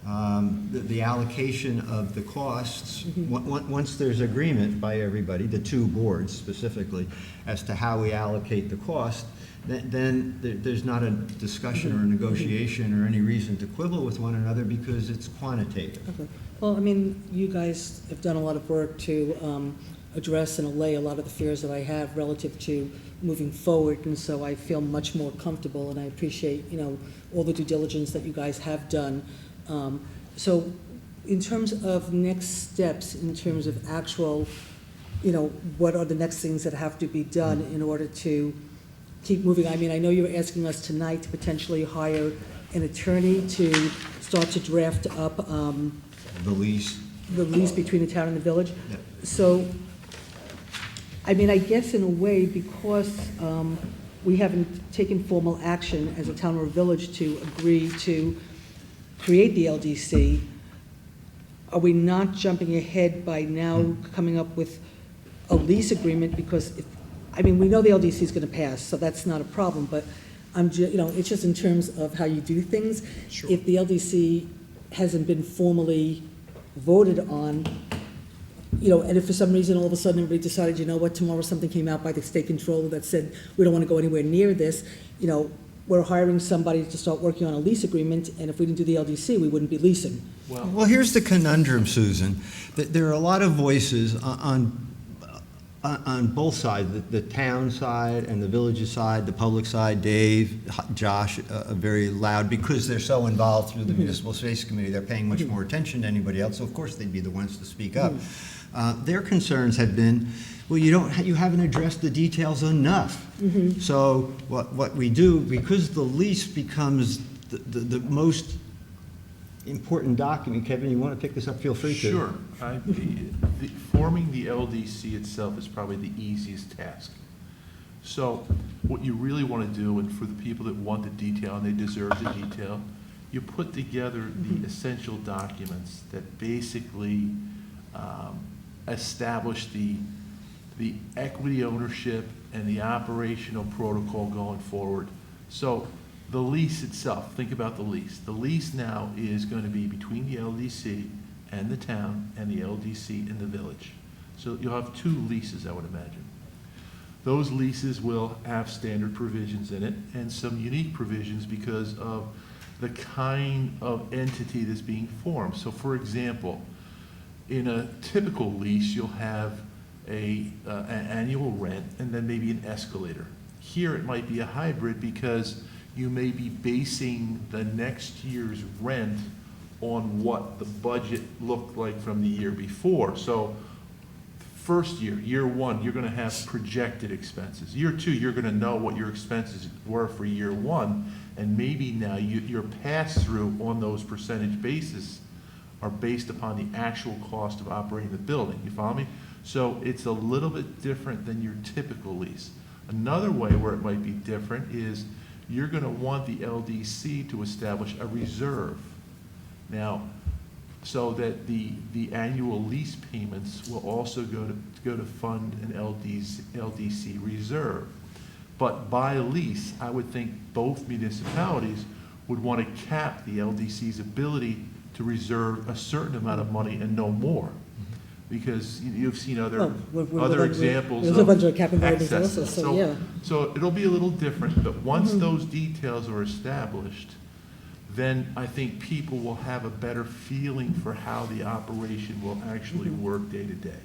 The allocation of the costs, once there's agreement by everybody, the 2 boards specifically, as to how we allocate the cost, then there's not a discussion or a negotiation or any reason to quibble with one another, because it's quantitative. Okay. Well, I mean, you guys have done a lot of work to address and allay a lot of the fears that I have relative to moving forward, and so I feel much more comfortable, and I appreciate, all the due diligence that you guys have done. So in terms of next steps, in terms of actual, what are the next things that have to be done in order to keep moving? I mean, I know you're asking us tonight to potentially hire an attorney to start to draft up The lease. between the town and the village. Yeah. So, I mean, I guess in a way, because we haven't taken formal action as a town or a village to agree to create the LDC, are we not jumping ahead by now coming up with a lease agreement? Because, we know the LDC is going to pass, so that's not a problem, but it's just in terms of how you do things. Sure. If the LDC hasn't been formally voted on, and if for some reason all of a sudden everybody decided, tomorrow something came out by the state controller that said, we don't want to go anywhere near this, we're hiring somebody to start working on a lease agreement, and if we didn't do the LDC, we wouldn't be leasing. Well, here's the conundrum, Susan. There are a lot of voices on both sides, the town side and the village's side, the public side. Dave, Josh, very loud, because they're so involved through the Municipal Space Committee. They're paying much more attention to anybody else, so of course they'd be the ones to speak up. Their concerns have been, well, you haven't addressed the details enough. So what we do, because the lease becomes the most important document. Kevin, you want to pick this up? Feel free to. Sure. Forming the LDC itself is probably the easiest task. So what you really want to do, and for the people that want the detail, and they deserve the detail, you put together the essential documents that basically establish the equity ownership and the operational protocol going forward. So the lease itself, think about the lease. The lease now is going to be between the LDC and the town, and the LDC and the village. So you'll have two leases, I would imagine. Those leases will have standard provisions in it and some unique provisions because of the kind of entity that's being formed. So for example, in a typical lease, you'll have an annual rent and then maybe an escalator. Here it might be a hybrid because you may be basing the next year's rent on what the budget looked like from the year before. So first year one, you're going to have projected expenses. Year two, you're going to know what your expenses were for year one, and maybe now your pass-through on those percentage basis are based upon the actual cost of operating the building. You follow me? So it's a little bit different than your typical lease. Another way where it might be different is you're going to want the LDC to establish a reserve. Now, so that the annual lease payments will also go to fund an LDC reserve. But by lease, I would think both municipalities would want to cap the LDC's ability to reserve a certain amount of money and no more. Because you've seen other examples There's a bunch of cap and excesses. also, so yeah. So it'll be a little different, but once those details are established, then I think people will have a better feeling for how the operation will actually work day to day.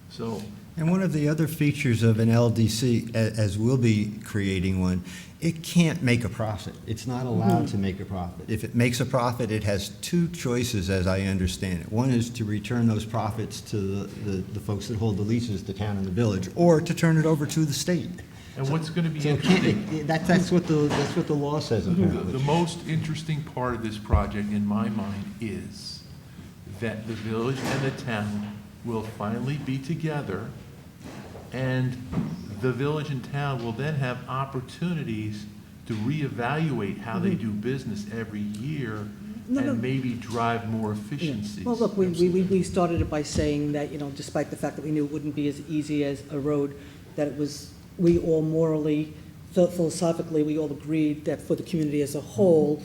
So. And one of the other features of an LDC, as we'll be creating one, it can't make a profit. It's not allowed to make a profit. If it makes a profit, it has two choices, as I understand it. One is to return those profits to the folks that hold the leases, the town and the village, or to turn it over to the state. And what's going to be interesting? That's what the law says, apparently. The most interesting part of this project, in my mind, is that the village and the town will finally be together, and the village and town will then have opportunities to reevaluate how they do business every year and maybe drive more efficiencies. Well, look, we started it by saying that, despite the fact that we knew it wouldn't be as easy as a road, that it was, we all morally, philosophically, we all agreed that for the community as a whole,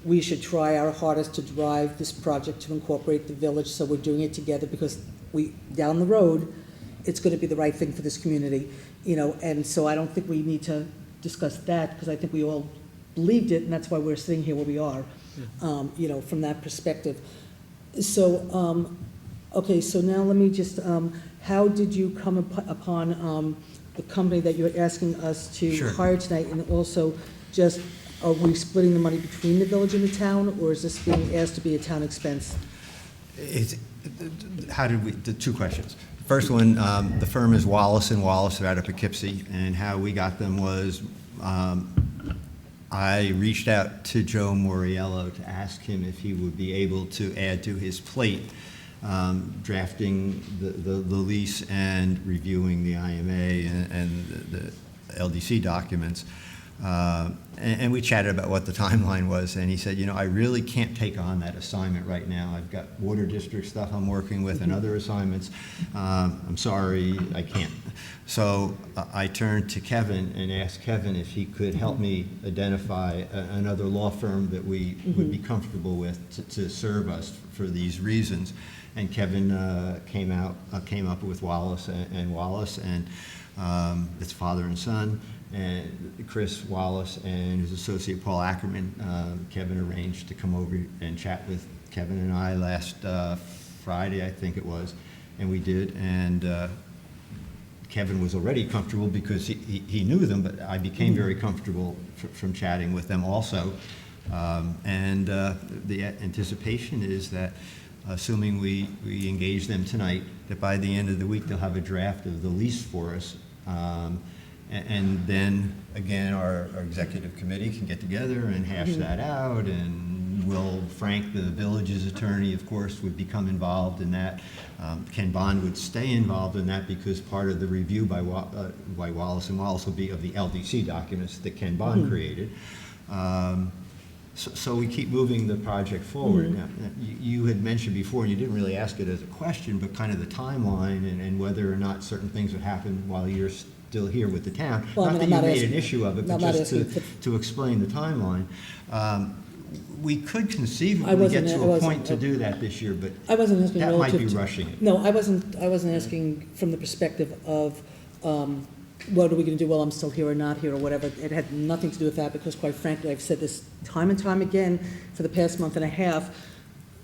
we should try our hardest to drive this project to incorporate the village, so we're doing it together because down the road, it's going to be the right thing for this community, and so I don't think we need to discuss that, because I think we all believed it, and that's why we're sitting here where we are, from that perspective. So, Okay, so now let me just, how did you come upon the company that you're asking us to Sure. hire tonight? And also, just, are we splitting the money between the village and the town, or is this being asked to be a town expense? The two questions. First one, the firm is Wallace & Wallace, they're out of Poughkeepsie, and how we got them was, I reached out to Joe Moriello to ask him if he would be able to add to his plate drafting the lease and reviewing the IMA and the LDC documents. And we chatted about what the timeline was, and he said, I really can't take on that assignment right now. I've got water district stuff I'm working with and other assignments. I'm sorry, I can't. So I turned to Kevin and asked Kevin if he could help me identify another law firm that we would be comfortable with to serve us for these reasons. And Kevin came up with Wallace and Wallace, and it's father and son. And Chris Wallace and his associate Paul Ackerman, Kevin arranged to come over and chat with Kevin and I last Friday, I think it was, and we did. And Kevin was already comfortable because he knew them, but I became very comfortable from chatting with them also. And the anticipation is that, assuming we engage them tonight, that by the end of the week they'll have a draft of the lease for us. And then, again, our executive committee can get together and hash that out, and Frank, the village's attorney, of course, would become involved in that. Ken Bond would stay involved in that because part of the review by Wallace & Wallace will be of the LDC documents that Ken Bond created. So we keep moving the project forward. Now, you had mentioned before, and you didn't really ask it as a question, but kind of the timeline and whether or not certain things would happen while you're still here with the town. Well, not that you made an issue of it, but just asking to explain the timeline. We could conceivably get to a point to do that this year, but I wasn't asking that might be relative to- rushing it. No, I wasn't asking from the perspective of, what are we going to do while I'm still here or not here or whatever. It had nothing to do with that because, quite frankly, I've said this time and time again for the past month and a half.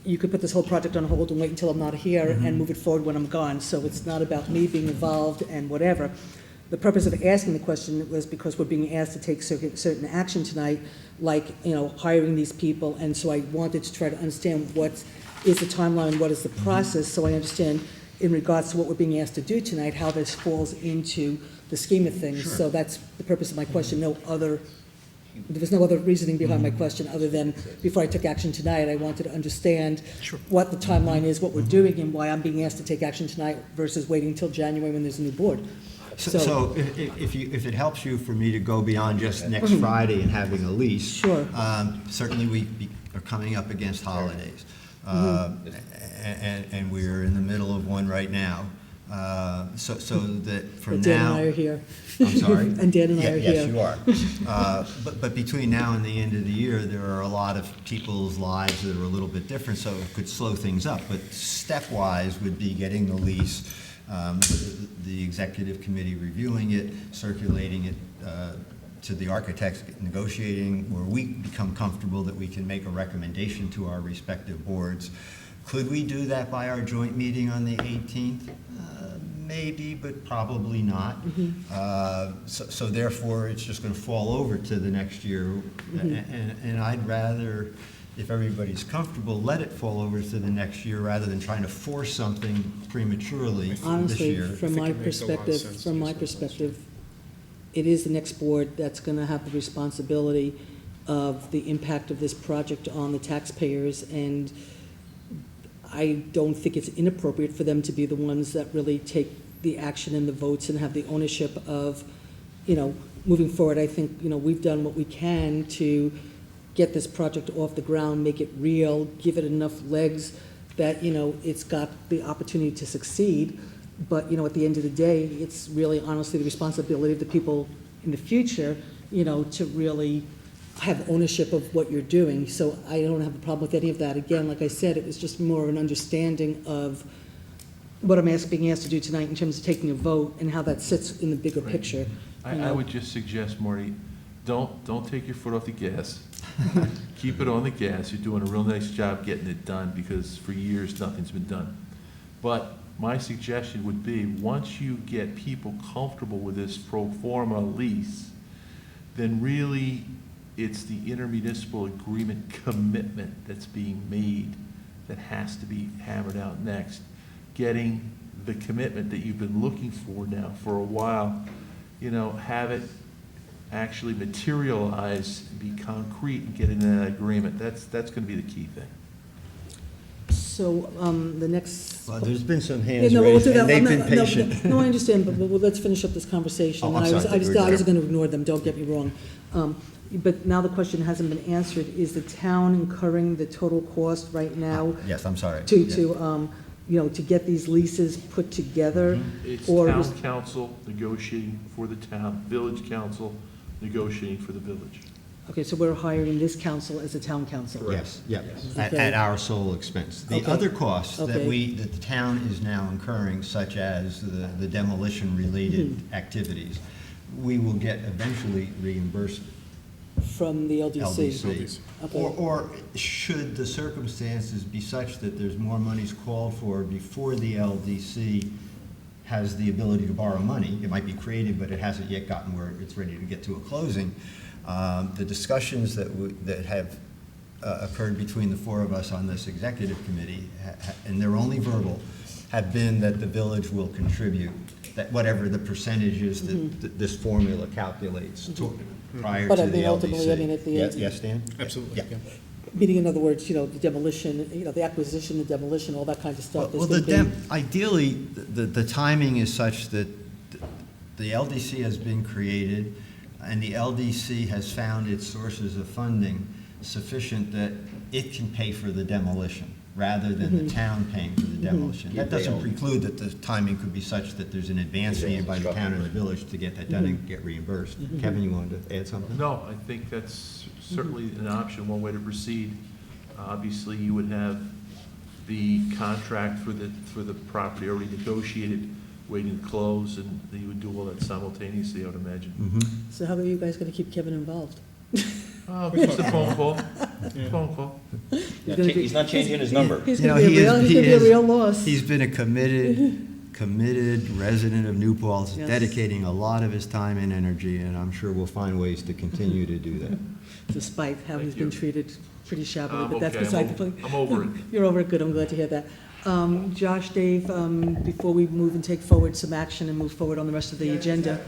You could put this whole project on hold and wait until I'm not here and move it forward when I'm gone. So it's not about me being involved and whatever. The purpose of asking the question was because we're being asked to take certain action tonight, like, hiring these people. And so I wanted to try to understand what is the timeline, what is the process, so I understand in regards to what we're being asked to do tonight, how this falls into the scheme of things. Sure. So that's the purpose of my question. There was no other reasoning behind my question other than before I took action tonight, I wanted to understand what the timeline is, what we're doing, and why I'm being asked to take action tonight versus waiting until January when there's a new board. So if it helps you for me to go beyond just next Friday and having a lease. Sure. Certainly we are coming up against holidays. And we're in the middle of one right now. So that from now. Dan and I are here. I'm sorry? And Dan and I are here. Yes, you are. But between now and the end of the year, there are a lot of people's lives that are a little bit different, so it could slow things up. But stepwise would be getting the lease, the executive committee reviewing it, circulating it to the architects, negotiating where we become comfortable that we can make a recommendation to our respective boards. Could we do that by our joint meeting on the 18th? Maybe, but probably not. So therefore, it's just going to fall over to the next year. And I'd rather, if everybody's comfortable, let it fall over to the next year rather than trying to force something prematurely this year. Honestly, from my perspective, it is the next board that's going to have the responsibility of the impact of this project on the taxpayers, and I don't think it's inappropriate for them to be the ones that really take the action and the votes and have the ownership of, moving forward. I think, we've done what we can to get this project off the ground, make it real, give it enough legs that, it's got the opportunity to succeed. But, at the end of the day, it's really honestly the responsibility of the people in the future, to really have ownership of what you're doing. So I don't have a problem with any of that. Again, like I said, it was just more of an understanding of what I'm being asked to do tonight in terms of taking a vote and how that sits in the bigger picture. I would just suggest, Marty, don't take your foot off the gas. Keep it on the gas. You're doing a real nice job getting it done because for years nothing's been done. But my suggestion would be, once you get people comfortable with this pro forma lease, then really it's the intermunicipal agreement commitment that's being made that has to be hammered out next. Getting the commitment that you've been looking for now for a while, have it actually materialize, be concrete, and get in that agreement. That's going to be the key thing. So, the next. Well, there's been some Yeah, hands no, we'll raised, do that. and they've I'm been not- no, patient. No, I understand, but let's finish up this conversation. Oh, I'm I sorry, was I thought we were I was done. going to ignore them, don't get me wrong. But now the question hasn't been answered. Is the town incurring the total cost right now Yes, I'm sorry. to get these leases put together? It's Or town is- council negotiating for the town, village council negotiating for the village. Okay, so we're hiring this council as a town council? Yes, yeah, Okay. at our sole expense. The Okay. other costs that Okay. that the town is now incurring, such as the demolition-related activities, we will get eventually reimbursed. From the LDC? LDC. Okay. Or should the circumstances be such that there's more monies called for before the LDC has the ability to borrow money, it might be created, but it hasn't yet gotten where it's ready to get to a closing. The discussions that have occurred between the four of us on this executive committee, and they're only verbal, have been that the village will contribute, that whatever the percentage is that this formula calculates prior But to I the mean, LDC. ultimately, I mean, at the end- Yes, Dan? Absolutely. Yeah. Meaning, in other words, the demolition, the acquisition, the demolition, all that kind of stuff. Well, ideally, the timing is such that the LDC has been created, and the LDC has found its sources of funding sufficient that it can pay for the demolition, rather than the town paying for the demolition. That doesn't preclude that the timing could be such that there's an advance made by the town and the village to get that done and get reimbursed. Kevin, you wanted to add something? No, I think that's certainly an option, one way to proceed. Obviously, you would have the contract for the property already negotiated, waiting to close, and you would do all that simultaneously, I would imagine. So how are you guys going to keep Kevin involved? Just a phone call, phone call. He's not changing his number. He's going to be a real loss. He's been a committed resident of New Paltz, Yes. dedicating a lot of his time and energy, and I'm sure we'll find ways to continue to do that. Despite how he's been treated pretty shabbily, but that's Okay, beside the point. I'm over it. You're over it, good, I'm glad to hear that. Josh, Dave, before we move and take forward some action and move forward on the rest of the agenda,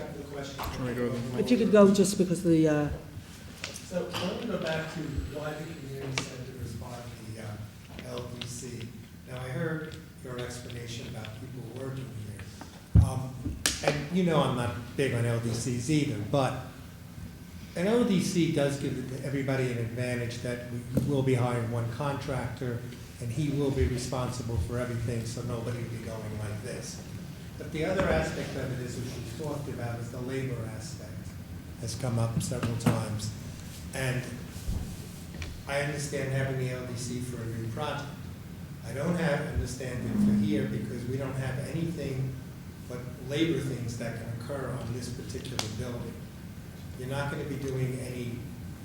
if you could go just because the, So I want to go back to why the community center is part of the LDC. Now, I heard your explanation about people working here. And I'm not big on LDCs either, but an LDC does give everybody an advantage that we will be hiring one contractor and he will be responsible for everything, so nobody will be going like this. But the other aspect of it is, which we've talked about, is the labor aspect. Has come up several times. And I understand having the LDC for a new project. I don't understand it for here because we don't have anything but labor things that can occur on this particular building. You're not going to be doing any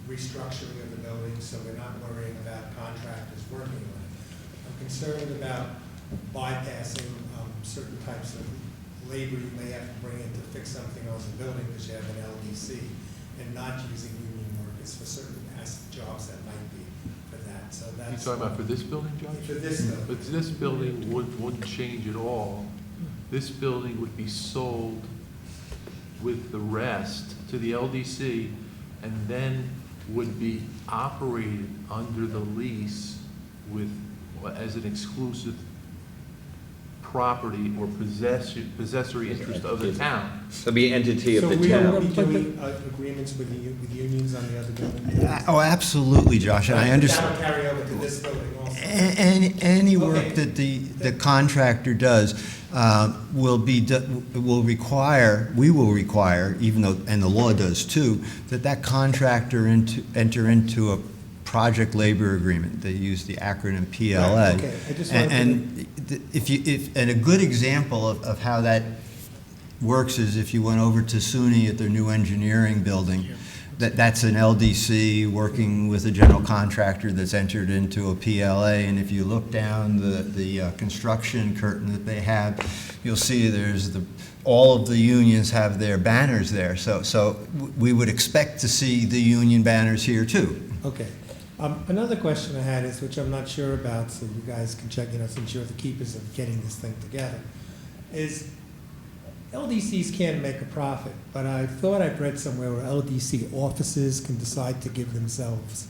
restructuring of the building, so we're not worrying about contractors working on it. I'm concerned about bypassing certain types of labor you may have to bring in to fix something on the building because you have an LDC, and not using union workers for certain jobs that might be for that. So that's. You talking about for this building, Josh? For this building. But this building wouldn't change at all. This building would be sold with the rest to the LDC, and then would be operated under the lease with, as an exclusive property or possessory interest of the town. So be an entity of So the we town. will be doing agreements with unions on the other building? Oh, absolutely, Josh, and I understand. That'll carry over to this building also? Any work that the contractor does we will require, even though, and the law does too, that contractor enter into a project labor agreement. They use the acronym PLA. Right, okay. I just wanted And a good example of how that works is if you went over to SUNY at their new engineering building, that's an LDC working with a general contractor that's entered into a PLA, and if you look down the construction curtain that they have, you'll see there's all of the unions have their banners there, so we would expect to see the union banners here too. Okay. Another question I had is, which I'm not sure about, so you guys can check, since you're the keepers of getting this thing together, is LDCs can make a profit, but I thought I'd read somewhere where LDC offices can decide to give themselves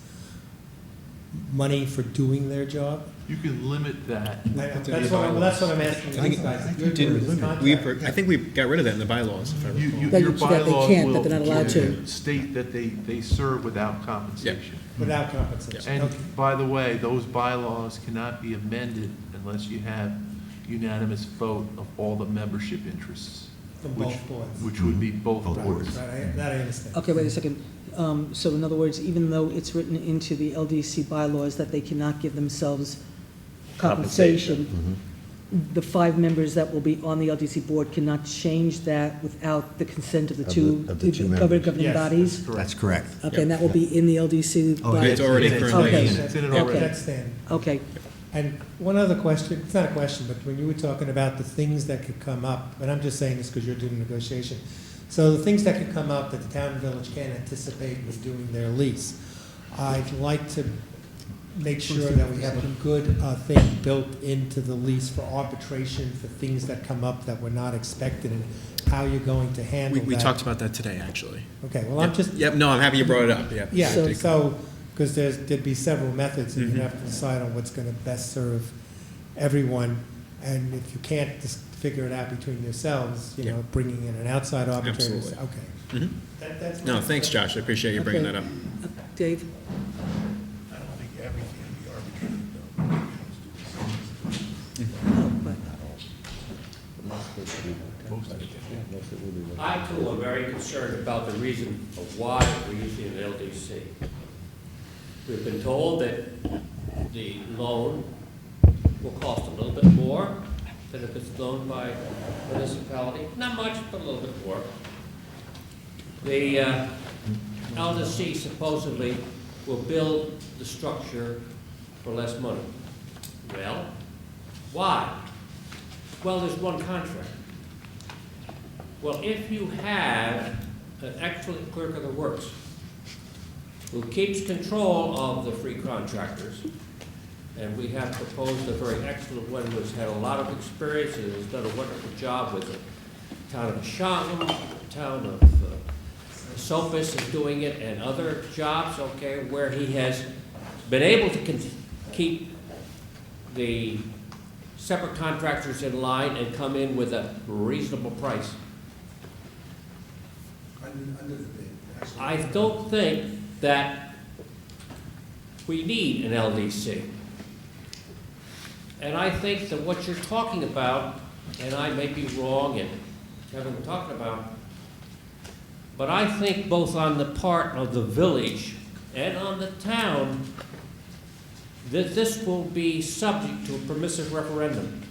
money for doing their job. You can limit that. That's what I'm asking these guys. I think we got rid of that in the bylaws, if I recall. Your That they bylaws can't, will that they're not allowed to. state that they serve without compensation. Without compensation. And Okay. by the way, those bylaws cannot be amended unless you have unanimous vote of all the membership interests. From both boards. Which would be both boards. Right, that I understand. Okay, wait a second. So in other words, even though it's written into the LDC bylaws that they cannot give themselves compensation, the 5 members that will be on the LDC board cannot change that without the consent of the two governing Yes, bodies? That's correct. Okay, and that will be in the LDC? Oh, bylaws? It's already currently Okay. in it. It's in it Okay. already. That's standard. Okay. And one other question, it's not a question, but when you were talking about the things that could come up, and I'm just saying this because you're doing negotiation, so the things that could come up that the town and village can't anticipate with doing their lease, I'd like to make sure that we have a good thing built into the lease for arbitration for things that come up that were not expected, and how you're going to handle that. We talked about that today, actually. Okay, well, I'm just. Yep, no, I'm happy you brought it up, yeah. Yeah, so, because there'd be several methods, and you have to decide on what's gonna best serve everyone. And if you can't just figure it out between yourselves, bringing in an outside arbitrator. Absolutely. Okay. That's No, thanks, Josh, I appreciate you bringing that up. Dave? I don't think everything can be arbitrated, I too am very concerned about the reason of why we're using an LDC. We've been told that the loan will cost a little bit more than if it's loaned by municipality. Not much, but a little bit more. The LDC supposedly will build the structure for less money. Well, why? Well, there's one contract. Well, if you have an excellent clerk of the works who keeps control of the free contractors, and we have proposed a very excellent one who's had a lot of experience and has done a wonderful job with the town of Ashawam, the town of Sopus is doing it, and other jobs, okay, where he has been able to keep the separate contractors in line and come in with a reasonable price. Under the bid. I don't think that we need an LDC. And I think that what you're talking about, and I may be wrong, and Kevin we're talking about, but I think both on the part of the village and on the town, that this will be subject to a permissive referendum.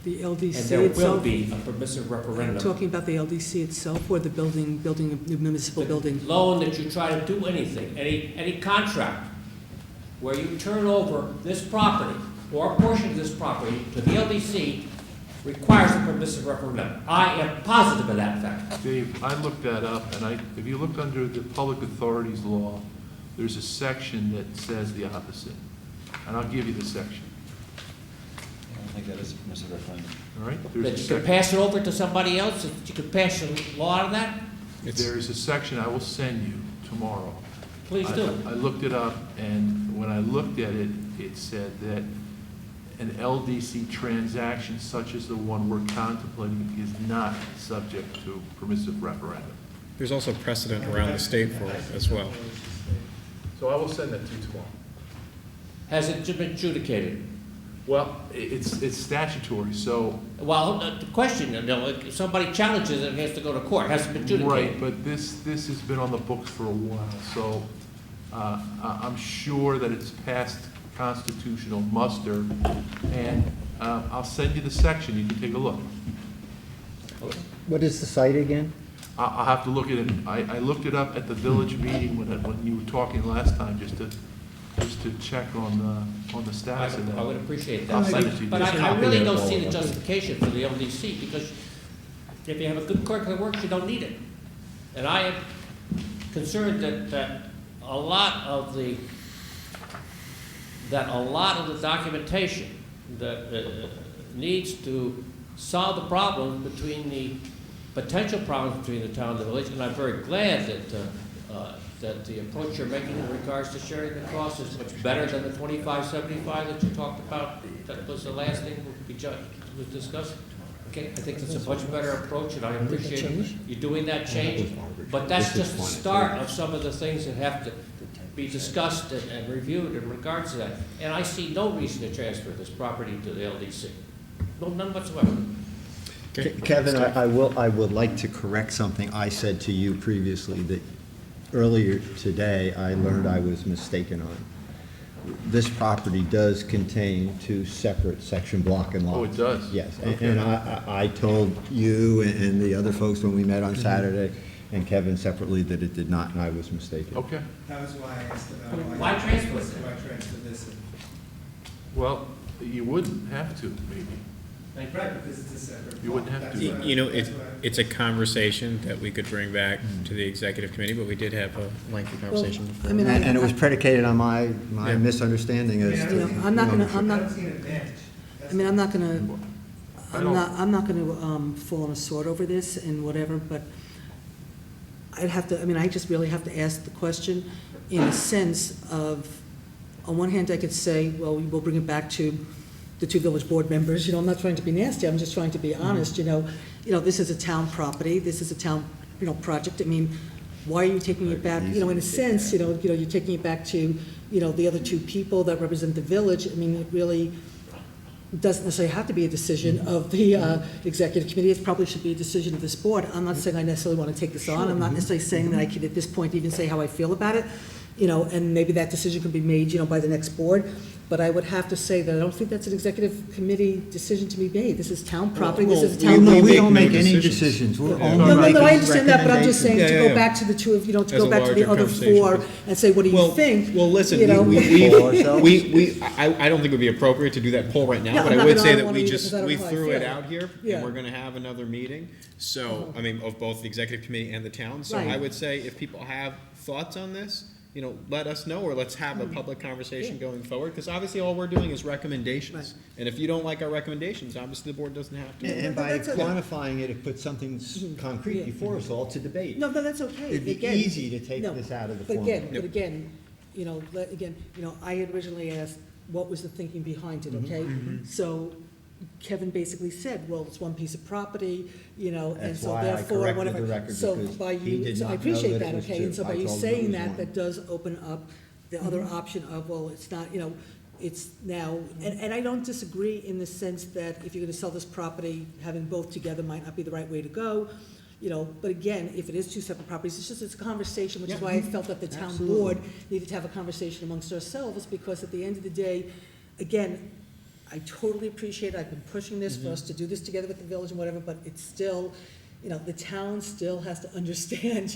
The LDC And there will itself? be a permissive referendum. Talking about the LDC itself or the building a new municipal building? Loan that you try to do anything, any contract, where you turn over this property or a portion of this property to the LDC requires a permissive referendum. I am positive of that fact. Dave, I looked that up, and if you look under the public authorities law, there's a section that says the opposite. And I'll give you the section. I don't think that is a permissive referendum. All right? That you could pass it over to somebody else, that you could pass a law out of that? There is a section I will send you tomorrow. Please do. I looked it up, and when I looked at it, it said that an LDC transaction such as the one we're contemplating is not subject to permissive referendum. There's also precedent around the state for it as well. So I will send that to you tomorrow. Has it been adjudicated? Well, it's statutory, so. Well, the question, if somebody challenges it, it has to go to court, has it been adjudicated? Right, but this has been on the books for a while, so I'm sure that it's passed constitutional muster, and I'll send you the section, you can take a look. What is the site again? I'll have to look at it. I looked it up at the village meeting when you were talking last time, just to check on the status of that. I would appreciate that. I'll send it to you. But Just I copy really it. don't see the justification for the LDC, because if you have a good clerk that works, you don't need it. And I am concerned that a lot of the documentation that needs to solve the problem between the potential problems between the town and the village, and I'm very glad that the approach you're making in regards to sharing the cost is much better than the 25/75 that you talked about. That was the last thing was discussed. Okay, I think that's a much better approach, and I appreciate you doing that change. But that's just the start of some of the things that have to be discussed and reviewed in regards to that. And I see no reason to transfer this property to the LDC. No, none whatsoever. Kevin, I would like to correct something I said to you previously that earlier today I learned I was mistaken on. This property does contain 2 separate section block and lots. Oh, it does? Yes, Okay. and I told you and the other folks when we met on Saturday, and Kevin separately, that it did not, and I was mistaken. Okay. That was why I asked about Why transfer it? Why transfer this? Well, you wouldn't have to, maybe. Right, because it's a separate. You wouldn't have to. You know, it's a conversation that we could bring back to the executive committee, but we did have a lengthy conversation before. I mean, And it was predicated on my Yeah. misunderstanding as to. You know, I'm not gonna, I don't see an advantage. I mean, I'm not gonna, I don't- I'm not gonna fall on a sword over this and whatever, but I'd have to, I mean, I just really have to ask the question in a sense of, on one hand, I could say, well, we'll bring it back to the 2 village board members. You know, I'm not trying to be nasty, I'm just trying to be honest, you know, this is a town property, this is a town, project. I mean, why are you taking it back, in a sense, you're taking it back to, the other 2 people that represent the village. I mean, it really doesn't necessarily have to be a decision of the executive committee. It probably should be a decision of this board. I'm not saying I necessarily want to take this on. I'm not necessarily saying that I could at this point even say how I feel about it, and maybe that decision could be made, by the next board. But I would have to say that I don't think that's an executive committee decision to be made. This is town property, this is a town. No, we don't make make any decisions. decisions. We're No, only making I understand that, but I'm just saying, to Yeah, go yeah. back to the 2 of, to As go a back to the larger other conversation. 4 and say, what do you think? Well, listen, You know? I don't think it would be appropriate to do that poll right now, Yeah, but I'm I not would gonna- say I that don't we wanna just, either, 'cause I we don't know how I threw it feel. out here, Yeah. and we're gonna have another meeting, so, of both the executive committee and the town. So Right. I would say if people have thoughts on this, let us know, or let's have a public conversation going forward, because obviously all we're doing is recommendations. And if you don't like our recommendations, obviously the board doesn't have to. And by That's okay. quantifying it, it puts something concrete Yeah. before us all to debate. No, that's okay. It'd be Again, easy to take no, this out of the But formula. again, I had originally asked, what was the thinking behind it, okay? So Kevin basically said, well, it's one piece of property, and That's so why I therefore, corrected whatever. the record, So because by he you, did so I not know appreciate that that, it was okay? 2. And so by I you told him it saying was that, 1. that does open up the other option of, well, it's not, it's now, and I don't disagree in the sense that if you're gonna sell this property, having both together might not be the right way to go. But again, if it is 2 separate properties, it's a conversation, which is why I felt that the town Absolutely. board needed to have a conversation amongst ourselves, because at the end of the day, again, I totally appreciate it. I've been pushing this for us to do this together with the village and whatever, but it's still, the town still has to understand,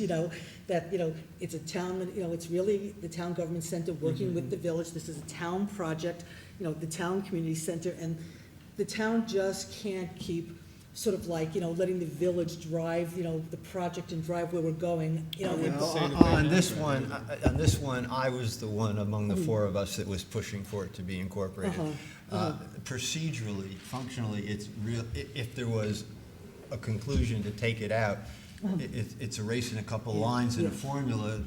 that, it's a town, it's really the town government center working with the village. This is a town project, the town community center, and the town just can't keep sort of like, letting the village drive, the project and drive where we're going, On this one, I was the one among the 4 of us that was pushing for it to be incorporated. Procedurally, functionally, it's real, if there was a conclusion to take it out, it's erasing a couple lines in a formula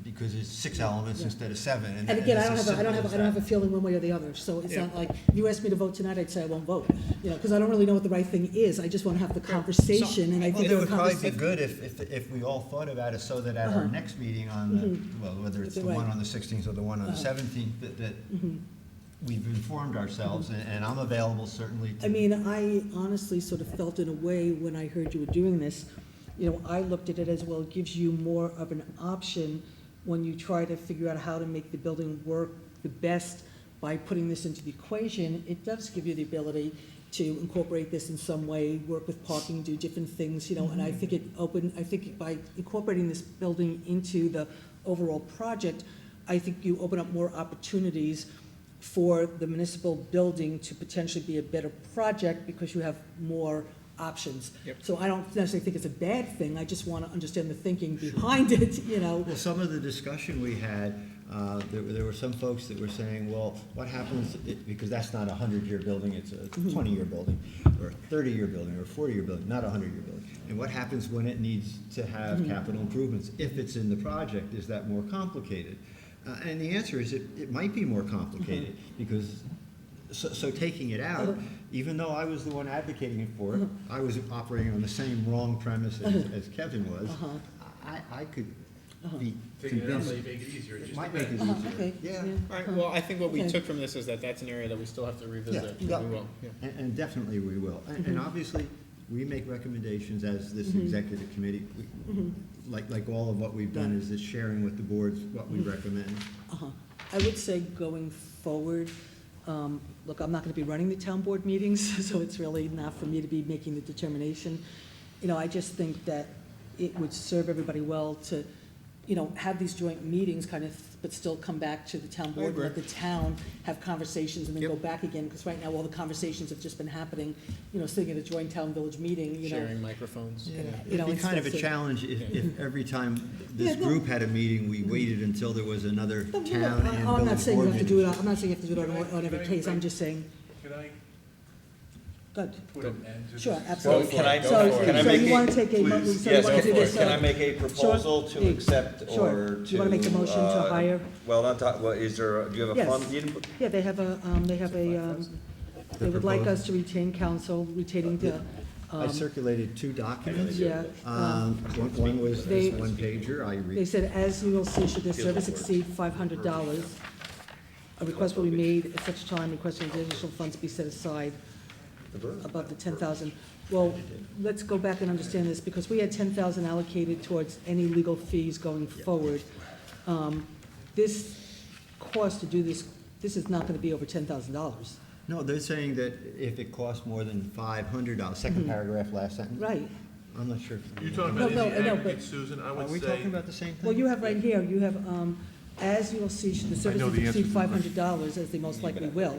because it's 6 elements instead of 7. And again, I it's don't as simple as have a that. feeling one way or the other, so it's not like, if you asked me to vote tonight, I'd say I won't vote, because I don't really know what the right thing is. I just want to have the conversation, and I Well, think it the would probably be conversation. good if we all thought about it, so that at our next meeting on the, well, whether it's the Right. one on the 16th or the one on the 17th, that we've informed ourselves, and I'm available certainly to. I mean, I honestly sort of felt in a way when I heard you were doing this, I looked at it as, well, it gives you more of an option when you try to figure out how to make the building work the best by putting this into the equation. It does give you the ability to incorporate this in some way, work with parking, do different things, you know, and I think I think by incorporating this building into the overall project, I think you open up more opportunities for the municipal building to potentially be a better project because you have more options. Yep. So I don't necessarily think it's a bad thing, I just want to understand the thinking behind it, you know. Well, some of the discussion we had, there were some folks that were saying, well, what happens, because that's not a 100-year building, it's a 20-year building, or a 30-year building, or a 40-year building, not a 100-year building. And what happens when it needs to have capital improvements? If it's in the project, is that more complicated? And the answer is it might be more complicated, because, so taking it out, even though I was the one advocating for it, I was operating on the same wrong premise as Kevin was, I could be Taking it out convinced. might make it easier. It just might a make bit. it easier. Okay. Yeah. All right, well, I think what we Okay. took from this is that that's an area that we still have to revisit. Yeah. We will, yeah. And definitely we will. And obviously, we make recommendations as this executive committee. Like all of what we've done is just sharing with the boards what we recommend. I would say going forward, look, I'm not going to be running the town board meetings, so it's really not for me to be making the determination. You know, I just think that it would serve everybody well to, you know, have these joint meetings kind of, but still come back to the town board, and let the town have conversations and then go back again, because right now all the conversations have just been happening, you know, sitting at a joint town village meeting, you know. Sharing microphones. You know, It'd be and kind of a stuff, so- challenge if every time this Yeah, no. group had a meeting, we waited until there was another No, no, town no, and I'm not village saying you board have to do it, meeting. I'm not saying you have to do it on every case, I'm just saying, Can I good. put an end to this? Sure, absolutely. Can I- So, can I so make you a- want to take a, so you Yes, want to do of course. this? Can I make a proposal to Sure. accept Sure. or to? Do you want to make the motion to hire? Well, not to, well, is there, do you have a Yes. fund? You didn't- Yeah, they have a, they would like us to retain counsel, retaining the, I circulated two documents. yeah. One was They- this one pager, I They read. said, as you will see, should their service exceed $500, a request will be made at such time requesting additional funds be set aside above the 10,000. Well, let's go back and understand this, because we had 10,000 allocated towards any legal fees going forward. This cost to do this, this is not going to be over $10,000. No, they're saying that if it costs more than $500, second paragraph, last sentence. Right. I'm not sure. You're talking No, about no, in I the know, aggregate, but- Susan, I Are would we say. talking about the same thing? Well, you have right here, you have, as you will see, should the know services the answer exceed to the question. $500, as they most likely will,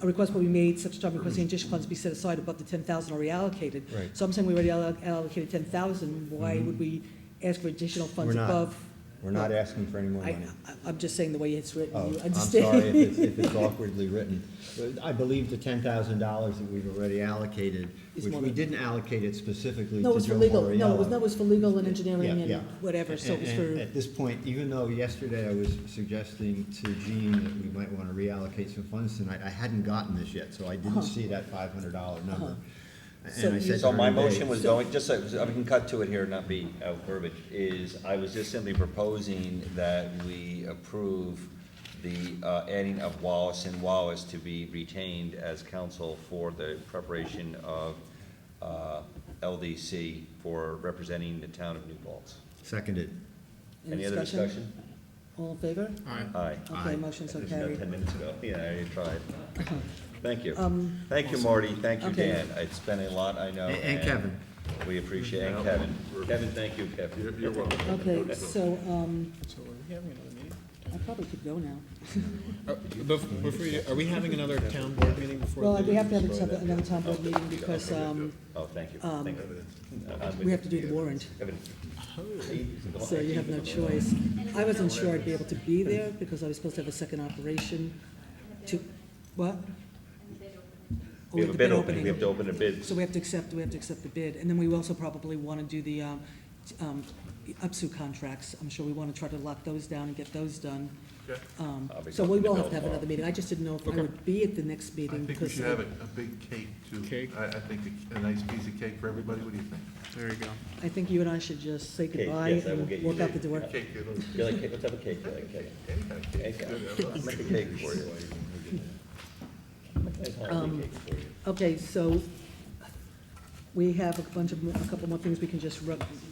a request will be made such time requesting additional funds be set aside above the 10,000 already allocated. Right. So I'm saying we already allocated 10,000, why would we ask for additional funds We're not. above? We're not asking for any more I, money. I'm just saying the way it's written, Oh, you I'm understand? sorry if it's awkwardly written. But I believe the $10,000 that we've already allocated, Is which more we than- didn't allocate it specifically No, it to was for Joe legal, no, Moriello. it was for legal and engineering Yeah, yeah. and whatever, so it was And for, at this point, even though yesterday I was suggesting to Gene that we might want to reallocate some funds tonight, I hadn't gotten this yet, so I didn't see that $500 number. So And I you- said So my during the day, motion was going, just so, we can cut to it here, not be out of verbiage, is I was just simply proposing that we approve the adding of Wallace and Wallace to be retained as counsel for the preparation of LDC for representing the town of New Paltz. Seconded. Any other discussion? All in favor? Aye. Okay, motion so This is about carried. 10 minutes ago, yeah, I tried. Thank you. Um, Thank you, Marty, thank you, Okay. Dan, it's been a lot, I know. And Kevin. We appreciate, and Kevin. Kevin, thank you, Kevin. You're welcome. Okay, so, So are we having another meeting? I probably could go now. Before you, are we having another town board meeting before? Well, the- we have to have another town board meeting because, Oh, thank you, thank you. we have to do the warrant, Kevin. so you have no choice. I wasn't sure I'd be able to be there because I was supposed to have a second operation to, what? Oh, We have a the bid opening, we have to open a bid. So we have to accept the bid, and then we also probably want to do the UPSU contracts. I'm sure we want to try to lock those down and get those done. Okay. I'll be So we talking to will Bill have to have tomorrow. another meeting. I just didn't know if I would be at the next I meeting think we because. should have a big cake too. Cake? I think a nice piece of cake for everybody, what do you think? There you go. I think you and I should just say Cake, goodbye yes, I will and get you walk out cake. the door. Cake, a little- You like cake, let's have a cake, you like cake. any kind of cake. Cake, Good, I I'll love make a it. cake for you. Nice holiday cake for you. Okay, so we have a couple more things we can just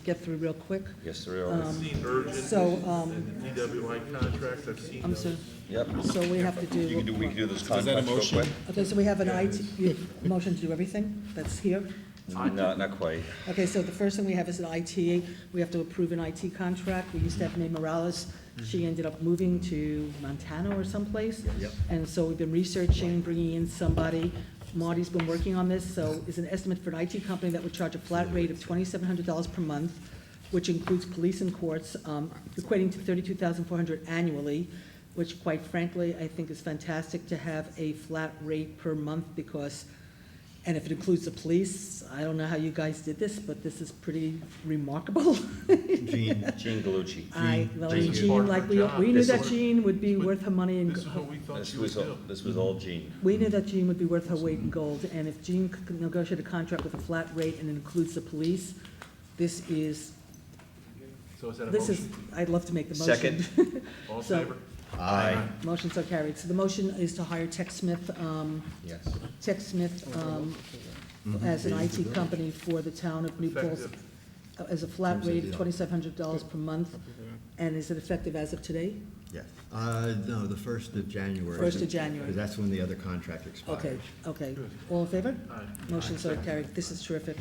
get through real quick. Yes, there are. I've seen urgent So, and DWI contracts, I've seen I'm those. sorry. Yep. So we have to do. We can do those Is that a contracts real motion? quick. Okay, so we have an motion to do everything that's here. No, not quite. Okay, so the first thing we have is an IT. We have to approve an IT contract. We used to have May Morales. She ended up moving to Montana or someplace. Yep. And so we've been researching, bringing in somebody. Marty's been working on this, so it's an estimate for an IT company that would charge a flat rate of $2,700 per month, which includes police and courts, equating to $32,400 annually, which quite frankly, I think is fantastic to have a flat rate per month because, and if it includes the police, I don't know how you guys did this, but this is pretty remarkable. Gene. Gene Galucci. Jean, like we knew that Jean would be worth her money in This is what we thought she would do. This was all Gene. We knew that Jean would be worth her weight in gold, and if Jean could negotiate a contract with a flat rate and includes the police, this is, So is that a this is, motion? I'd love to make the motion. Second. All in So- favor? Aye. Motion so carried. So the motion is to hire Tech Smith, Yes. as an IT company for the town of New Paltz, Effective. as a flat rate of $2,700 per month. And is it effective as of today? Yes. No, the 1st of January. 1st of January. Because that's when the other contract expires. Okay. All in favor? Aye. Motion so carried. This is terrific.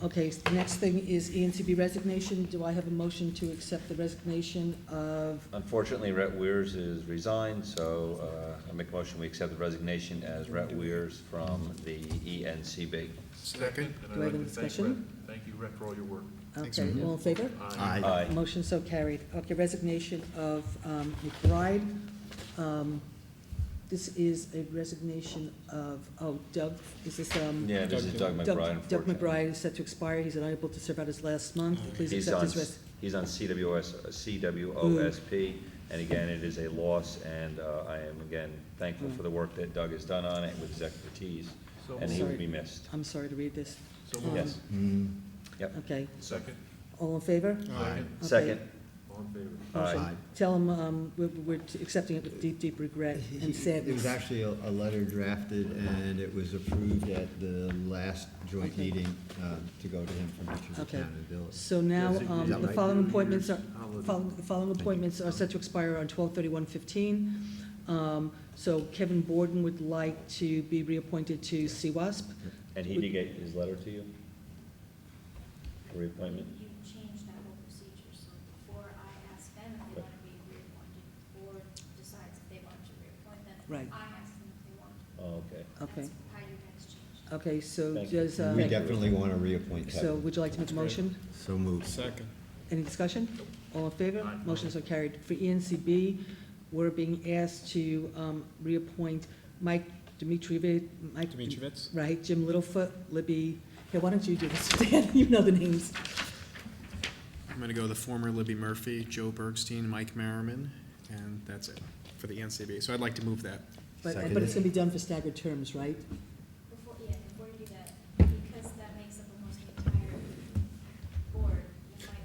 Okay, the next thing is ENCB resignation. Do I have a motion to accept the resignation of, Unfortunately, Rhett Weirs is resigned, so I make a motion, we accept the resignation as Rhett Weirs from the ENCB. Second. And Do I have I'd like any to thank discussion? Rhett. Thank you, Rhett, for all your work. okay, all in favor? Aye. Aye. Motion so carried. Okay, resignation of McBride. This is a resignation of, Doug, is this, Yeah, this is Doug McBride, Doug unfortunately. McBride is set to expire. He's unable to serve out his last month. Please accept his He's on CWOSP, and again, it is a loss, and I am again thankful for the work that Doug has done on it with his expertise, So and he will Sorry. be missed. I'm sorry to read this. So Yes. Yep. Okay, Second. all in favor? Aye. Okay. Second. All in favor? Motion. Aye. Tell him we're accepting it with deep, deep regret and It was sadness. actually a letter drafted, and it was approved at the last joint Okay. meeting to go to him from each of the Okay. town and village. So now, Yes, is that the right? following appointments are, Holiday. the following appointments are set to expire on 12/31/15. So Kevin Borden would like to be reappointed to CWASP. And he did get his letter to you? For reappointment? You changed that whole procedure, so before I ask them if they want to be reappointed, or decides if they want to reappoint them. Right. I ask them if they want. Oh, okay. Okay, That's how you guys changed. okay, so Thank you. does, We definitely want to reappoint so Kevin. would you like to make a motion? So moved. Second. Any discussion? All in favor? Aye. Motion so carried. For ENCB, we're being asked to reappoint Mike Dimitrievitz? Right, Jim Littlefoot, Libby, hey, why don't you do this, Dan? You know the names. I'm gonna go the former Libby Murphy, Joe Bergstein, Mike Merriman, and that's it for the NCB. So I'd like to move that. But Seconded. it's gonna be done for staggered terms, right? Before you do that, because that makes up almost the entire board,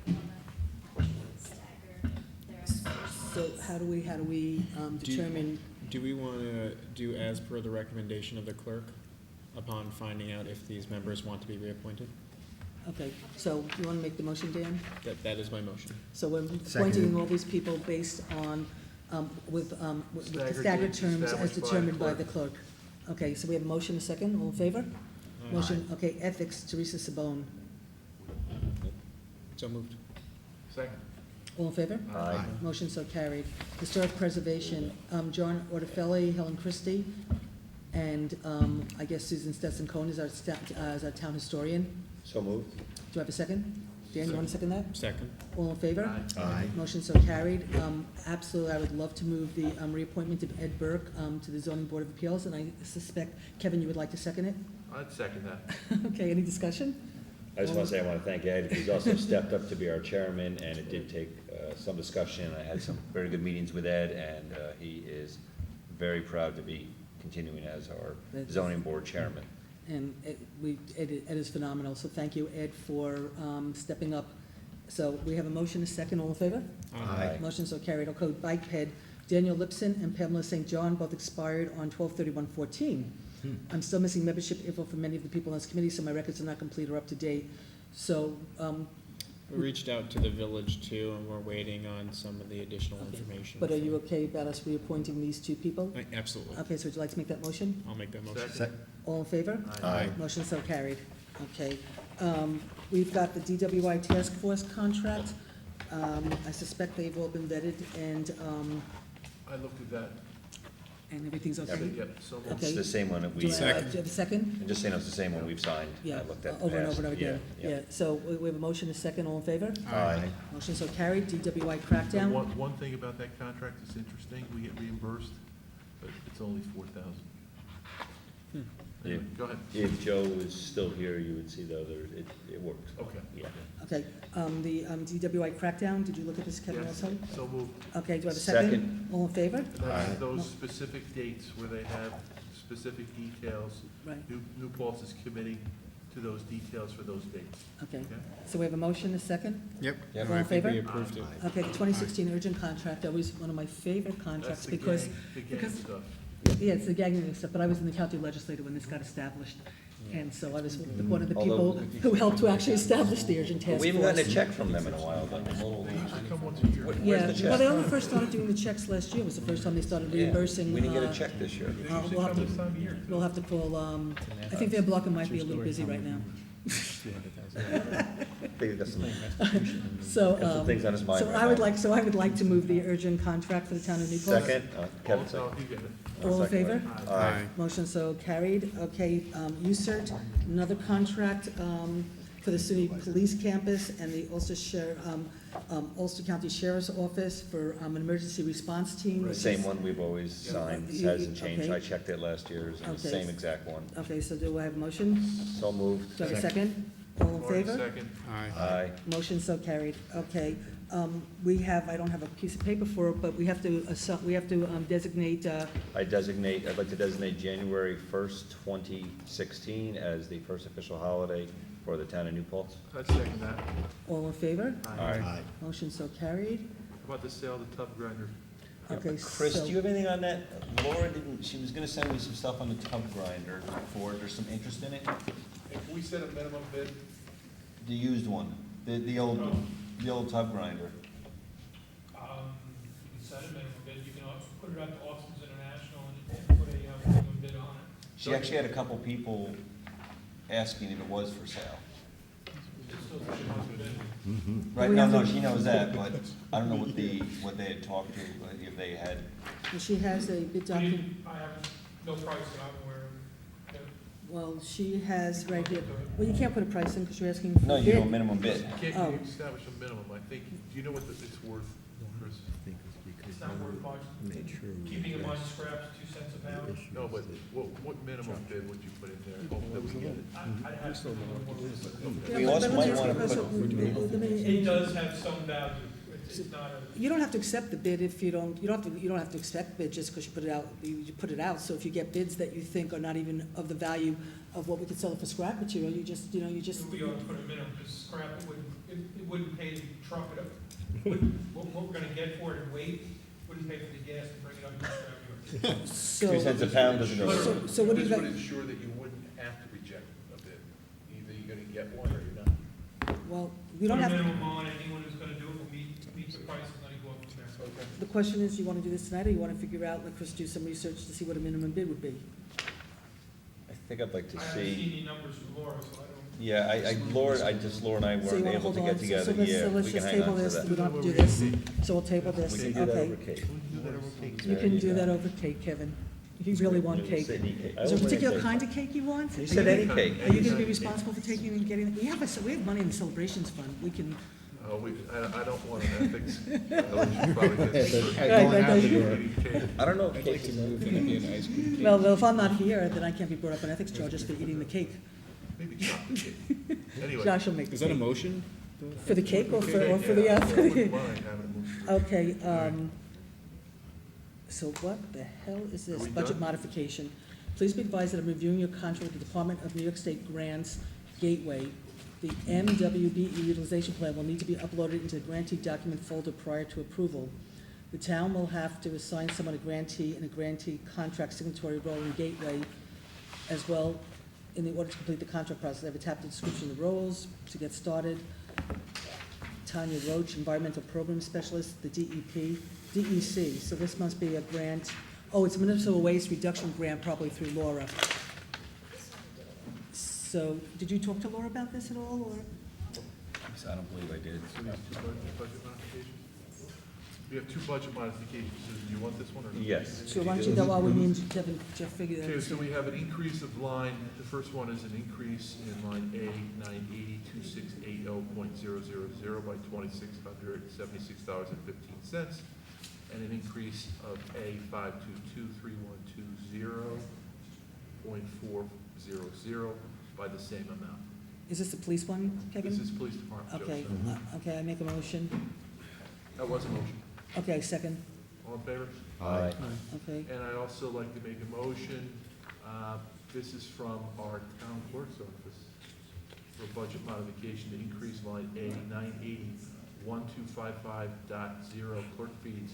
you might want to stagger their experts. So how do we determine, Do we want to do as per the recommendation of the clerk upon finding out if these members want to be reappointed? okay, so you wanna make the motion, Dan? That is my motion. So we're appointing Seconded. all these people based on, with the Staggered staggered dates terms as established by the determined by the clerk. clerk. Okay, so we have a motion, a second, all in favor? Motion, okay, ethics, Teresa Sabone, So moved. Second. all in favor? Aye. Motion so carried. Historic preservation, John Ortefelli, Helen Christie, and I guess Susan Stetson-Cohen is our town historian. So moved. Do I have a second? Dan, you want to second that? Second. All in favor? Aye. Motion so carried. Absolutely, I would love to move the reappointment of Ed Burke to the zoning board of appeals, and I suspect, Kevin, you would like to second it? I'd second that. Okay, any discussion? I just want to say I want to thank Ed. He's also stepped up to be our chairman, and it did take some discussion. I had some very good meetings with Ed, and he is very proud to be continuing as our zoning board chairman. And Ed is phenomenal, so thank you, Ed, for stepping up. So we have a motion, a second, all in favor? Aye. Motion so carried. Okay, bike ped, Daniel Lipson and Pamela St. John both expired on 12/31/14. I'm still missing membership info for many of the people on this committee, so my records are not complete or up to date. So, We reached out to the village too, and we're waiting on some of the additional information. but are you okay about us reappointing these two people? Absolutely. Okay, so would you like to make that motion? I'll make that motion. All in favor? Aye. Motion so carried. Okay. We've got the DWI task force contract. I suspect they've all been vetted and I looked at that. everything's okay? Yep, so moved. Okay. It's the same one that we. Do you have a second? And just saying it's the same one we've signed. Yeah, I looked at over and past. over and over again. Yeah, so we have a motion, a second, all in favor? Aye. Motion so carried. DWI So crackdown. one thing about that contract that's interesting, we get reimbursed, but it's only 4,000. Anyway, go ahead. If Joe was still here, you would see though, it works. Okay. Yeah. Okay, the DWI crackdown, did you look at this, Kevin, Yes, also? so moved. Okay, do I have a second? Second. All in favor? And that's those specific dates where they have specific details. Right. New Paltz is committing to those details for those dates. Okay, so we have a motion, a second? Yep. Yep. All in I think we favor? approved it. Okay, the 2016 urgent contract, that was one of my favorite contracts That's because. the gang because- stuff. Yeah, it's the gagging stuff, but I was in the county legislature when this got established. And so I was one of the people Although- who helped to actually establish the urgent task force. We haven't gotten a check from them in a while, though. They usually come once a year. Where's Yeah, the check? well, they only first started doing the checks last year, was the first time they started Yeah, reimbursing. we didn't get a check this year. They usually We'll have come to, this time of year. we'll have to call, I think their blocker might be a little busy right now. They got some- So, got some things on his mind so right I would now. like to move the urgent contract for the town of New Paltz. Second, Kevin No, second. you get it. All in favor? Aye. Motion so carried. Okay, USERT, another contract for the city police campus and the Ulster County Sheriff's Office for an emergency response team. which Same is- one we've always signed, You- hasn't changed. okay. I checked it last year, it's the Okay. same exact one. Okay, so do I have a motion? So moved. Do I have a second? All in Marty, favor? second. Aye. Motion so carried. Okay. We have, I don't have a piece of paper for it, but we have to designate, I'd like to designate January 1st, 2016 as the first official holiday for the town of New Paltz. I'd second that. How all in favor? Aye. Motion so carried. about the sale of the tub grinder? Okay, Chris, so- do you have anything on that? Laura didn't, she was gonna send me some stuff on the tub grinder before, there's some interest in it? If we set a minimum bid, The used one, the old tub grinder. You can set a minimum bid, you can also put it out to Austin's International and put a minimum bid on it. She actually had a couple people asking if it was for sale. It's still a minimum bid. Right, We no, have no, to- she knows that, but I don't know what they had talked to, if they had. She has a bid document. I have no price that I'm aware of. Well, she has right here, well, you can't put a price in because you're asking for No, a you bid. know, minimum bid. can't Oh. you establish a minimum? I think, do you know what it's worth, Chris? It's not worth much. Keeping in mind scraps, 2 cents a pound. No, but what minimum bid would you put in there? Hope that we get it. I'd have to do a little more research. Yeah, We but also let me might ask you wanna a question. put- Let me- It does have some value. It's not a. You don't have to accept the bid if you don't have to accept bid just because you put it out, you put it out. So if you get bids that you think are not even of the value of what we could sell it for scrap material, you just. If we ought to put a minimum, because scrap, it wouldn't pay to truck it up. What we're gonna get for it in weight, wouldn't pay for the gas to bring it up to the scrap yard. So- 2 cents a pound doesn't go. So what do you This got? would ensure that you wouldn't have to reject a bid. Either you're gonna get one or you're not. Well, we don't have Put a to. minimum on, anyone who's gonna do it will meet the price and let it go up from there. The question is, you want to do this tonight, or you want to figure out, let Chris do some research to see what a minimum bid would be? I think I'd like to I haven't seen see, any numbers from Laura, so I don't. yeah, Laura and I So you weren't want to able hold to on, get so together, let's, yeah, so let's we can just hang table on to this, we that. don't have to do this, so we'll table We this, can do that over okay. cake. You can do that over cake, Kevin. You really want cake. Sydney cake. I Is there a always like particular cake. kind of cake you want? You Are said any cake. Are you going to be responsible for taking and getting, we have money in the celebrations fund, we can. Oh, I don't want an ethics. I should probably get some- I don't know if I'd cake like to is. move that it be an ice cream cake. Well, if I'm not here, then I can't be brought up on ethics charges for eating the cake. Maybe chocolate cake. Anyway. Josh will make the Is that a cake. motion? For the cake or for Yeah, the, I wouldn't mind having a move. Okay, so what the hell is Are this? we Budget done? modification. Please be advised that I'm reviewing your contract with the Department of New York State Grants Gateway. The MWBE utilization plan will need to be uploaded into the grantee document folder prior to approval. The town will have to assign someone a grantee and a grantee contract signatory role in Gateway as well, in the order to complete the contract process. I have attached a description of the roles to get started. Tanya Roach, Environmental Program Specialist, the DEC, so this must be a grant. Oh, it's a municipal waste reduction grant, probably through Laura. So, did you talk to Laura about this at all, or? I don't believe I did. So these two budget modifications? We have two budget modifications. Do you want this one or? Yes. So why don't you go while we need Jeff figure that out. Okay, so we have an increase of line, the first one is an increase in line A, 980-2680.000 by $2,676.15, and an increase of A, 522-3120.400 by the same amount. Is this the police one, Kevin? This is police department, Okay, Joe. okay, I make a motion. That was a motion. Okay, second. All in favor? Aye. Okay. And I'd also like to make a motion, this is from our town clerk's office, for budget modification to increase line A 980-1255.0 clerk fees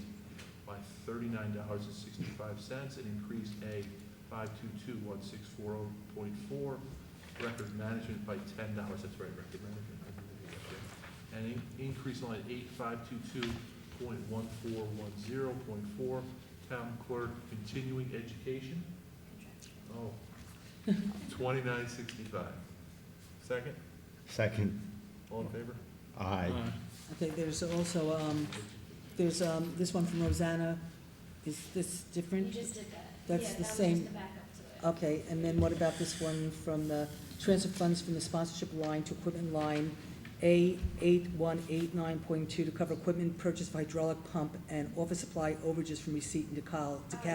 by $39.65 and increase A 522-1640.4 record management by $10, that's right, record management. And increase line 8522.1410.4 town clerk continuing education. Oh, $29.65. Second? Second. All in favor? Aye. Okay, there's also, there's this one from Rosanna. Is this different? You just did that. That's Yeah, the that was same. just the backup to it. Okay, and then what about this one from the transfer funds from the sponsorship line to equipment line A8189.2 to cover equipment purchase of hydraulic pump and office supply overages from receipt and decals. Did we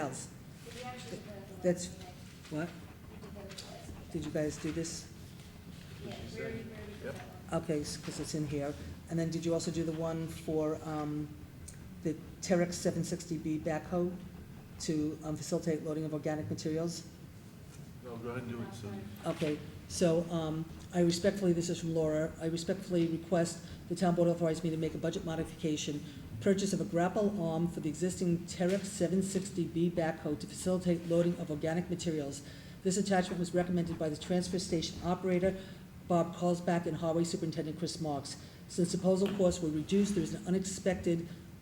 actually put it the That's, last meeting? what? We did that at the last meeting. Did you guys do this? Yeah, we already did Yep. that one. Okay, because it's in here. And then did you also do the one for the Terex 760B backhoe to facilitate loading of organic materials? No, go ahead and do it, Susan. Okay, so I respectfully, this is from Laura, I respectfully request the town board authorize me to make a budget modification, purchase of a grapple arm for the existing Terex 760B backhoe to facilitate loading of organic materials. This attachment was recommended by the transfer station operator, Bob Carlsbach, and Highway Superintendent Chris Marks. Since proposal costs were reduced, there is an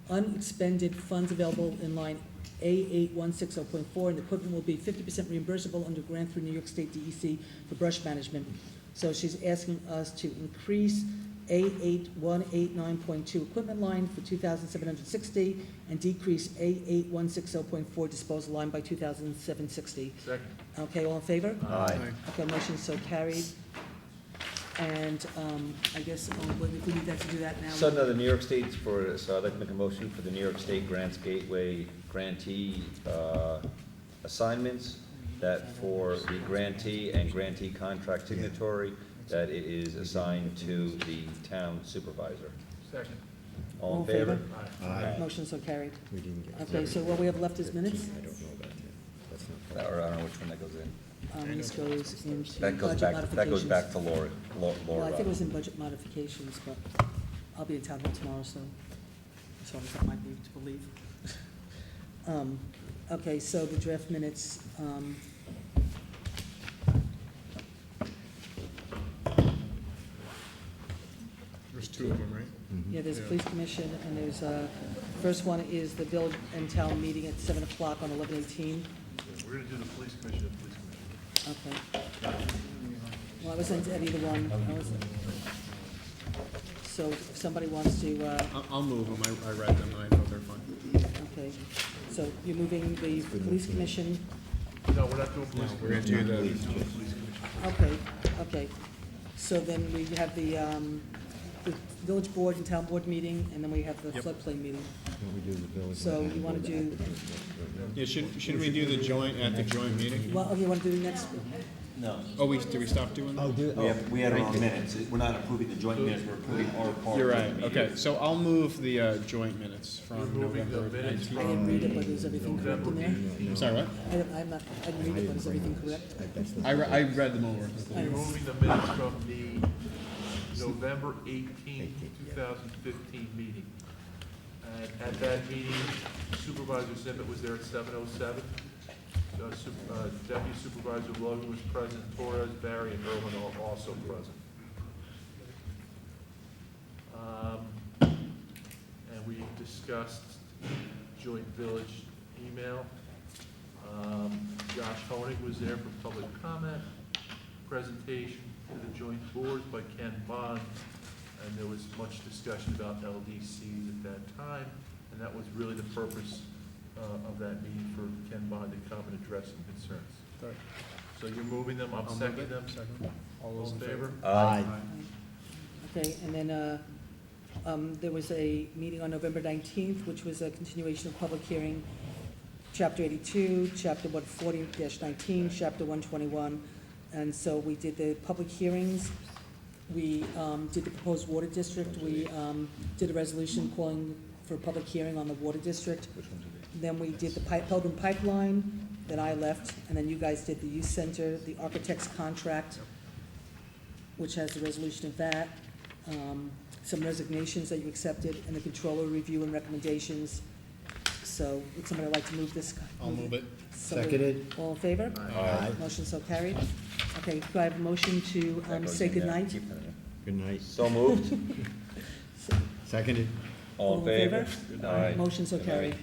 unexpended funds available in line A8160.4, and the equipment will be 50% reimbursable under grant through New York State DEC for brush management. So she's asking us to increase A8189.2 equipment line for $2,760 and decrease A8160.4 disposal line by $2,760. Second. Okay, all in favor? Aye. Okay, motion so carried. And I guess, if we need that to do that now. So no, the New York State's for, so I'd like to make a motion for the New York State Grants Gateway grantee assignments, that for the grantee and grantee contract signatory, that it is assigned to the town supervisor. Second. All in favor? Aye. Motion so carried. We didn't get. Okay, so what we have left is minutes. I don't know about that. That's not. Or I don't know which one that goes in. This goes into That goes budget back, that goes modifications. back to Laura. Well, I think it was in budget modifications, but I'll be in town hall tomorrow, so as far as that might be to believe. Okay, so the draft minutes, There's two of them, right? yeah, there's a police commission, and there's, first one is the village and town meeting at 7 o'clock on 11/18. We're gonna do the police commission and police commission. Okay. Well, I wasn't at either one. I wasn't. So if somebody wants to, I'll move them, I read them, and I thought they were fine. okay, so you're moving the police commission? No, we're not doing police. We're gonna do the, Police commission. Okay, okay. So then we have the village board and town board meeting, and then we have the Yep. floodplain meeting. Can we do the village? So you want to do, yeah, shouldn't we do the joint, at the joint meeting? well, you want to do next? No. Oh, did we stop doing that? We had our own minutes. We're not approving the joint minutes, we're approving our part. You're of the right, meeting. okay, so I'll move the joint minutes We're from moving the November minutes 19th. I didn't read it, but is everything correct in there? Sorry, what? I didn't read it, but is everything correct? I read them over. We're moving the minutes from the November 18, 2015 meeting. And at that meeting, Supervisor Simmet was there at 7:07. Deputy Supervisor Logan was present, Torres, Barry, and Irwin are also present. And we discussed joint village email. Josh Honig was there for public comment, presentation to the joint boards by Ken Bond, and there was much discussion about LDCs at that time, and that was really the purpose of that meeting, for Ken Bond to come and address some concerns. Right. So you're moving them, I'm seconding them. All those in favor? Aye. Okay, and then there was a meeting on November 19th, which was a continuation of public hearing, Chapter 82, Chapter 140-19, Chapter 121. And so we did the public hearings. We did the proposed water district. We did a resolution calling for a public hearing on the water district. Then we did the Pilgrim Pipeline, then I left, and then you guys did the youth center, the architect's contract, which has the resolution of that, some resignations that you accepted, and the controller review and recommendations. So would somebody like to move this? I'll move it. Seconded. All in favor? Aye. Motion so carried. Okay, do I have a motion to say goodnight? Good night. So moved. Seconded. All in favor? Motion so Good night. carried.